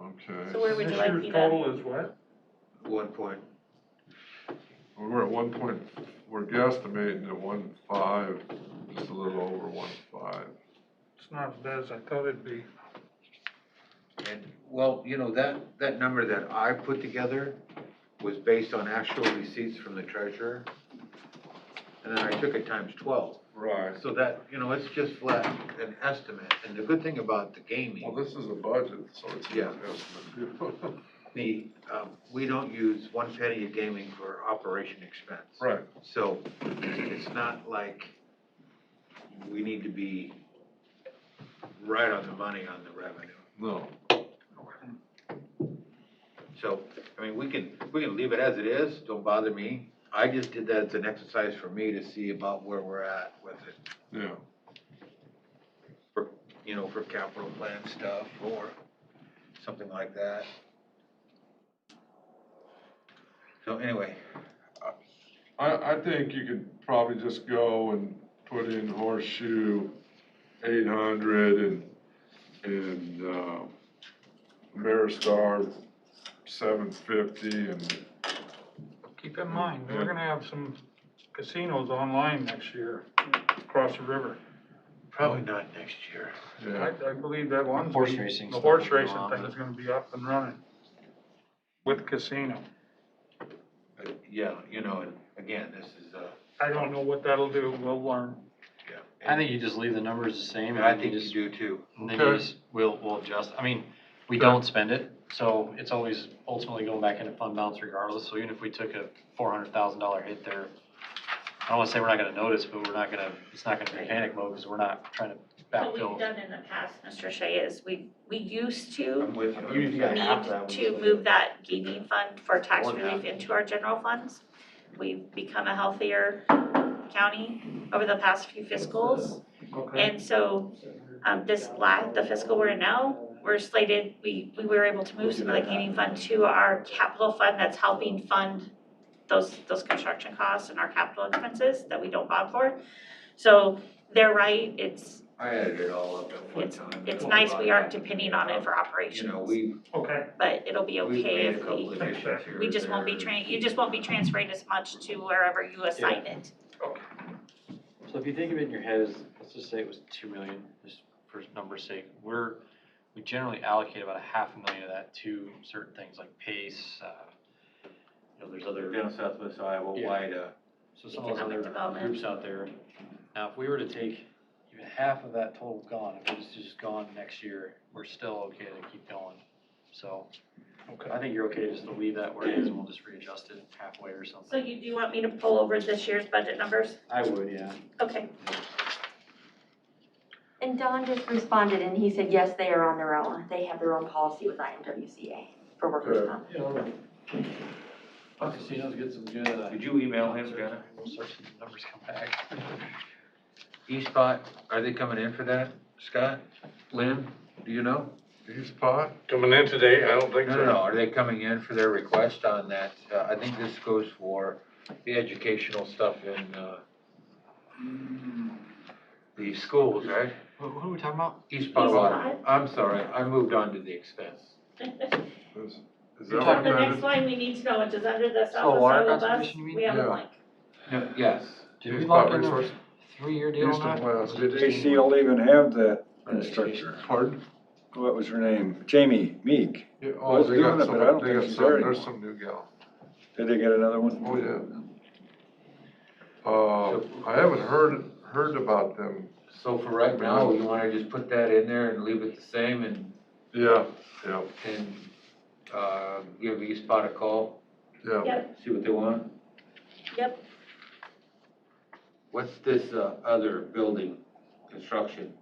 Okay. So where would you This like year's me to? total is what? 1 point, We're at 1 point, we're guesstimating at 1.5, just a little over 1.5. It's not as bad as I thought it'd be. and, well, you know, that number that I put together was based on actual receipts from the treasurer. And then I took it times 12. Right. So that, you know, it's just flat, an estimate. And the good thing about the Well, gaming, this is a budget, so it's an Yeah. estimate. we don't use 1 penny of gaming for operation expense. Right. So it's not like we need to be right on the money on the revenue. No. So, I mean, we can leave it as it is, don't bother me. I just did that as an exercise for me to see about where we're at with it, Yeah. for, you know, for capital plan stuff or something like that. So anyway, I think you could probably just go and put in Horseshoe 800 and Maristar 750 and. Keep in mind, we're gonna have some casinos online next year across the river. probably not next year. Yeah. I believe that one. Horse racing The stuff horse will go racing on, thing but- is gonna be up and running with casino. Yeah, you know, and again, this is, I don't know what that'll do, we'll learn. yeah. I think you just leave the numbers the same and I then you think you just, do too. and then you just, we'll adjust. I mean, we don't spend it, so it's always ultimately going back into fund balance regardless. So even if we took a $400,000 hit there, I don't wanna say we're not gonna notice, but it's not gonna be panic mode because we're not trying to What we've backfill. done in the past, Mr. Shea, is we used to I'm with you. Even if you got half that, need we to still move that gaming fund for tax More than relief half. into our general funds. We've become a healthier county over the past few fiscals. Okay. And so, the fiscal we're in now, we're slated, we were able to move some of the gaming fund to our capital fund that's helping fund those construction costs and our capital expenses that we don't bond for. So they're right, it's I added it all up at one time. it's nice we aren't depending on it for You operations. know, we've Okay, But it'll be made okay a if couple we, additions here. we just and won't be there. you just won't be transferring as much to wherever you assign it. So if you think of it in your head as, let's just say it was 2 million, just for number's sake, we generally allocate about $500,000 of that to certain things like PACE, there's other. Down Southwest Iowa, Yeah. WIDA. So some of those Economic other development. groups out there. Now, if we were to take even half of that total gone, if it was just gone next year, we're still okay to keep going. So I think you're okay just to leave that where it is and we'll just readjust it halfway or So something. do you want me to pull over this year's budget numbers? I would, yeah. Okay. And Don just responded and he said, yes, they are on their own. They have their own policy with IMWCA for workers' Good. comp. Yeah, all right. Casinos get some good, Did you email him, Jenna? We'll start seeing the numbers come back. East Spot, are they coming in for that, Scott? Lynn, do you know? East Pot? Coming in today, I don't think so. No, are they coming in for their request on that? I think this goes for the educational stuff in, the schools, right? Who are we talking about? East Pot East Water. Pot? I'm sorry, I moved on to the expense. Is You're that So what the that next is? line we need to know, which is under the So water Southwest Iowa bus, conservation, you mean? we have a Yeah. blank. No, yes. Did we East lock Pot in a Resource? 3-year deal East on and that? West. Did they still even have that instructor? Pardon? What was her name? Jamie Meek. Yeah, Was they doing got it, some, but I don't they think got she's some, there there's anymore. some new gal. Did they get another one? Oh, yeah. I haven't heard about them So for right now, you wanna just put that in there and leave it the same and, Yeah, give East Spot a call, yeah. Yep, see what they want? yep. What's this, other building construction?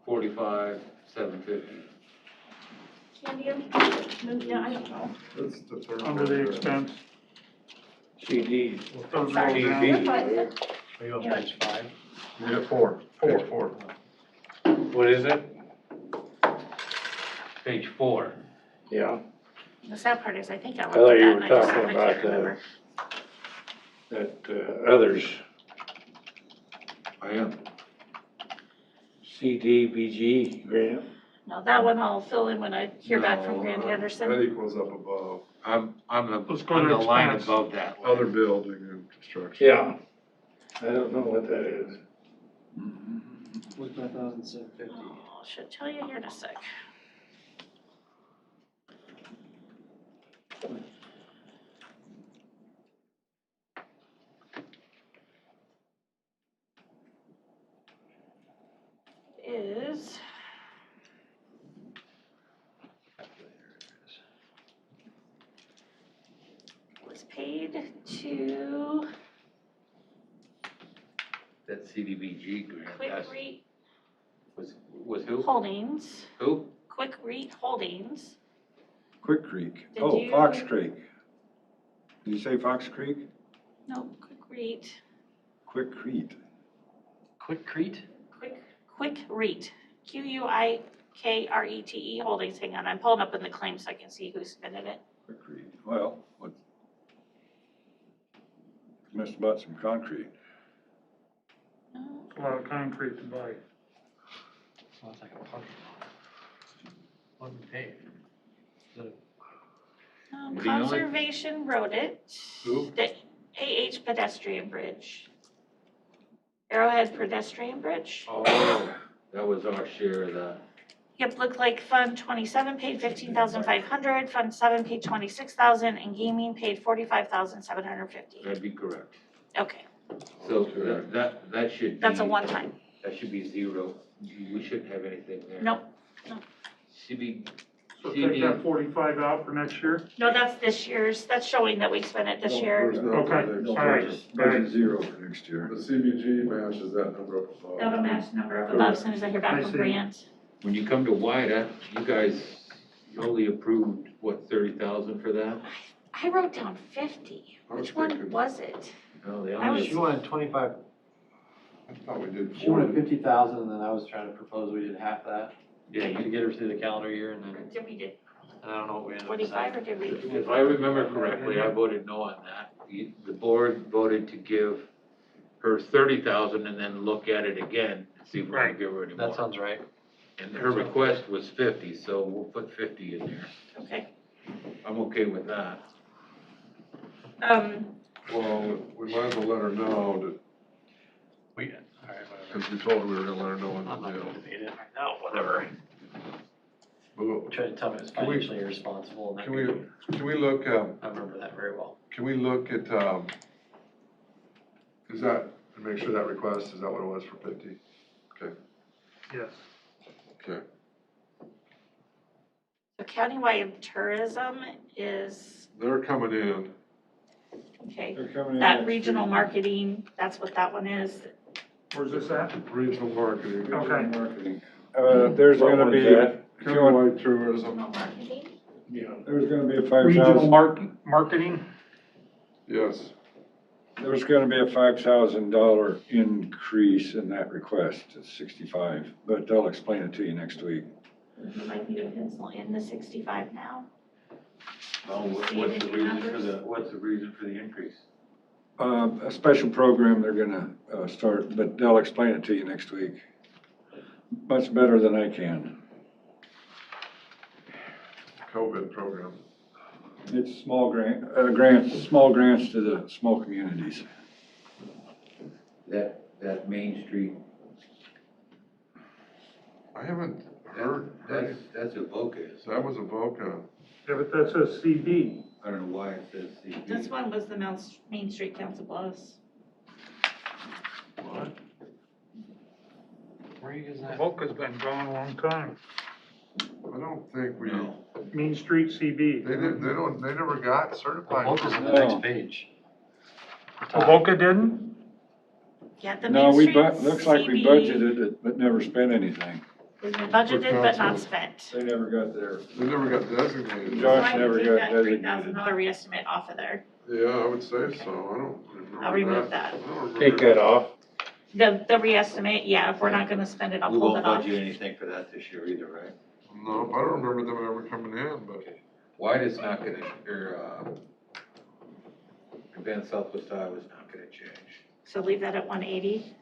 45,750. Candy, yeah, I don't know. That's the third Under one the there. expense. CD. Third row Sorry. down. You're fine. Are you on page 5? Yeah, page four. What is it? Page 4. Yeah, The sad part is, I think I I looked thought at you that were and I just, talking I about can't remember. that, others, I am. CDBG grant. No, that one I'll fill in when I hear back from No, Grant That Henderson. equals up above, I'm Let's go on to the line expense. above that. line. other building and construction. Yeah. I don't know what that is. 45,750. Oh, should tell you here in a sec. Is was paid to That CDBG grant, Quick that's, Reat was who? Holdings, Who? Quick Reat Holdings. Quick Creek. Did Oh, you- Fox Creek. Did you say Fox Creek? No, Quick Reat, Quick Creek. Quick Crete? Quick Reat, QUIKRETE Holdings. Hang on, I'm pulling up in the claim so I can see who submitted it. Quick Creek. Well, what? Must have bought some concrete. A lot of concrete to buy. So it's like a parking lot. What did we pay? The What do you know? Conservation wrote it. Who? The AH pedestrian bridge. Arrowhead pedestrian bridge. Oh, that was our share of that. Yep, looked like Fund 27 paid 15,500, Fund 7 paid 26,000, and Gaming paid 45,750. That'd be correct. Okay, So Okay. that should be. that's a one-time. That should be 0. We shouldn't have anything there. Nope, Should be, So take that 45 out for next year? no, that's this year's, that's showing that we spent it this year. There's no Okay, next all year. right. Budget zero for next year. The CBG matches that number up above. That'll match the number of above as soon as I hear I back from see. Grant. when you come to WIDA, you guys only approved, what, 30,000 for that? I wrote down 50. I was Which one thinking- was it? No, they I was- only, She wanted 25, I thought we did she wanted 40. 50,000 and then I was trying to propose we did half that. yeah, To get her through the calendar year and then, Did we do and I don't know what we ended up 45 deciding. or did we? if I remember correctly, I voted no on that. The board voted to give her 30,000 and then look at it again, and see if we can Right. give her any That more. sounds right. And her request was 50, so we'll put 50 in there. Okay. I'm okay with that. Well, we might as well let her know that, We, all right, whatever. because we told her we were gonna let her know in I'm the not deal. gonna debate it right now, whatever. But Tried to tell me it was Can we- financially irresponsible and that Can we, could be, can we look, I remember that very well. can we look at, is that, and make sure that request, is that what it was for 50? Okay, Yes. okay. So countywide tourism is, They're coming in, okay, They're coming in that next regional week. marketing, that's what that one is. Where's this at? regional marketing, Okay. Marketing. There's What gonna was be, that? if you want, countywide tourism, Regional marketing? Yeah. there's gonna be a Regional 5,000, marketing? yes. there's gonna be a $5,000 increase in that request. It's 65, but they'll explain it to you next week. Would you like me to pencil in the 65 now? What's the reason for the increase? A special program they're gonna, start, but they'll explain it to you next week. Much better than I can. COVID program. It's small small grants to the small communities. That Main Street, I haven't heard, that's Avoca, isn't it? that was Avoca. Yeah, but that says CD. I don't know why it says CB. This one was the Main Street Council Bluffs. What? Where are you guys at? Volca's been gone a long time. I don't think we, Main Street CB. they never got certified. Volca's on the No. next page. Oh, Volca didn't? Yeah, the No, Main we, Street looks like we CB budgeted it, but never spent anything. has been budgeted but not spent. They never got there. They never got designated. So I Josh would never take got that designated. $3,000 reestimate off of there. Yeah, I would say so, I don't remember I'll remove that. I don't remember Take that off. The reestimate, yeah, if we're not gonna spend it, I'll We pull won't it off. budget anything for that this year either, right? No, I don't remember them ever coming in, but White is not gonna, Advanced Southwest Iowa is not gonna change. So leave that at 180.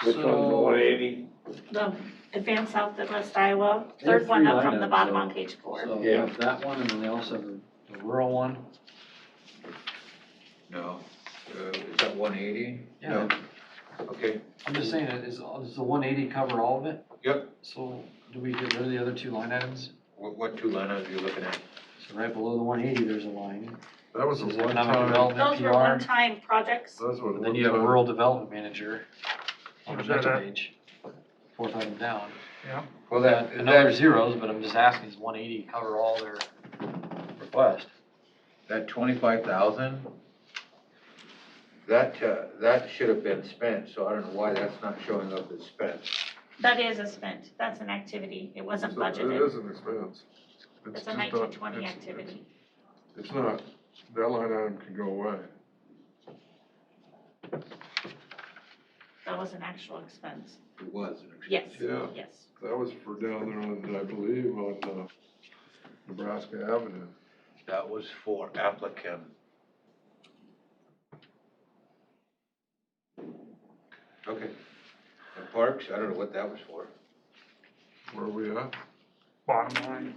Which one's the 180? The Advanced Southwest Iowa, They have third one three up line from the items, bottom so- on page 4. So we Yeah. have that one, and then they also have the rural one. No, is that 180? Yeah. Okay, I'm just saying, does the 180 cover all of it? yep. So do we get rid of the other two line items? What two line items are you looking at? So right below the 180, there's a line. that was a This is one economic time, development, Those were PR. one-time projects. that's what. And then you have a rural development manager on the Where's that next at? page, fourth item down. Yeah. Well, I know there's zeros, but I'm just asking, does 180 cover all their request? that 25,000, that should have been spent, so I don't know why that's not showing up as spent. That is a spent, that's an activity, it wasn't It budgeted. is an expense. It's a just not- 1920 it's- activity. It's not, that line item can go away. That was an actual expense. It was an expense. Yes, Yeah. yes. That was for down there on, I believe, on, Nebraska Avenue. That was for applicant. Okay. And Parks, I don't know what that was for. Where are we at? Bottom line,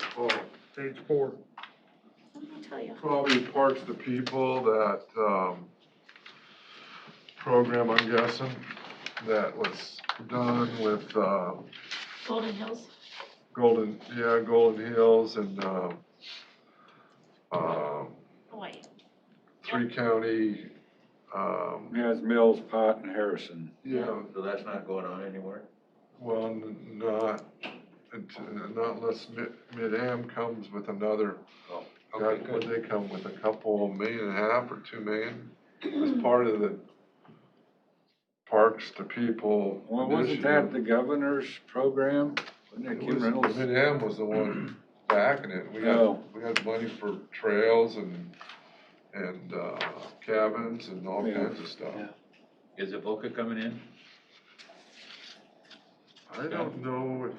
page 4. Let me tell you. Probably Parks the People, that, program, I'm guessing, that was done with, Golden Hills. Golden Hills and, Boy, 3-county, Yeah, it's Mills, Pot, and Harrison. yeah, So that's not going on anymore? well, not unless Mid-Am comes with another. Oh, God, okay, would good. they come with a couple $1.5 million or 2 million as part of the Parks to People Well, wasn't that initiative? the governor's program? Wasn't that Kim Reynolds? Mid-Am was the one backing it. We Oh. had money for trails and cabins and all Yeah. kinds of stuff. Yeah. Is Avoca coming in? I don't know if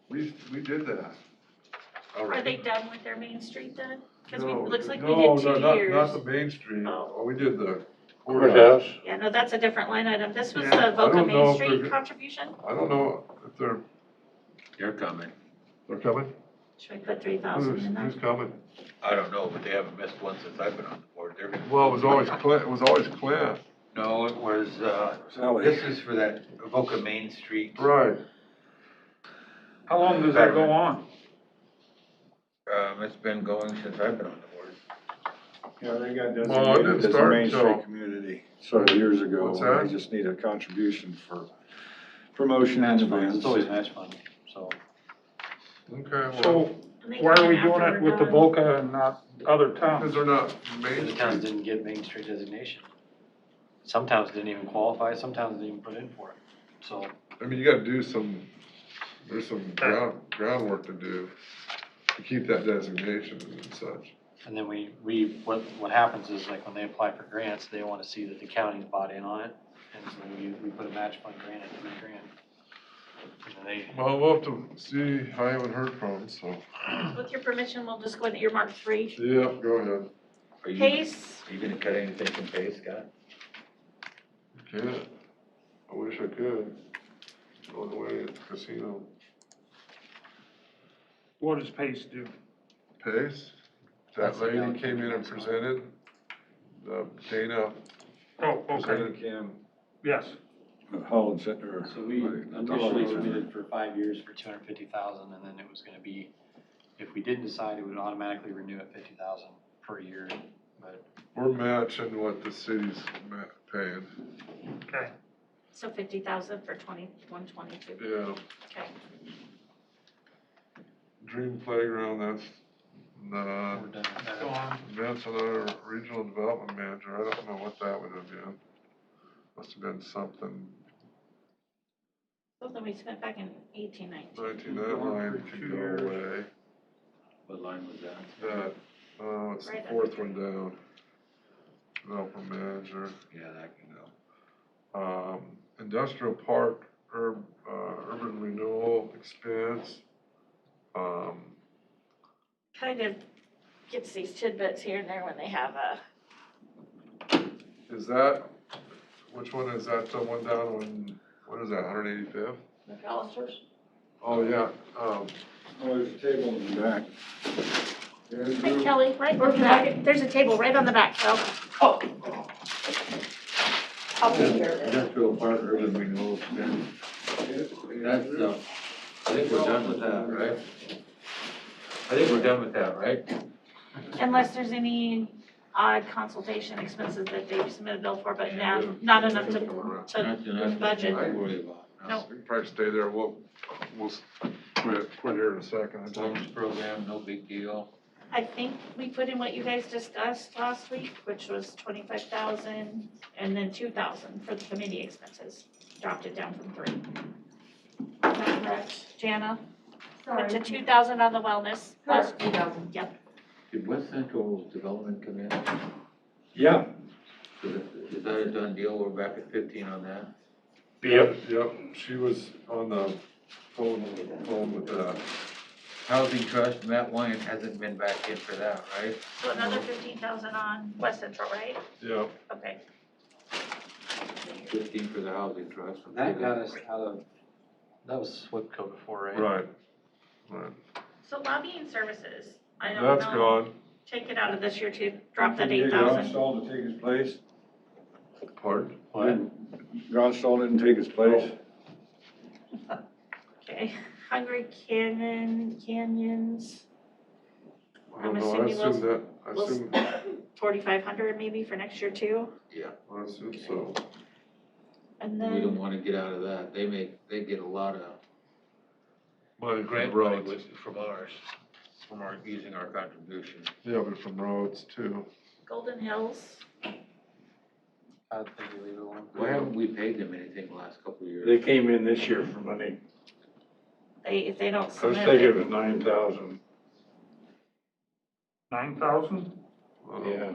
we did that. are they done with their Main Street then? Because it No, looks like we no, did 2 not years. the Main Street. Oh. We did the Courthouse. Yeah, no, that's a different line item. This was Yeah, the Voca don't know Main if Street they're- contribution. I don't know if they're Coming. coming. Should we put 3,000 in there? Who's coming? I don't know, but they haven't missed one since I've been on the board. They're gonna. Well, it was always Clint. No, it was, Sally. this is for that Avoca Main Street. Right. How long does that go on? It's been going since I've been on the board. Yeah, they got Well, it designated didn't as a start Main until- Street community several years ago. What's and that? They just need a contribution for promotion and Match funds, events. it's always match fund, so. Okay, well, So And they why are come we in doing after it we're with the done. Volca and not other because towns? they're not Main The towns Street. didn't get Main Street designation. Some towns didn't even qualify, some towns didn't even put in for it, so. I mean, you gotta do there's some groundwork to do to keep that designation and such. And then what happens is like when they apply for grants, they wanna see that the county's bought in on it. And so we put a match fund grant at $3,000. And then Well, we'll have to see, I haven't heard from them, so, With your permission, we'll just go ahead and earmark 3. yeah, go ahead. Are you- Pace, Are you gonna cut anything from Pace, Scott? Can't, I wish I could. On the way at the casino. What does Pace do? Pace, That's that the lady down came in and payment. presented, Dana Oh, okay, presented. Kim, yes. Holland Center. So we at the initially Holland Center. submitted for 5 years for 250,000, and then it was gonna be, if we didn't decide, it would automatically renew at 50,000 per year. but. We're matching what the city's paying, Okay. So 50,000 for 21, 22. yeah. Okay. Dream Playground, that's not on. We're done with that. Go on. That's another regional development manager, I don't know what that would have been. Must have been something, Something we spent back in 18, 19. 19, that line can go away. What line was that? That, it's the Right fourth under one down. Development manager. Yeah, that can go. Industrial park, urban renewal expense. Kind of gets these tidbits here and there when they have a, Is that, which one is that, the one down on, what is that, 185th? McAllister's. Oh, yeah, Oh, there's a table in the back. Hey Kelly, right on the back, there's a table right on the back, so. Oh. I'll take care of it. Industrial park urban renewal plan. That's, I think we're done with that, right? I think we're done with that, right? Unless there's any odd consultation expenses that they've submitted a bill for, but not enough to That's enough budget. to worry about. No. we can probably stay there, we'll quit here in a second. Bonus program, no big deal. I think we put in what you guys discussed last week, which was 25,000 and then 2,000 for the committee expenses. Dropped it down from 3. Is that correct, Jana? Went to 2,000 on the wellness. Correct, 2,000. Yep. Did West Central Development come in? Yeah. Is that a done deal? We're back at 15 on that? Yep, she was on the phone with that. Housing Trust, Matt Wine hasn't been back in for that, right? So another 15,000 on West Central, right? Yep, Okay. 15 for the Housing Trust. That got us out of, that was SWIPCO before, right? right. So lobbying services, I don't know. That's gone. Take it out of this year too, drop that Did 8,000. Gronstal to take his place? Pardon? What? Gronstal didn't take his place? Okay, Hungry Canyons, I don't I'm know, I assuming assume that, I we'll- assume, 4,500 maybe for next year too. Yeah, I assume so. And we then, don't wanna get out of that. They get a lot of Money grant from money roads. from our, using our contribution. Yeah, but from roads too. Golden Hills, I think we leave it alone. Why haven't we paid them anything the last couple of years? They came in this year for money. if they don't I was submit thinking it it, was 9,000. 9,000? Yeah.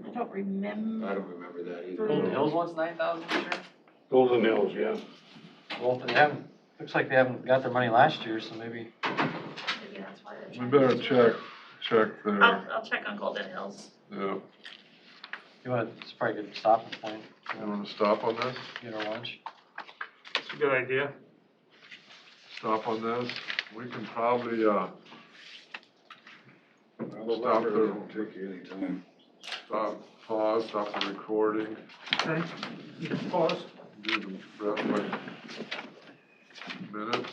I don't remember. I don't remember that either. Golden Hills wants 9,000 this year? Golden Hills, yeah. Well, they haven't, looks like they haven't got their money last year, so maybe. Maybe that's why they're We trying better to- check there, I'll check on Golden Hills. yeah. You want, it's probably a good stopping point, You wanna stop on this? get our lunch. It's a good idea. Stop on this? We can probably, Well, Stop that there. won't take you any time. pause, stop the recording, Okay, you can pause. do the rest of my minutes.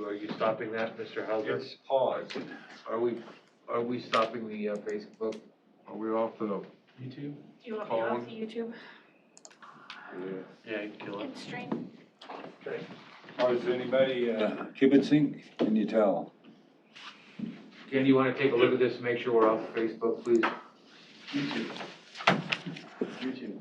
Are you stopping that, Mr. Hauser? It's paused. Are we stopping the Facebook? Are we off the, YouTube? Do you want me off Phone. the YouTube Yeah, you can kill it. stream? Okay. Oh, is anybody kibitzing? Can you tell? Ken, you wanna take a look at this and make sure we're off Facebook, please? YouTube.